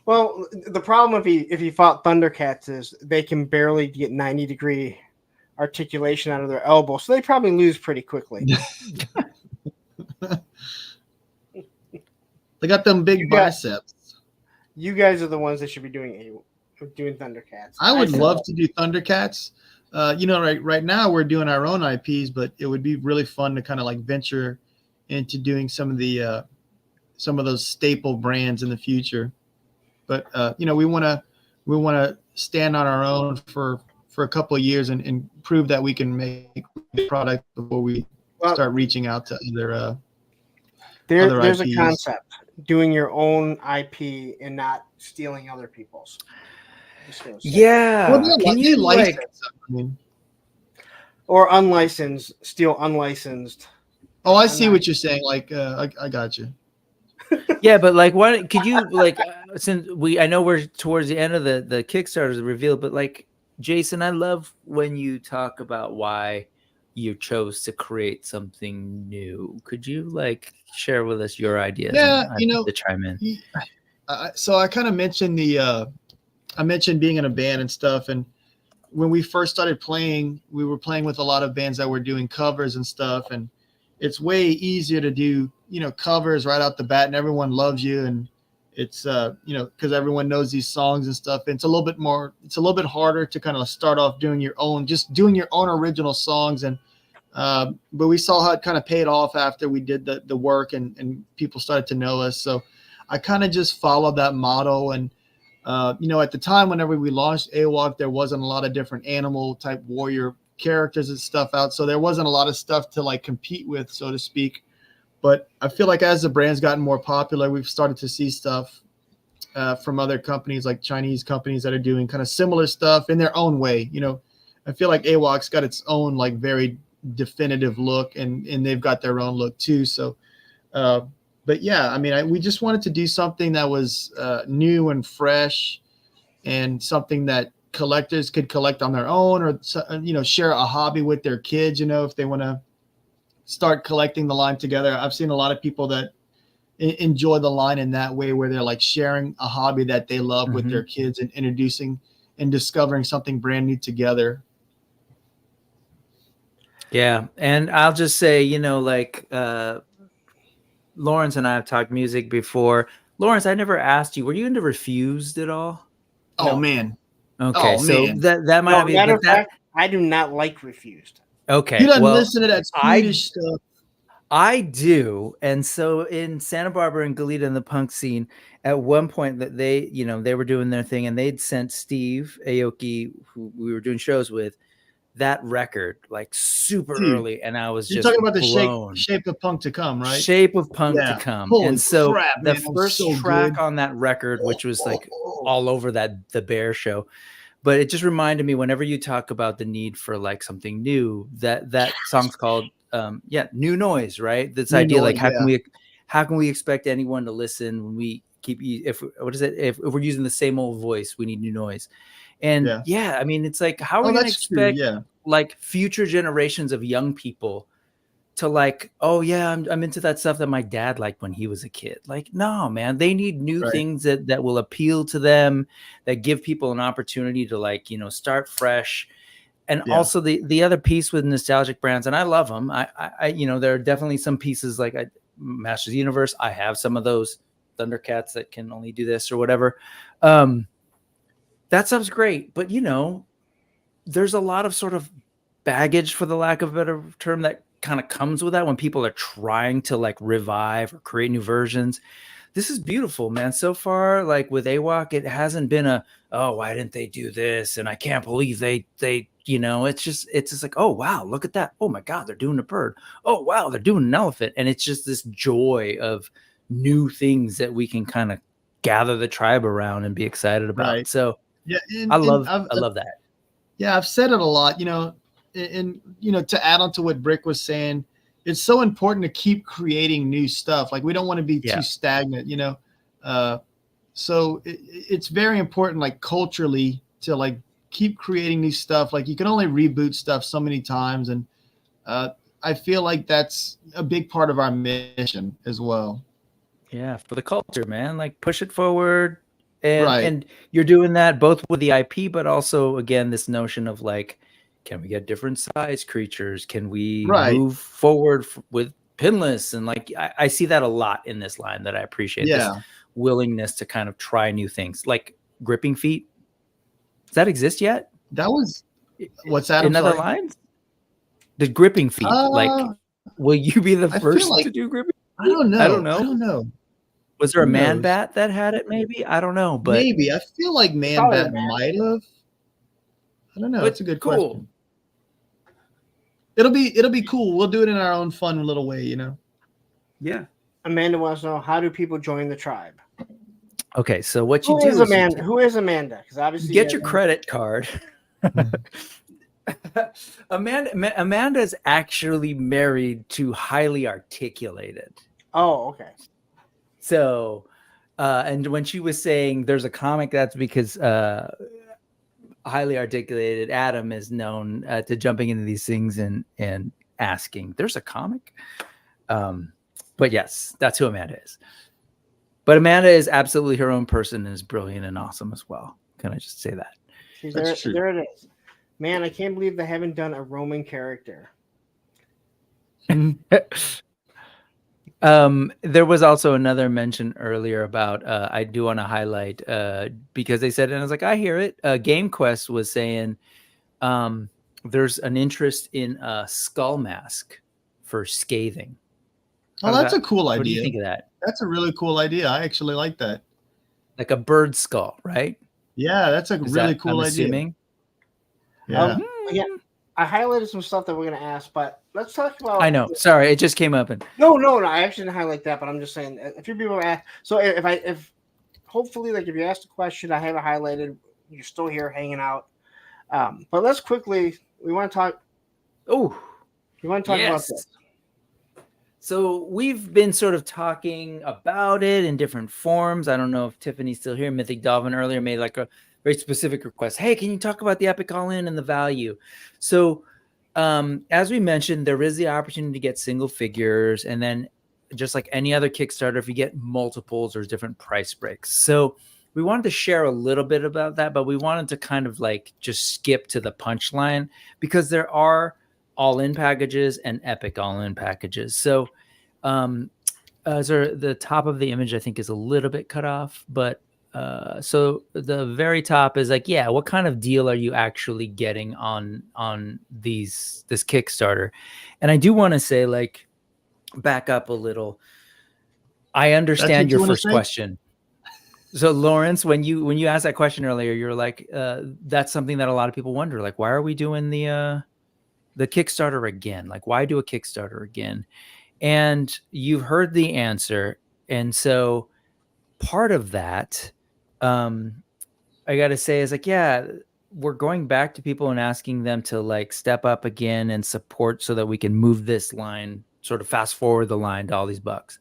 Well, the problem if he fought Thundercats is they can barely get 90-degree articulation out of their elbow, so they probably lose pretty quickly. They got them big biceps. You guys are the ones that should be doing Thundercats. I would love to do Thundercats. Right now we're doing our own IPs, but it would be really fun to kind of like venture into doing some of those staple brands in the future. But we want to stand on our own for a couple of years and prove that we can make the product before we start reaching out to other. There's IPs. A concept: doing your own IP and not stealing other people's. Yeah. Well, can you or unlicensed, steal unlicensed? Oh, I see what you're saying. Like, I got you. Yeah, but like, what could you since I know we're towards the end of the Kickstarter's reveal, but like, Jason, I love when you talk about why you chose to create something new. Could you share with us your ideas? Yeah, to chime in. So I kind of mentioned I mentioned being in a band and stuff, and when we first started playing, we were playing with a lot of bands that were doing covers and stuff, and it's way easier to do, covers right out the bat, and everyone loves you. And it's, because everyone knows these songs and stuff. It's a little bit harder to kind of start off doing your own original songs. And, but we saw how it kind of paid off after we did the work and people started to know us. So I kind of just followed that model. And, at the time, whenever we launched AWok, there wasn't a lot of different animal type warrior characters and stuff out. So there wasn't a lot of stuff to like compete with, so to speak. But I feel like as the brand's gotten more popular, we've started to see stuff from other companies, like Chinese companies that are doing kind of similar stuff in their own way. I feel like AWok's got its own like very definitive look, and they've got their own look too. So, but yeah, I mean, we just wanted to do something that was new and fresh, and something that collectors could collect on their own, or share a hobby with their kids. If they want to start collecting the line together. I've seen a lot of people that enjoy the line in that way, where they're like sharing a hobby that they love with their kids and introducing and discovering something brand new together. Yeah, and I'll just say, Lawrence and I have talked music before. Lawrence, I never asked you, were you into Refused at all? Oh, No. man. Okay, Oh, so man. that might not be. Matter of fact, I do not like Refused. Okay, You don't listen to that Swedish stuff. I do, and so in Santa Barbara and Goleta in the punk scene, at one point that they were doing their thing, and they'd sent Steve Aoki, who we were doing shows with, that record like super early, and I was You're just talking about blown. the shape of Punk to Come, right? Shape of Punk to Come. Holy and so crap, the man, first so track good. on that record, which was like all over the Bear show, but it just reminded me, whenever you talk about the need for like something new, that song's called New Noise, right? This New idea, Noise, like how can we expect anyone to listen when we keep if we're using the same old voice? We need new noise. And I mean, it's like, how are we going to expect like future generations of young people to like, oh yeah, I'm into that stuff that my dad liked when he was a kid. Like, no, man, they need new things that will appeal to them, that give people an opportunity to like, start fresh. And also the other piece with nostalgic brands, and I love them. I there are definitely some pieces like Masters of the Universe. I have some of those Thundercats that can only do this or whatever. That stuff's great, but there's a lot of sort of baggage, for the lack of a better term, that kind of comes with that when people are trying to like revive or create new versions. This is beautiful, man. So far, like with AWok, it hasn't been why didn't they do this? And I can't believe they it's just like, oh wow, look at that. Oh my God, they're doing a bird. Oh wow, they're doing an elephant. And it's just this joy of new things that we can kind of gather the tribe around and be excited about. So I love that. Yeah, I've said it a lot, and to add on to what Brick was saying, it's so important to keep creating new stuff. Like, we don't want to be too stagnant, so it's very important, like culturally, to like keep creating new stuff. Like, you can only reboot stuff so many times. And I feel like that's a big part of our mission as well. Yeah, for the culture, man, like push it forward. And you're doing that both with the IP, but also, again, this notion of like, can we get different size creatures? Can we move forward with pinless? And like, I see that a lot in this line, that I appreciate this willingness to kind of try new things, like gripping feet. Does that exist yet? That was, what's that? In other lines? The gripping feet. Like, will you be the first to do gripping? I don't know. Was there a Man Bat that had it? Maybe, I don't know, but maybe. I feel like Man Bat might have. I don't know. It's a good question. It'll be cool. We'll do it in our own fun little way, Yeah. Amanda wants to know, how do people join the tribe? Okay, so what you do is Amanda. Who is Amanda? Because obviously, get your credit card. Amanda is actually married to Highly Articulated. Oh, okay. So, and when she was saying there's a comic, that's because Highly Articulated Adam is known to jumping into these things and asking, there's a comic? But yes, that's who Amanda is. But Amanda is absolutely her own person and is brilliant and awesome as well. Can I just say that? There it is. Man, I can't believe they haven't done a Roman character. There was also another mention earlier about I do want to highlight because they said, and I was like, I hear it. Game Quest was saying there's an interest in a skull mask for scathing. Oh, that's a cool idea. What do you think of that? That's a really cool idea. I actually like that. Like a bird skull, right? Yeah, that's a really cool I'm idea. Assuming? Yeah. Yeah, I highlighted some stuff that we're going to ask, but let's talk about. I know. Sorry, it just came up. And no, I actually didn't highlight that, but I'm just saying a few people ask. So if hopefully, like if you asked a question, I have it highlighted. You're still here hanging out. But let's quickly. We want to talk. Oh, you want to talk about this? So we've been sort of talking about it in different forms. I don't know if Tiffany's still here. Mythic Dolphin earlier made like a very specific request. Hey, can you talk about the Epic All-In and the value? So as we mentioned, there is the opportunity to get single figures. And then just like any other Kickstarter, if you get multiples, there's different price breaks. So we wanted to share a little bit about that, but we wanted to kind of like just skip to the punchline because there are all-in packages and Epic all-in packages. So the top of the image, I think, is a little bit cut off, but so the very top is like, yeah, what kind of deal are you actually getting on this Kickstarter? And I do want to say, like, back up a little. I understand your first question. So Lawrence, when you asked that question earlier, you're like, that's something that a lot of people wonder, like, why are we doing the Kickstarter again? Like, why do a Kickstarter again? And you've heard the answer. And so part of that, I got to say is like, yeah, we're going back to people and asking them to like step up again and support so that we can move this line, sort of fast forward the line to all these bucks.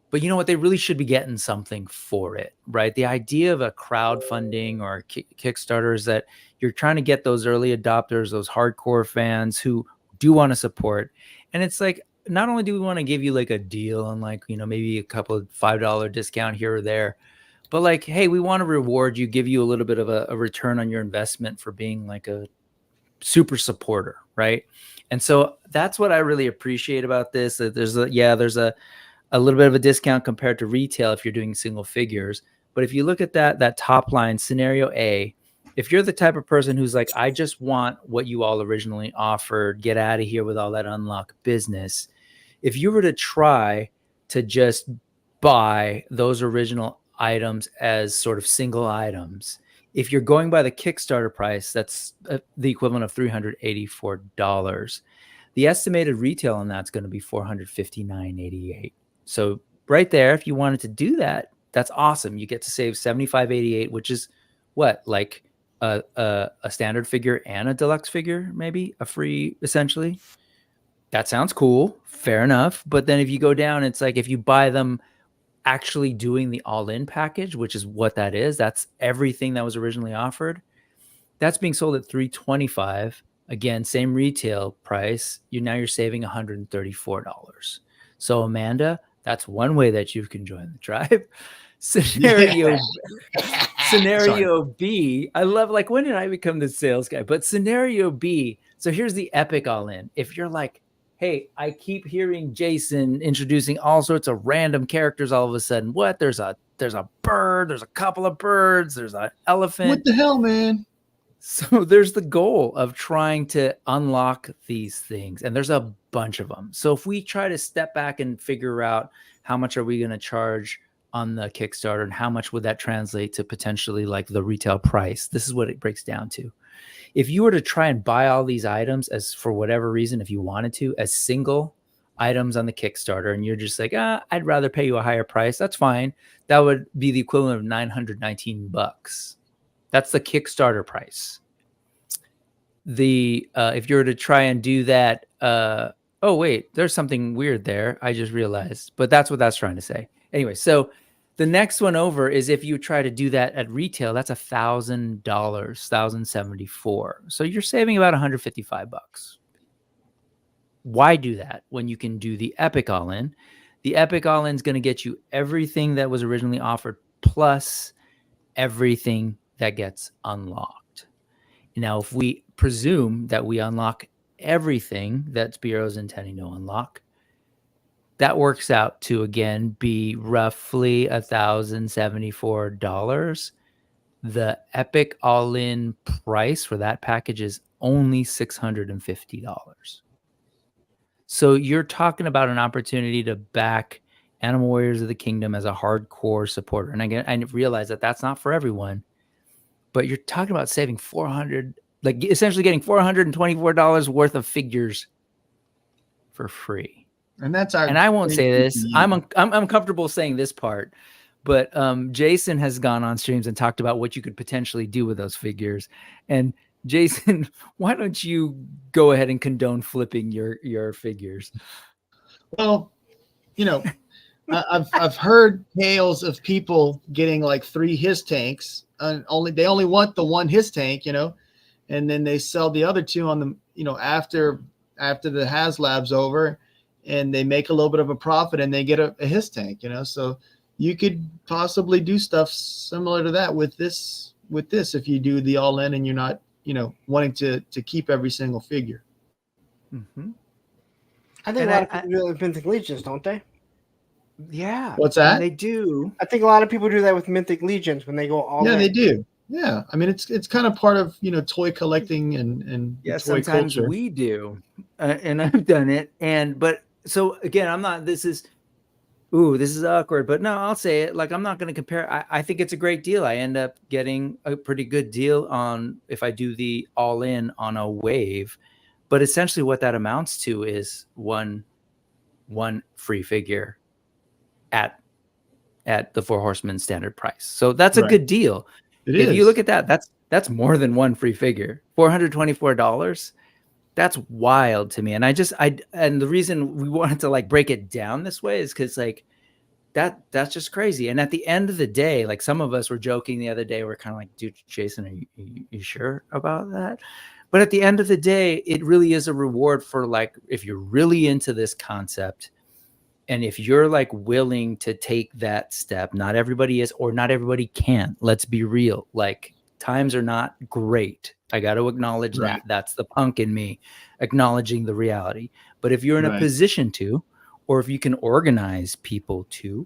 But you know what? They really should be getting something for it, right? The idea of a crowdfunding or a Kickstarter is that you're trying to get those early adopters, those hardcore fans who do want to support. And it's like, not only do we want to give you like a deal and like, you know, maybe a couple of $5 discount here or there, but like, hey, we want to reward you, give you a little bit of a return on your investment for being like a super supporter, right? And so that's what I really appreciate about this. That there's a little bit of a discount compared to retail if you're doing single figures. But if you look at that top line, scenario A, if you're the type of person who's like, I just want what you all originally offered, get out of here with all that unlock business. If you were to try to just buy those original items as sort of single items, if you're going by the Kickstarter price, that's the equivalent of $384. The estimated retail on that's going to be $459.88. So right there, if you wanted to do that, that's awesome. You get to save $75.88, which is what, like a standard figure and a deluxe figure, maybe a free, essentially. That sounds cool. Fair enough. But then if you go down, it's like if you buy them actually doing the all-in package, which is what that is, that's everything that was originally offered. That's being sold at $325. Again, same retail price. You're saving $134. So Amanda, that's one way that you can join the tribe. Scenario B. I love, like, when did I become the sales guy? But scenario B. So here's the Epic all-in. If you're like, hey, I keep hearing Jason introducing all sorts of random characters all of a sudden. What? There's a bird, there's a couple of birds, there's an elephant. What the hell, man? So there's the goal of trying to unlock these things, and there's a bunch of them. So if we try to step back and figure out how much are we going to charge on the Kickstarter and how much would that translate to potentially like the retail price, this is what it breaks down to. If you were to try and buy all these items as, for whatever reason, if you wanted to, as single items on the Kickstarter, and you're just like, I'd rather pay you a higher price, that's fine. That would be the equivalent of $919. That's the Kickstarter price. If you were to try and do that, oh wait, there's something weird there. I just realized, but that's what that's trying to say. Anyway, so the next one over is if you try to do that at retail, that's $1,000, $1,074. So you're saving about $155. Why do that when you can do the Epic all-in? The Epic all-in is going to get you everything that was originally offered plus everything that gets unlocked. Now, if we presume that we unlock everything that Spero's intending to unlock, that works out to, again, be roughly $1,074. The Epic all-in price for that package is only $650. So you're talking about an opportunity to back Animal Warriors of the Kingdom as a hardcore supporter. And again, I realize that that's not for everyone, but you're talking about saving $400, like essentially getting $424 worth of figures for free. And that's our. And I won't say this. I'm comfortable saying this part, but Jason has gone on streams and talked about what you could potentially do with those figures. And Jason, why don't you go ahead and condone flipping your figures? Well, you know, I've heard tales of people getting like 3 his tanks, and they only want the 1 his tank, you know, and then they sell the other 2 on the, you know, after the HasLab's over, and they make a little bit of a profit and they get a his tank, you know. So you could possibly do stuff similar to that with this if you do the all in and you're not, you know, wanting to keep every single figure. Mm-hmm. I think a lot of people do that with Mythic Legions, don't they? Yeah. What's that? And they do. I think a lot of people do that with Mythic Legions when they go all in. Yeah, they do. Yeah, I mean, it's kind of part of, you know, toy collecting and yeah, toy sometimes culture. we do, and I've done it. But so again, I'm not. This is awkward. But no, I'll say it. Like, I'm not going to compare. I think it's a great deal. I end up getting a pretty good deal on if I do the all in on a wave. But essentially, what that amounts to is one free figure at the Four Horsemen standard price. So that's a good deal. If you look at that, that's more than 1 free figure. $424. That's wild to me. And and the reason we wanted to like break it down this way is because like that's just crazy. And at the end of the day, like some of us were joking the other day, we're kind of like, dude, Jason, are you sure about that? But at the end of the day, it really is a reward for like, if you're really into this concept, and if you're like willing to take that step, not everybody is, or not everybody can. Let's be real. Like, times are not great. I got to acknowledge that. That's the punk in me, acknowledging the reality. But if you're in a position to, or if you can organize people to,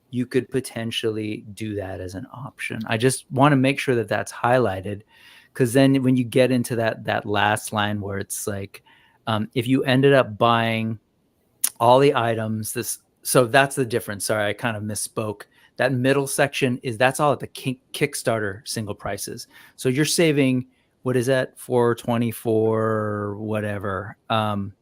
you could potentially do that as an option. I just want to make sure that that's highlighted, because then when you get into that last line where it's like, if you ended up buying all the items, so that's the difference. Sorry, I kind of misspoke. That middle section that's all at the Kickstarter single prices. So you're saving, what is that, $424 whatever. And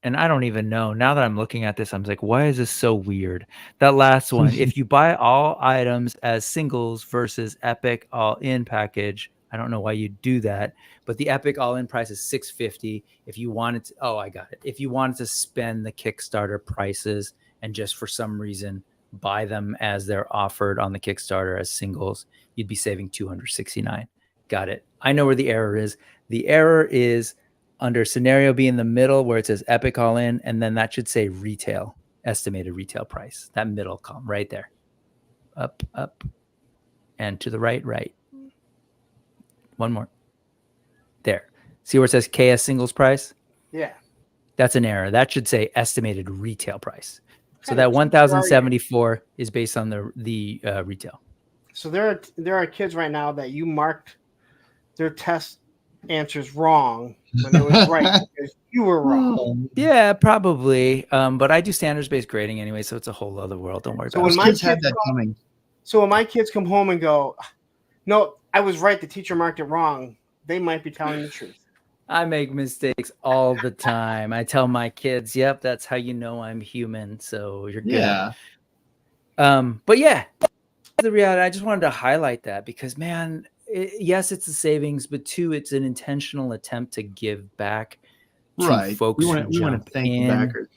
I don't even know. Now that I'm looking at this, I'm like, why is this so weird? That last one, if you buy all items as singles versus Epic all-in package, I don't know why you do that, but the Epic all-in price is $650. If you wanted to, I got it. If you wanted to spend the Kickstarter prices and just for some reason buy them as they're offered on the Kickstarter as singles, you'd be saving $269. Got it. I know where the error is. The error is under scenario B in the middle where it says Epic all in, and then that should say retail, estimated retail price. That middle column right there. Up, and to the right. One more. There. See where it says KS singles price? Yeah. That's an error. That should say estimated retail price. So that 1,074 is based on the retail. So there are kids right now that you marked their test answers wrong when it was right because you were wrong. Yeah, probably. But I do standards-based grading anyway, so it's a whole other world. Don't worry about it. When my kids had that coming. So when my kids come home and go, no, I was right, the teacher marked it wrong, they might be telling the truth. I make mistakes all the time. I tell my kids, yep, that's how you know I'm human. So you're good. Yeah. But yeah, the reality, I just wanted to highlight that because, man, yes, it's a savings, but 2, it's an intentional attempt to give back to folks who jump to thank in. the backers.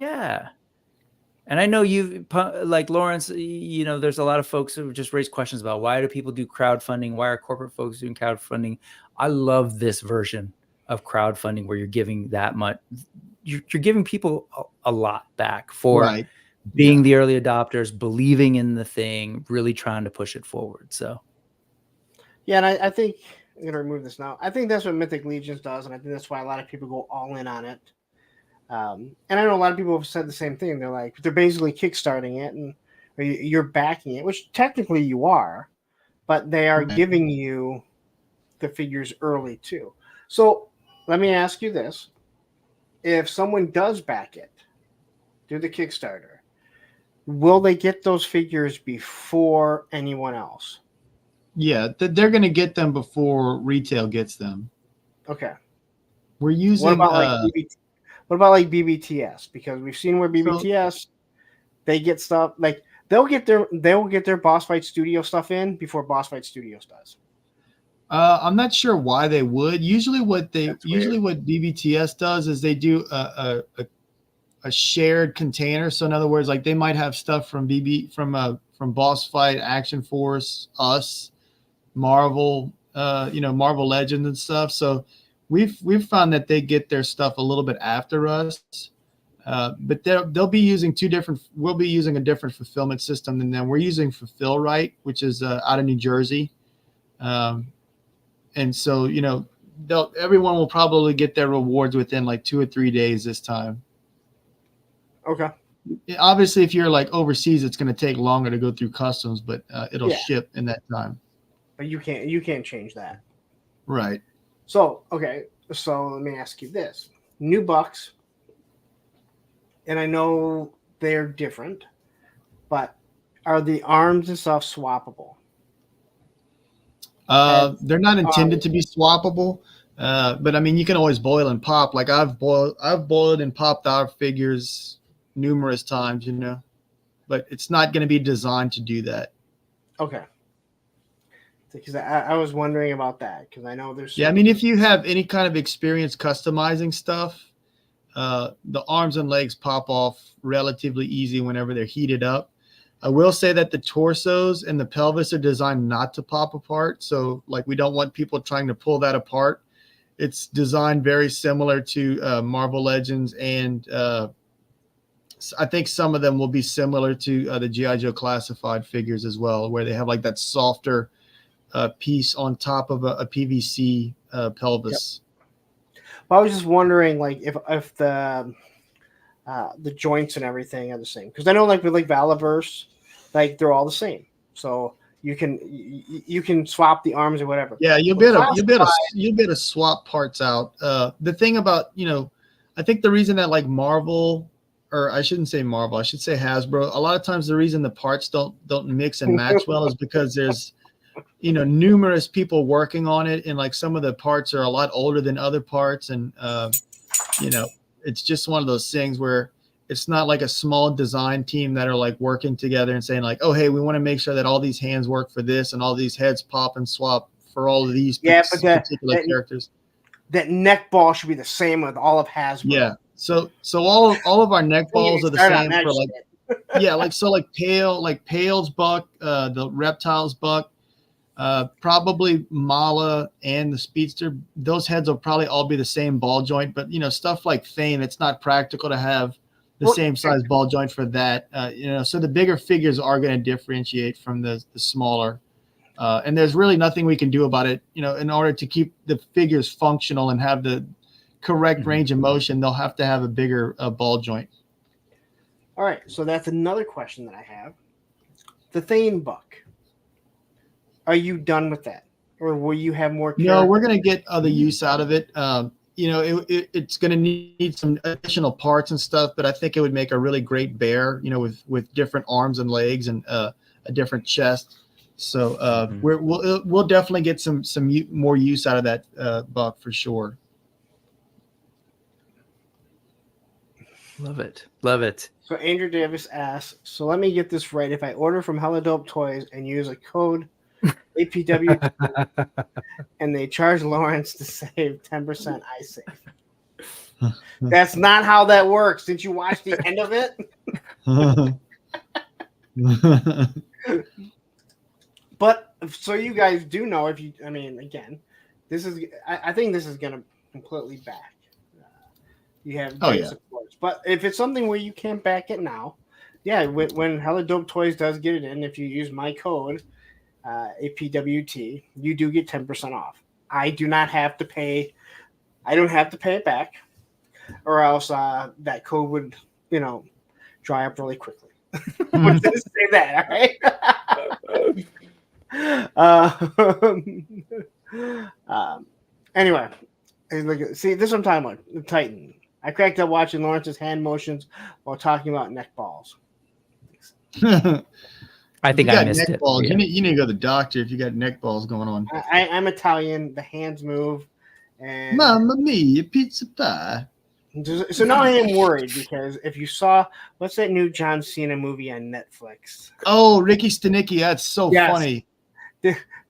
Yeah. And I know like Lawrence, you know, there's a lot of folks who just raise questions about why do people do crowdfunding? Why are corporate folks doing crowdfunding? I love this version of crowdfunding where you're giving that much. You're giving people a lot back for being the early adopters, believing in the thing, really trying to push it forward. So, yeah, and I think I'm gonna remove this now. I think that's what Mythic Legions does, and I think that's why a lot of people go all in on it. And I know a lot of people have said the same thing. They're like, they're basically kickstarting it, and you're backing it, which technically you are, but they are giving you the figures early too. So let me ask you this: if someone does back it, do the Kickstarter, will they get those figures before anyone else? Yeah, they're going to get them before retail gets them. Okay. We're using. What about like BBTS? Because we've seen where BBTS they get stuff like they'll get their Boss Fight Studio stuff in before Boss Fight Studios does. I'm not sure why they would. Usually, what BBTS does is they do a shared container. So in other words, like they might have stuff from Boss Fight, Action Force, us, Marvel, Marvel Legends and stuff. So we've found that they get their stuff a little bit after us. But they'll be using we'll be using a different fulfillment system than them. We're using Fulfill Right, which is out of New Jersey. And so, everyone will probably get their rewards within like 2 or 3 days this time. Okay. Obviously, if you're like overseas, it's going to take longer to go through customs, but it'll ship in that time. But you can't change that. Right. So, okay. So let me ask you this. New bucks, and I know they're different, but are the arms and stuff swappable? They're not intended to be swappable, but I mean, you can always boil and pop. Like I've boiled and popped our figures numerous times, but it's not going to be designed to do that. Okay. Because I was wondering about that because I know there's. Yeah, I mean, if you have any kind of experience customizing stuff, the arms and legs pop off relatively easy whenever they're heated up. I will say that the torsos and the pelvis are designed not to pop apart. So like we don't want people trying to pull that apart. It's designed very similar to Marvel Legends, and I think some of them will be similar to the G.I. Joe Classified figures as well, where they have like that softer piece on top of a PVC pelvis. Yep. Well, I was just wondering like if the joints and everything are the same, because I know like with like Valaverse, like they're all the same, so you can swap the arms or whatever. Yeah, you'll be able to swap parts out. The thing about I think the reason that like Marvel, or I shouldn't say Marvel, I should say Hasbro, a lot of times the reason the parts don't mix and match well is because there's numerous people working on it, and like some of the parts are a lot older than other parts, and it's just one of those things where it's not like a small design team that are like working together and saying like, oh, hey, we want to make sure that all these hands work for this and all these heads pop and swap for all of these particular characters. That neck ball should be the same with all of Hasbro. Yeah. So all of our neck balls are the same for like, like Pale's buck, the Reptiles buck, probably Mala and the Speedster. Those heads will probably all be the same ball joint, but stuff like Thane, it's not practical to have the same size ball joint for that. So the bigger figures are going to differentiate from the smaller, and there's really nothing we can do about it. In order to keep the figures functional and have the correct range of motion, they'll have to have a bigger ball joint. All right, so that's another question that I have. The Thane buck. Are you done with that, or will you have more? No, we're going to get other use out of it. It's going to need some additional parts and stuff, but I think it would make a really great bear, with different arms and legs and a different chest. So we'll definitely get some more use out of that buck for sure. Love it. So Andrew Davis asks, so let me get this right. If I order from Hella Dope Toys and use a code APW and they charge Lawrence to save 10%, I save. That's not how that works. Did you watch the end of it? But so you guys do know I think this is going to completely back. You have supports. But if it's something where you can't back it now, when Hella Dope Toys does get it in, if you use my code APWT, you do get 10% off. I do not have to pay. I don't have to pay it back, or else that code would, dry up really quickly. Let's just say that, all right? Anyway, see, this is what I'm talking about. The Titan. I cracked up watching Lawrence's hand motions while talking about neck balls. I think I missed neck it. Balls. Yeah. You need to go to the doctor if you got neck balls going on. I'm Italian. The hands move. And Mamma mia, pizza pie. so now I am worried because if you saw, what's that new John Cena movie on Netflix? Oh, Ricky Stenicki. That's so funny.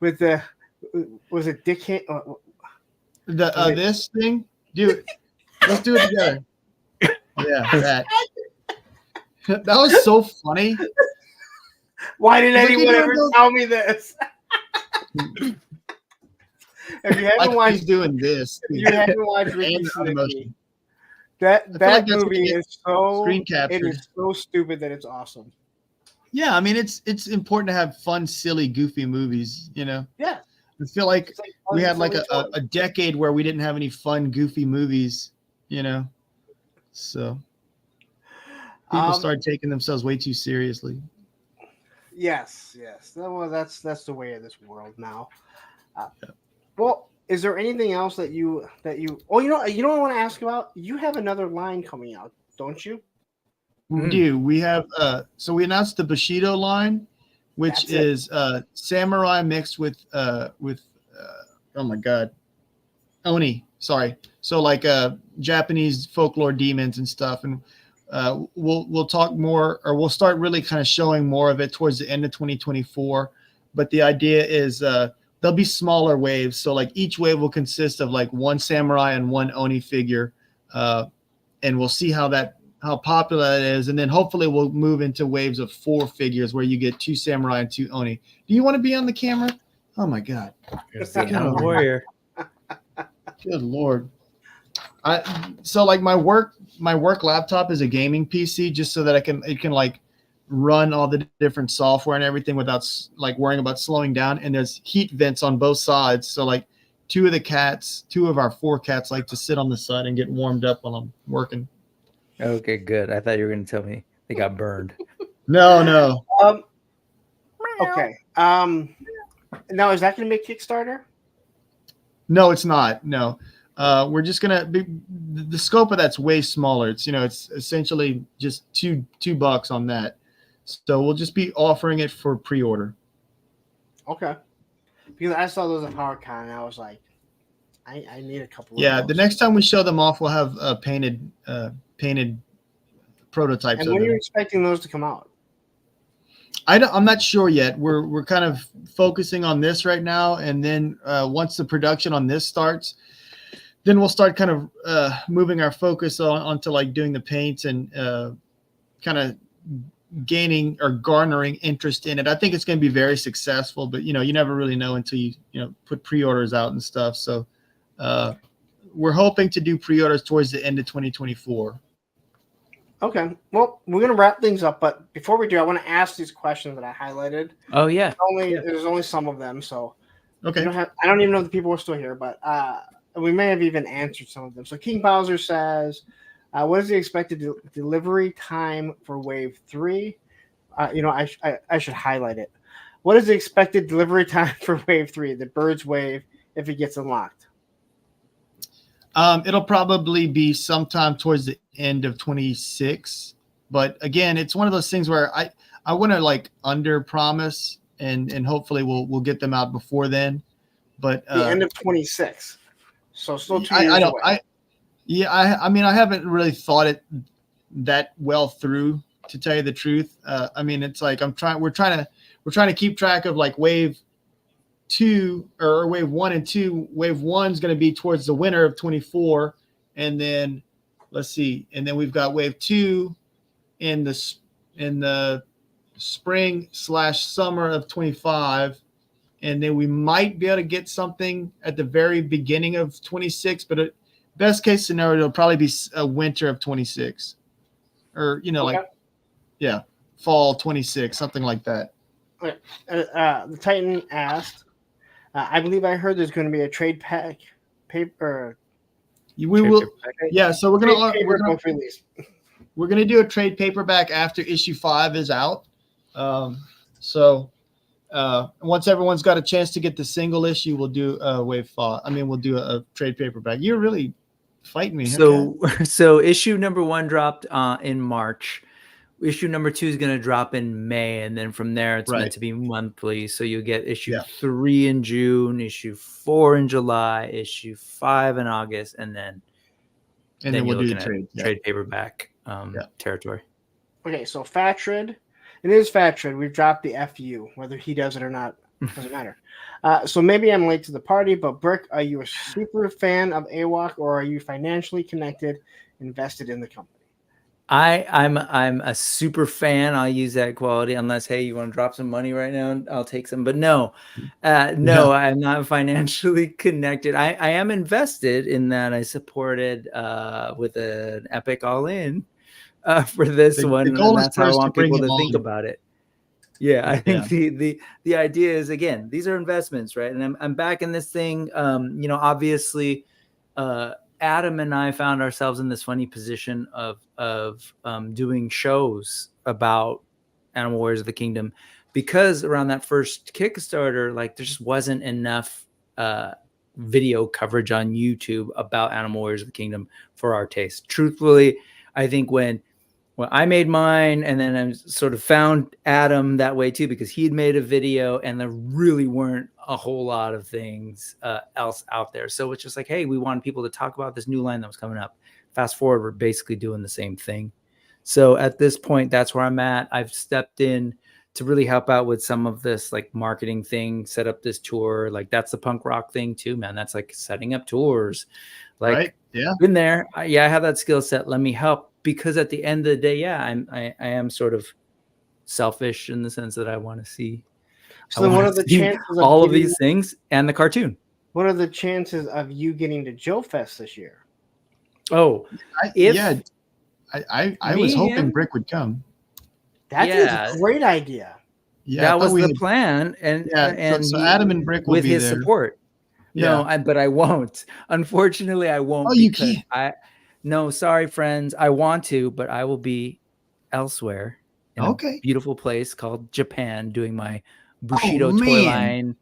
With the, was it Dick? This thing? Dude, let's do it together. Yeah, that. That was so funny. Why did anyone ever tell me this? If you haven't watched doing this, if you haven't watched Ricky Stenicki, that movie is so screen captured. It is so stupid that it's awesome. Yeah, I mean it's important to have fun, silly, goofy movies. Yeah, I feel like we had like a decade where we didn't have any fun, goofy movies. So people started taking themselves way too seriously. Yes. Well, that's the way of this world now. Well, is there anything else that you? Oh, you know what I want to ask about? You have another line coming out, don't you? We do. We have so we announced the Bushido line, which is samurai mixed with oh my god, Oni. Sorry. So like Japanese folklore demons and stuff, and we'll talk more, or we'll start really kind of showing more of it towards the end of 2024. But the idea is there'll be smaller waves. So like each wave will consist of like one samurai and one Oni figure, and we'll see how popular that is, and then hopefully we'll move into waves of 4 figures where you get 2 samurai and 2 Oni. Do you want to be on the camera? Oh my god, I'm a warrior. Good lord. So like my work laptop is a gaming PC, just so that it can like run all the different software and everything without like worrying about slowing down. And there's heat vents on both sides, so like 2 of our 4 cats like to sit on the side and get warmed up while I'm working. Okay, good. I thought you were going to tell me they got burned. No. Okay. Now is that going to make Kickstarter? No, it's not. No. We're just gonna be, the scope of that's way smaller. It's it's essentially just $2 on that. So we'll just be offering it for pre-order. Okay. Because I saw those at PowerCon and I was like, I need a couple. Yeah, the next time we show them off, we'll have painted prototypes. And when are you expecting those to come out? I'm not sure yet. We're kind of focusing on this right now, and then once the production on this starts, then we'll start kind of moving our focus onto like doing the paints and kind of gaining or garnering interest in it. I think it's going to be very successful, but you never really know until you put pre-orders out and stuff. So we're hoping to do pre-orders towards the end of 2024. Okay. Well, we're going to wrap things up, but before we do, I want to ask these questions that I highlighted. Oh yeah. There's only some of them, so okay. I don't even know if the people are still here, but we may have even answered some of them. So King Bowser says, what is the expected delivery time for Wave 3? I should highlight it. What is the expected delivery time for Wave 3, the Bird's Wave, if it gets unlocked? It'll probably be sometime towards the end of 26. But again, it's one of those things where I want to like under promise and hopefully we'll get them out before then. But the end of 26. So still 2 years away. I mean, I haven't really thought it that well through, to tell you the truth. I mean, it's like we're trying to keep track of like wave 2 or wave 1 and 2. Wave 1's going to be towards the winter of 24, and then let's see, and then we've got wave 2 in the spring/summer of 25. And then we might be able to get something at the very beginning of 26, but best case scenario, it'll probably be a winter of 26, or fall 26, something like that. Okay. The Titan asked, I believe I heard there's going to be a trade pack paper. We will. Yeah. So we're gonna book release. We're gonna do a trade paperback after issue 5 is out. So once everyone's got a chance to get the single issue, we'll do wave 5. I mean, we'll do a trade paperback. You're really fighting me. So, so issue number 1 dropped in March. Issue number 2 is going to drop in May, and then from there it's meant to be monthly. So you get issue 3 in June, issue 4 in July, issue 5 in August, and then we'll do the trade paperback territory. Okay, so Fatred, it is Fatred. We've dropped the FU, whether he does it or not doesn't matter. So maybe I'm late to the party, but Brick, are you a super fan of AWOK, or are you financially connected, invested in the company? I'm a super fan. I'll use that quality unless, hey, you want to drop some money right now? I'll take some. But no, I'm not financially connected. I am invested in that. I supported with an epic all-in for this one. And that's how I want people to think about it. Yeah, I think the idea is, again, these are investments, right? And I'm back in this thing. Obviously, Adam and I found ourselves in this funny position of doing shows about Animal Warriors of the Kingdom, because around that first Kickstarter, like, there just wasn't enough video coverage on YouTube about Animal Warriors of the Kingdom for our taste. Truthfully, I think when I made mine, and then I sort of found Adam that way too, because he had made a video and there really weren't a whole lot of things else out there. So it's just like, hey, we wanted people to talk about this new line that was coming up. Fast forward, we're basically doing the same thing. So at this point, that's where I'm at. I've stepped in to really help out with some of this, like, marketing thing, set up this tour. Like, that's the punk rock thing too, man. That's like setting up tours. Like, been there. I have that skill set. Let me help. Because at the end of the day, I am sort of selfish in the sense that I want to see. So what are the chances of all of these things and the cartoon? What are the chances of you getting to Joe Fest this year? Oh, I was hoping Brick would come. That's a great idea. Yeah, that was the plan, and so Adam and Brick will with be his there. Support. Yeah. No, but I won't. Unfortunately, I won't. Oh, you can't. No, sorry, friends. I want to, but I will be elsewhere in a beautiful place called Japan doing my Bushido toy line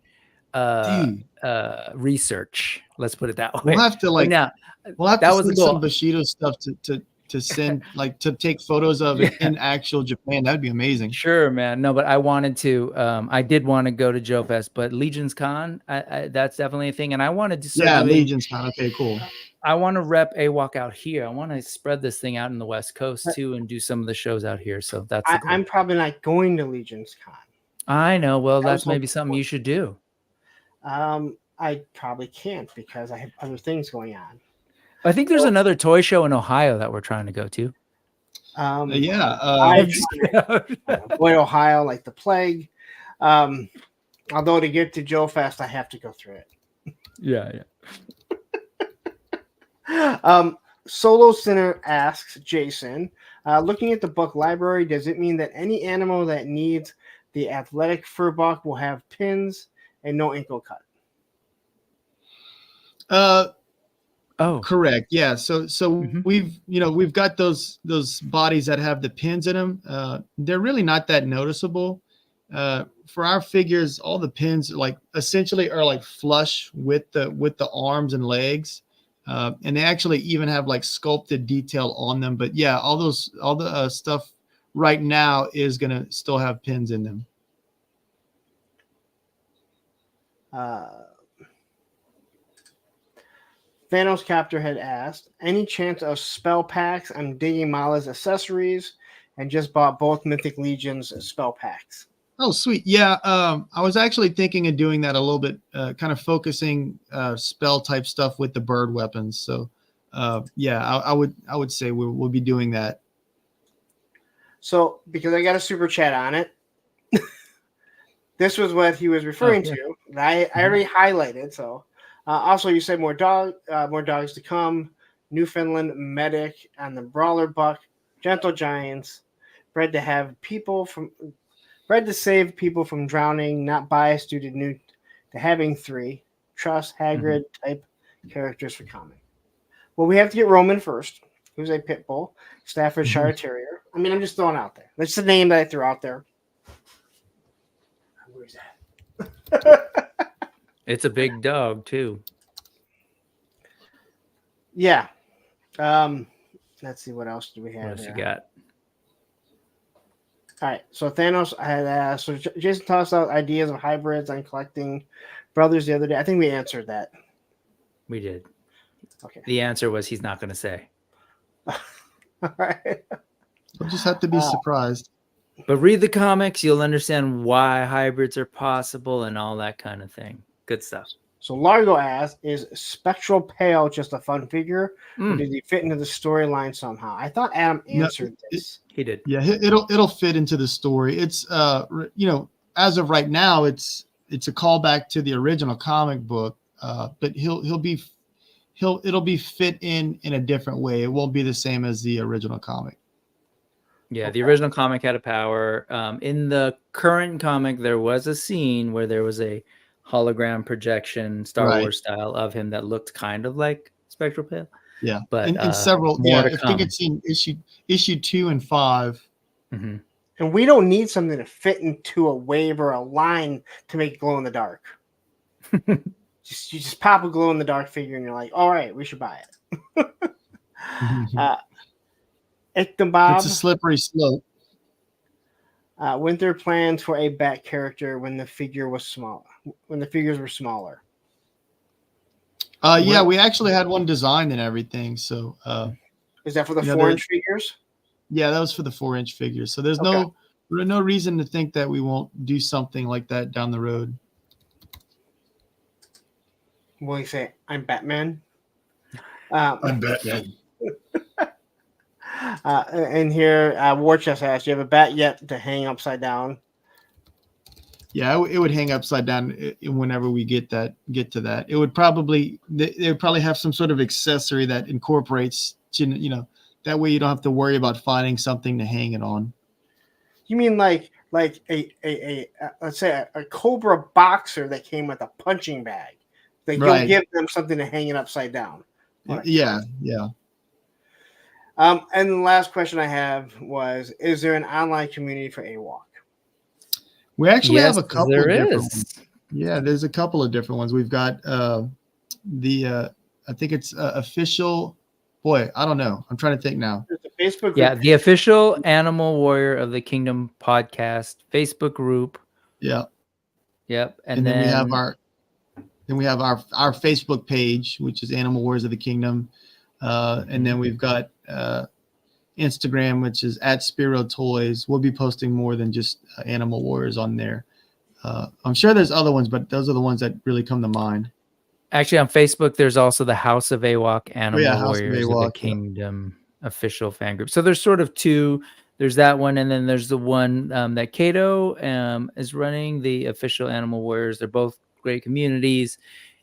research. Let's put it that way. We'll have to send some Bushido stuff to send, like, to take photos of it in actual Japan. That'd be amazing. Sure, man. No, but I wanted to. I did want to go to Joe Fest, but Legion's Con, that's definitely a thing. And I wanted to. Legion's Con. Okay, cool. I want to rep AWOK out here. I want to spread this thing out in the West Coast too, and do some of the shows out here. So that's. I'm probably not going to Legion's Con. I know. Well, that's maybe something you should do. I probably can't because I have other things going on. I think there's another toy show in Ohio that we're trying to go to. Avoid Ohio like the plague. Although to get to Joe Fest, I have to go through it. Yeah. Solo Sinner asks Jason, looking at the book library, does it mean that any animal that needs the athletic fur buck will have pins and no ankle cut? Correct. Yeah. So we've got those bodies that have the pins in them. They're really not that noticeable. For our figures, all the pins essentially are like flush with the arms and legs. And they actually even have like sculpted detail on them. But yeah, all the stuff right now is going to still have pins in them. Thanos Captor had asked, any chance of spell packs? I'm digging Mala's accessories and just bought both Mythic Legions spell packs. Oh, sweet. Yeah. I was actually thinking of doing that a little bit, kind of focusing spell type stuff with the bird weapons. So I would say we'll be doing that. So because I got a super chat on it, this was what he was referring to. I already highlighted. So also you said more dogs to come, Newfoundland medic and the brawler buck, gentle giants, bred to save people from drowning, not biased due to to having 3 Truss Hagrid type characters for comic. Well, we have to get Roman first, who's a pit bull, Staffordshire Terrier. I mean, I'm just throwing out there. That's the name that I threw out there. Where's that? It's a big dog too. Yeah. Let's see, what else do we have? What else you got? All right. So Thanos had so Jason tossed out ideas of hybrids and collecting brothers the other day. I think we answered that. We did. Okay. The answer was he's not going to say. All right. We'll just have to be surprised. But read the comics, you'll understand why hybrids are possible and all that kind of thing. Good stuff. So Largo asks, is Spectral Pale just a fun figure? Or did he fit into the storyline somehow? I thought Adam answered this. He did. Yeah, it'll fit into the story. It's as of right now, it's a callback to the original comic book. But it'll be fit in a different way. It won't be the same as the original comic. Yeah, the original comic had a power. In the current comic, there was a scene where there was a hologram projection, Star Wars style, of him that looked kind of like Spectral Pale. Yeah, but and several. Yeah, I think it's in issue 2 and 5. Mm-hmm. And we don't need something to fit into a wave or a line to make glow in the dark. You just pop a glow in the dark figure, and you're like, all right, we should buy it. Ichabod. It's a slippery slope. Winter plans for a bat character when the figure was small. When the figures were smaller. Yeah, we actually had one designed and everything. So, is that for the 4-inch figures? Yeah, that was for the 4-inch figures. So there's no reason to think that we won't do something like that down the road. What do you say? I'm Batman. I'm Batman. And here, Warchest asks, "Do you have a bat yet to hang upside down?" Yeah, it would hang upside down whenever we get to that. It would probably they would probably have some sort of accessory that incorporates, that way you don't have to worry about finding something to hang it on. You mean like a let's say a Cobra boxer that came with a punching bag? Like you'll give them something to hang it upside down. Yeah. And the last question I have was, is there an online community for AWok? We actually have a couple of different ones. Yeah, there's a couple of different ones. We've got I think it's official. Boy, I don't know. I'm trying to think now. There's a Facebook group. Yeah, the official Animal Warrior of the Kingdom podcast Facebook group. Yeah. Yep. And then we have our Facebook page, which is Animal Warriors of the Kingdom. And then we've got Instagram, which is @Spero Toys. We'll be posting more than just Animal Warriors on there. I'm sure there's other ones, but those are the ones that really come to mind. Actually, on Facebook, there's also the House of AWok, Animal Warriors of the Kingdom official fan group. So there's sort of two. There's that one, and then there's the one that Kato is running, the official Animal Warriors. They're both great communities.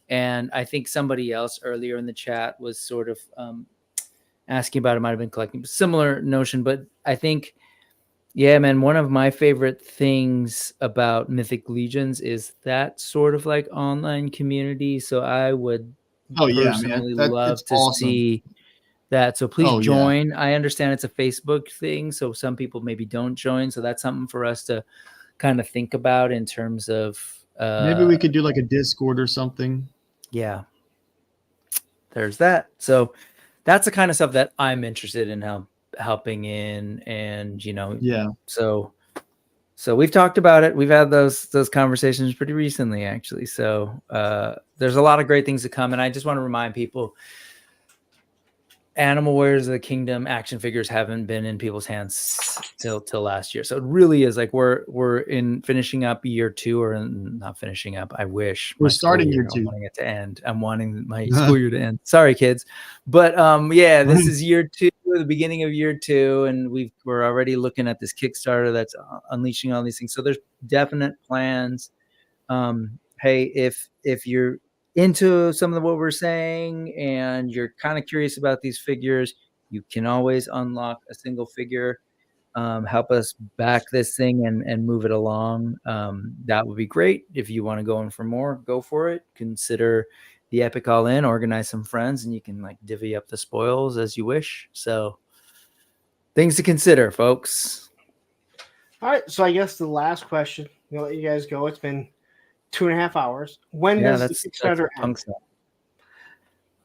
And I think somebody else earlier in the chat was sort of asking about it, might have been collecting similar notion. But I think, yeah, man, one of my favorite things about Mythic Legions is that sort of like online community. So I would personally love to see that. So please join. I understand it's a Facebook thing, so some people maybe don't join. So that's something for us to kind of think about in terms of maybe we could do like a Discord or something. Yeah, there's that. So that's the kind of stuff that I'm interested in helping in, and so we've talked about it. We've had those conversations pretty recently, actually. So there's a lot of great things to come, and I just want to remind people, Animal Warriors of the Kingdom action figures haven't been in people's hands till last year. So it really is like we're in finishing up year 2, or not finishing up. I wish we're starting year 2. I'm wanting it to end. I'm wanting my school year to end. Sorry, kids. But this is year 2, the beginning of year 2, and we're already looking at this Kickstarter that's unleashing all these things. So there's definite plans. Hey, if you're into some of what we're saying and you're kind of curious about these figures, you can always unlock a single figure help us back this thing and move it along, that would be great. If you want to go in for more, go for it. Consider the Epic All In, organize some friends, and you can like divvy up the spoils as you wish. So things to consider, folks. All right, so I guess the last question, we'll let you guys go. It's been 2.5 hours. When does the Kickstarter end?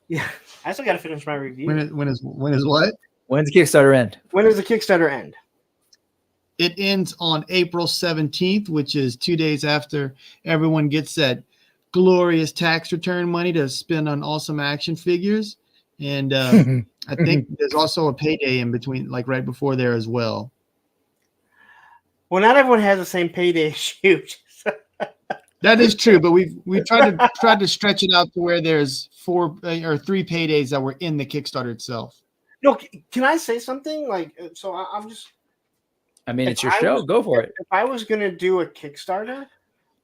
Yeah, I still got to finish my review. When is what? When's the Kickstarter end? When does the Kickstarter end? It ends on April 17th, which is 2 days after everyone gets that glorious tax return money to spend on awesome action figures. And I think there's also a payday in between, like right before there as well. Well, not everyone has the same payday shoot. That is true, but we've tried to stretch it out to where there's 4 or 3 paydays that were in the Kickstarter itself. No, can I say something? Like, so I'm just. I mean, it's your show. Go for it. If I was gonna do a Kickstarter,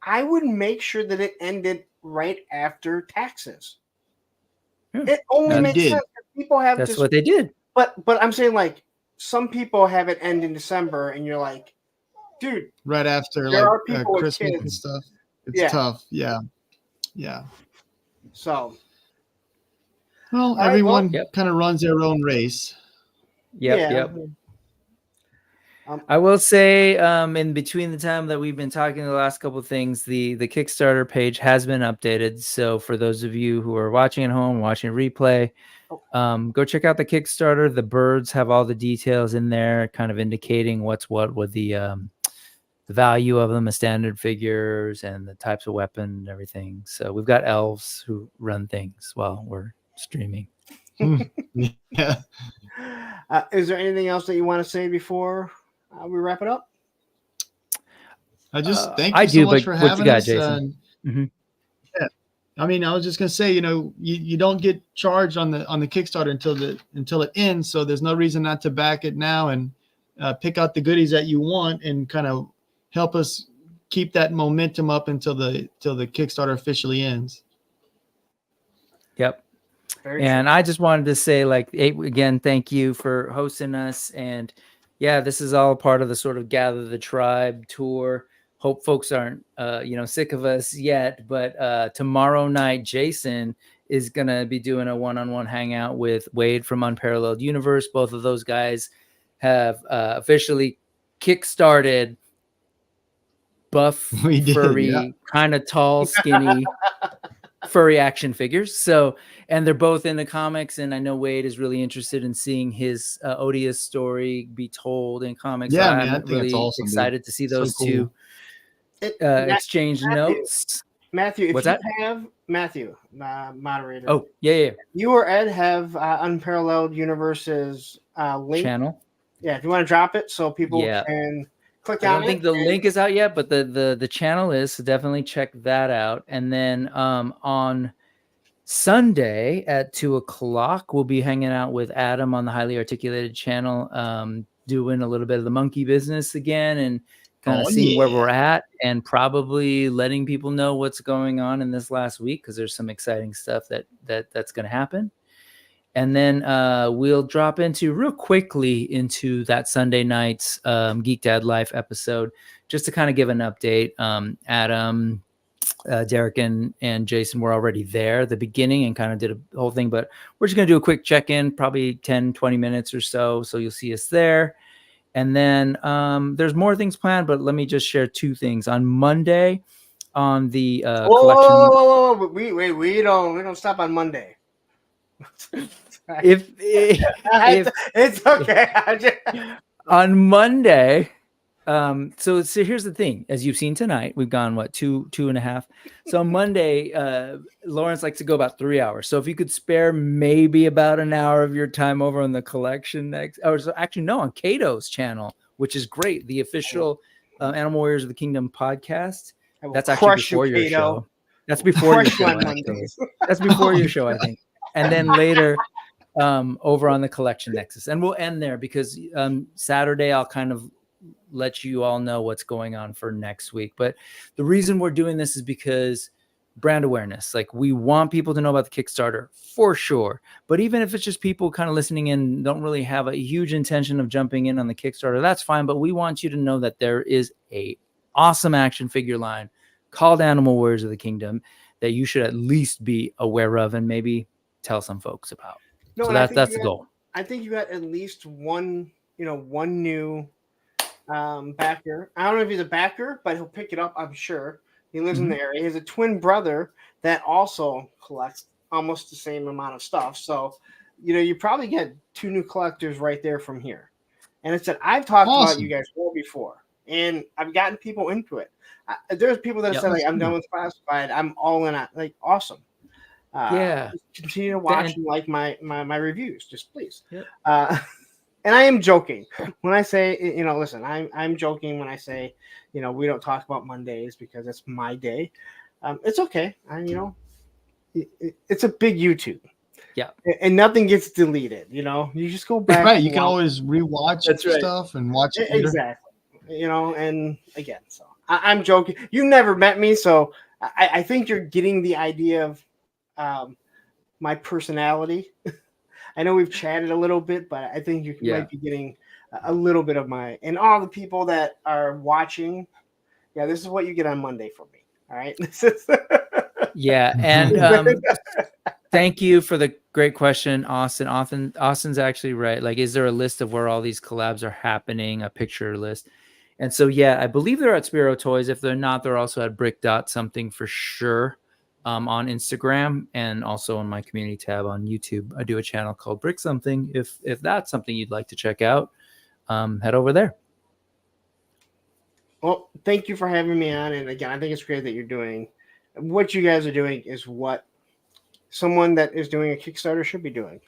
I would make sure that it ended right after taxes. It only makes sense. People have. That's what they did. But I'm saying, like, some people have it end in December, and you're like, dude, right after like Christmas and stuff. It's tough. Yeah. So, well, everyone kind of runs their own race. Yep. I will say, in between the time that we've been talking the last couple of things, the Kickstarter page has been updated. So for those of you who are watching at home, watching replay, go check out the Kickstarter. The birds have all the details in there, kind of indicating what's what with the value of them, the standard figures, and the types of weapon and everything. So we've got elves who run things while we're streaming. Yeah. Is there anything else that you want to say before we wrap it up? I just thank you so much for having us. Jason? Yeah. I mean, I was just gonna say, you don't get charged on the Kickstarter until it ends. So there's no reason not to back it now and pick out the goodies that you want and kind of help us keep that momentum up until the Kickstarter officially ends. Yep. And I just wanted to say, like, again, thank you for hosting us. And yeah, this is all part of the sort of Gather the Tribe tour. Hope folks aren't, sick of us yet. But tomorrow night, Jason is going to be doing a one-on-one hangout with Wade from Unparalleled Universe. Both of those guys have officially kickstarted buff, furry, kind of tall, skinny, furry action figures. So, and they're both in the comics, and I know Wade is really interested in seeing his Odious story be told in comics. Yeah, so man, I'm really excited to see those two exchange notes. Matthew, what's if that? You have Matthew, moderator. Oh, yeah. You or Ed have Unparalleled Universe's link channel. Yeah, if you want to drop it so people can click on it. I don't think the link is out yet, but the channel is, so definitely check that out. And then on Sunday at 2:00, we'll be hanging out with Adam on the Highly Articulated channel, doing a little bit of the monkey business again and kind of seeing where we're at and probably letting people know what's going on in this last week, because there's some exciting stuff that's going to happen. And then we'll drop real quickly into that Sunday night's Geek Dad Life episode, just to kind of give an update. Adam, Derek, and Jason were already there at the beginning and kind of did a whole thing, but we're just going to do a quick check-in, probably 10, 20 minutes or so. So you'll see us there. And then there's more things planned, but let me just share 2 things. On Monday, on the collection. Whoa. We don't stop on Monday. If it's okay. On Monday, so here's the thing. As you've seen tonight, we've gone two and a half. So on Monday, Lawrence likes to go about 3 hours. So if you could spare maybe about an hour of your time over on the collection on Cato's channel, which is great, the official Animal Warriors of the Kingdom podcast. That's actually before your show. That's before your show. That's before your show, I think. And then later, over on the Collection Nexus, and we'll end there because Saturday I'll kind of let you all know what's going on for next week. But the reason we're doing this is because brand awareness. Like, we want people to know about the Kickstarter for sure. But even if it's just people kind of listening in, don't really have a huge intention of jumping in on the Kickstarter, that's fine. But we want you to know that there is a awesome action figure line called Animal Warriors of the Kingdom that you should at least be aware of and maybe tell some folks about. No, so that's the goal. I think you got at least one, one new backer. I don't know if he's a backer, but he'll pick it up, I'm sure. He lives in the area. He has a twin brother that also collects almost the same amount of stuff. So, you probably get 2 new collectors right there from here. And it said, I've talked about you guys well before, and I've gotten people into it. There's people that have said, like, I'm done with classified. I'm all in on, like, awesome. Continue to watch and like my reviews, just please. And I am joking when I say, listen, I'm joking when I say, we don't talk about Mondays because it's my day. It's okay. It's a big YouTube. Yeah. And nothing gets deleted. You just go back. Right. You can always rewatch stuff and watch it later. Exactly. And again, so I'm joking. You never met me, so I think you're getting the idea of my personality. I know we've chatted a little bit, but I think you might be getting a little bit of my, and all the people that are watching. Yeah, this is what you get on Monday from me. All right. And thank you for the great question, Austin. Austin's actually right. Like, is there a list of where all these collabs are happening? A picture list. And so, I believe they're at Spero Toys. If they're not, they're also at brick something for sure. On Instagram, and also on my community tab on YouTube. I do a channel called Brick Something. If that's something you'd like to check out, head over there. Well, thank you for having me on. And again, I think it's great that you're doing what you guys are doing is what someone that is doing a Kickstarter should be doing.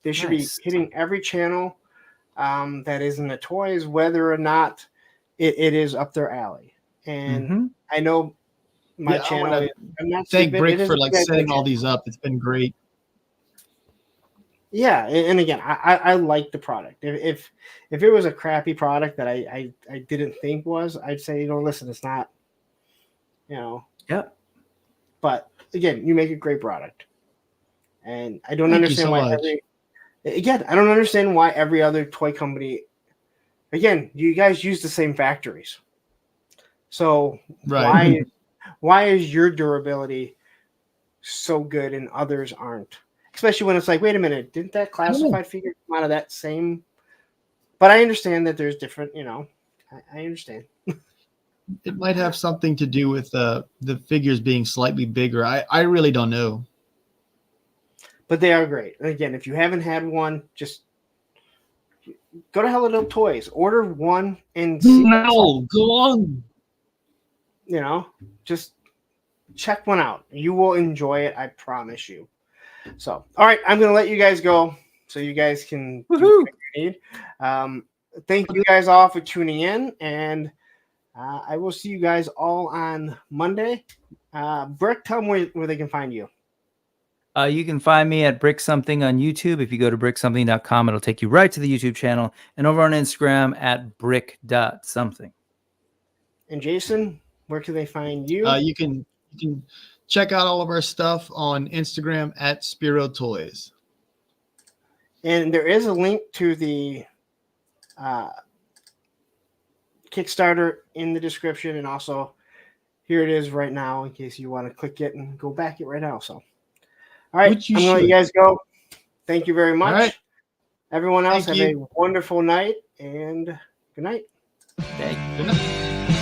They should be hitting every channel that is in the toys, whether or not it is up their alley. And I know my channel. Thank Brick for setting all these up. It's been great. Yeah, and again, I like the product. If it was a crappy product that I didn't think was, I'd say, listen, it's not, But again, you make a great product, and I don't understand why I don't understand why every other toy company. Again, you guys use the same factories, so why is your durability so good and others aren't? Especially when it's like, wait a minute, didn't that classified figure come out of that same? But I understand that there's different, I understand. It might have something to do with the figures being slightly bigger. I really don't know. But they are great. And again, if you haven't had one, just go to Hello Toys, order one and see. No, go on. Just check one out. You will enjoy it. I promise you. So, all right, I'm going to let you guys go so you guys can do what you need. Thank you guys all for tuning in, and I will see you guys all on Monday. Brick, tell them where they can find you. You can find me at Brick Something on YouTube. If you go to bricksomething.com, it'll take you right to the YouTube channel, and over on Instagram at brick.something. And Jason, where can they find you? You can check out all of our stuff on Instagram at Spero Toys. And there is a link to the Kickstarter in the description, and also here it is right now in case you want to click it and go back it right now. So, all right, I'm going to let you guys go. Thank you very much. All right. Everyone else, have a wonderful night, and good night. Good night.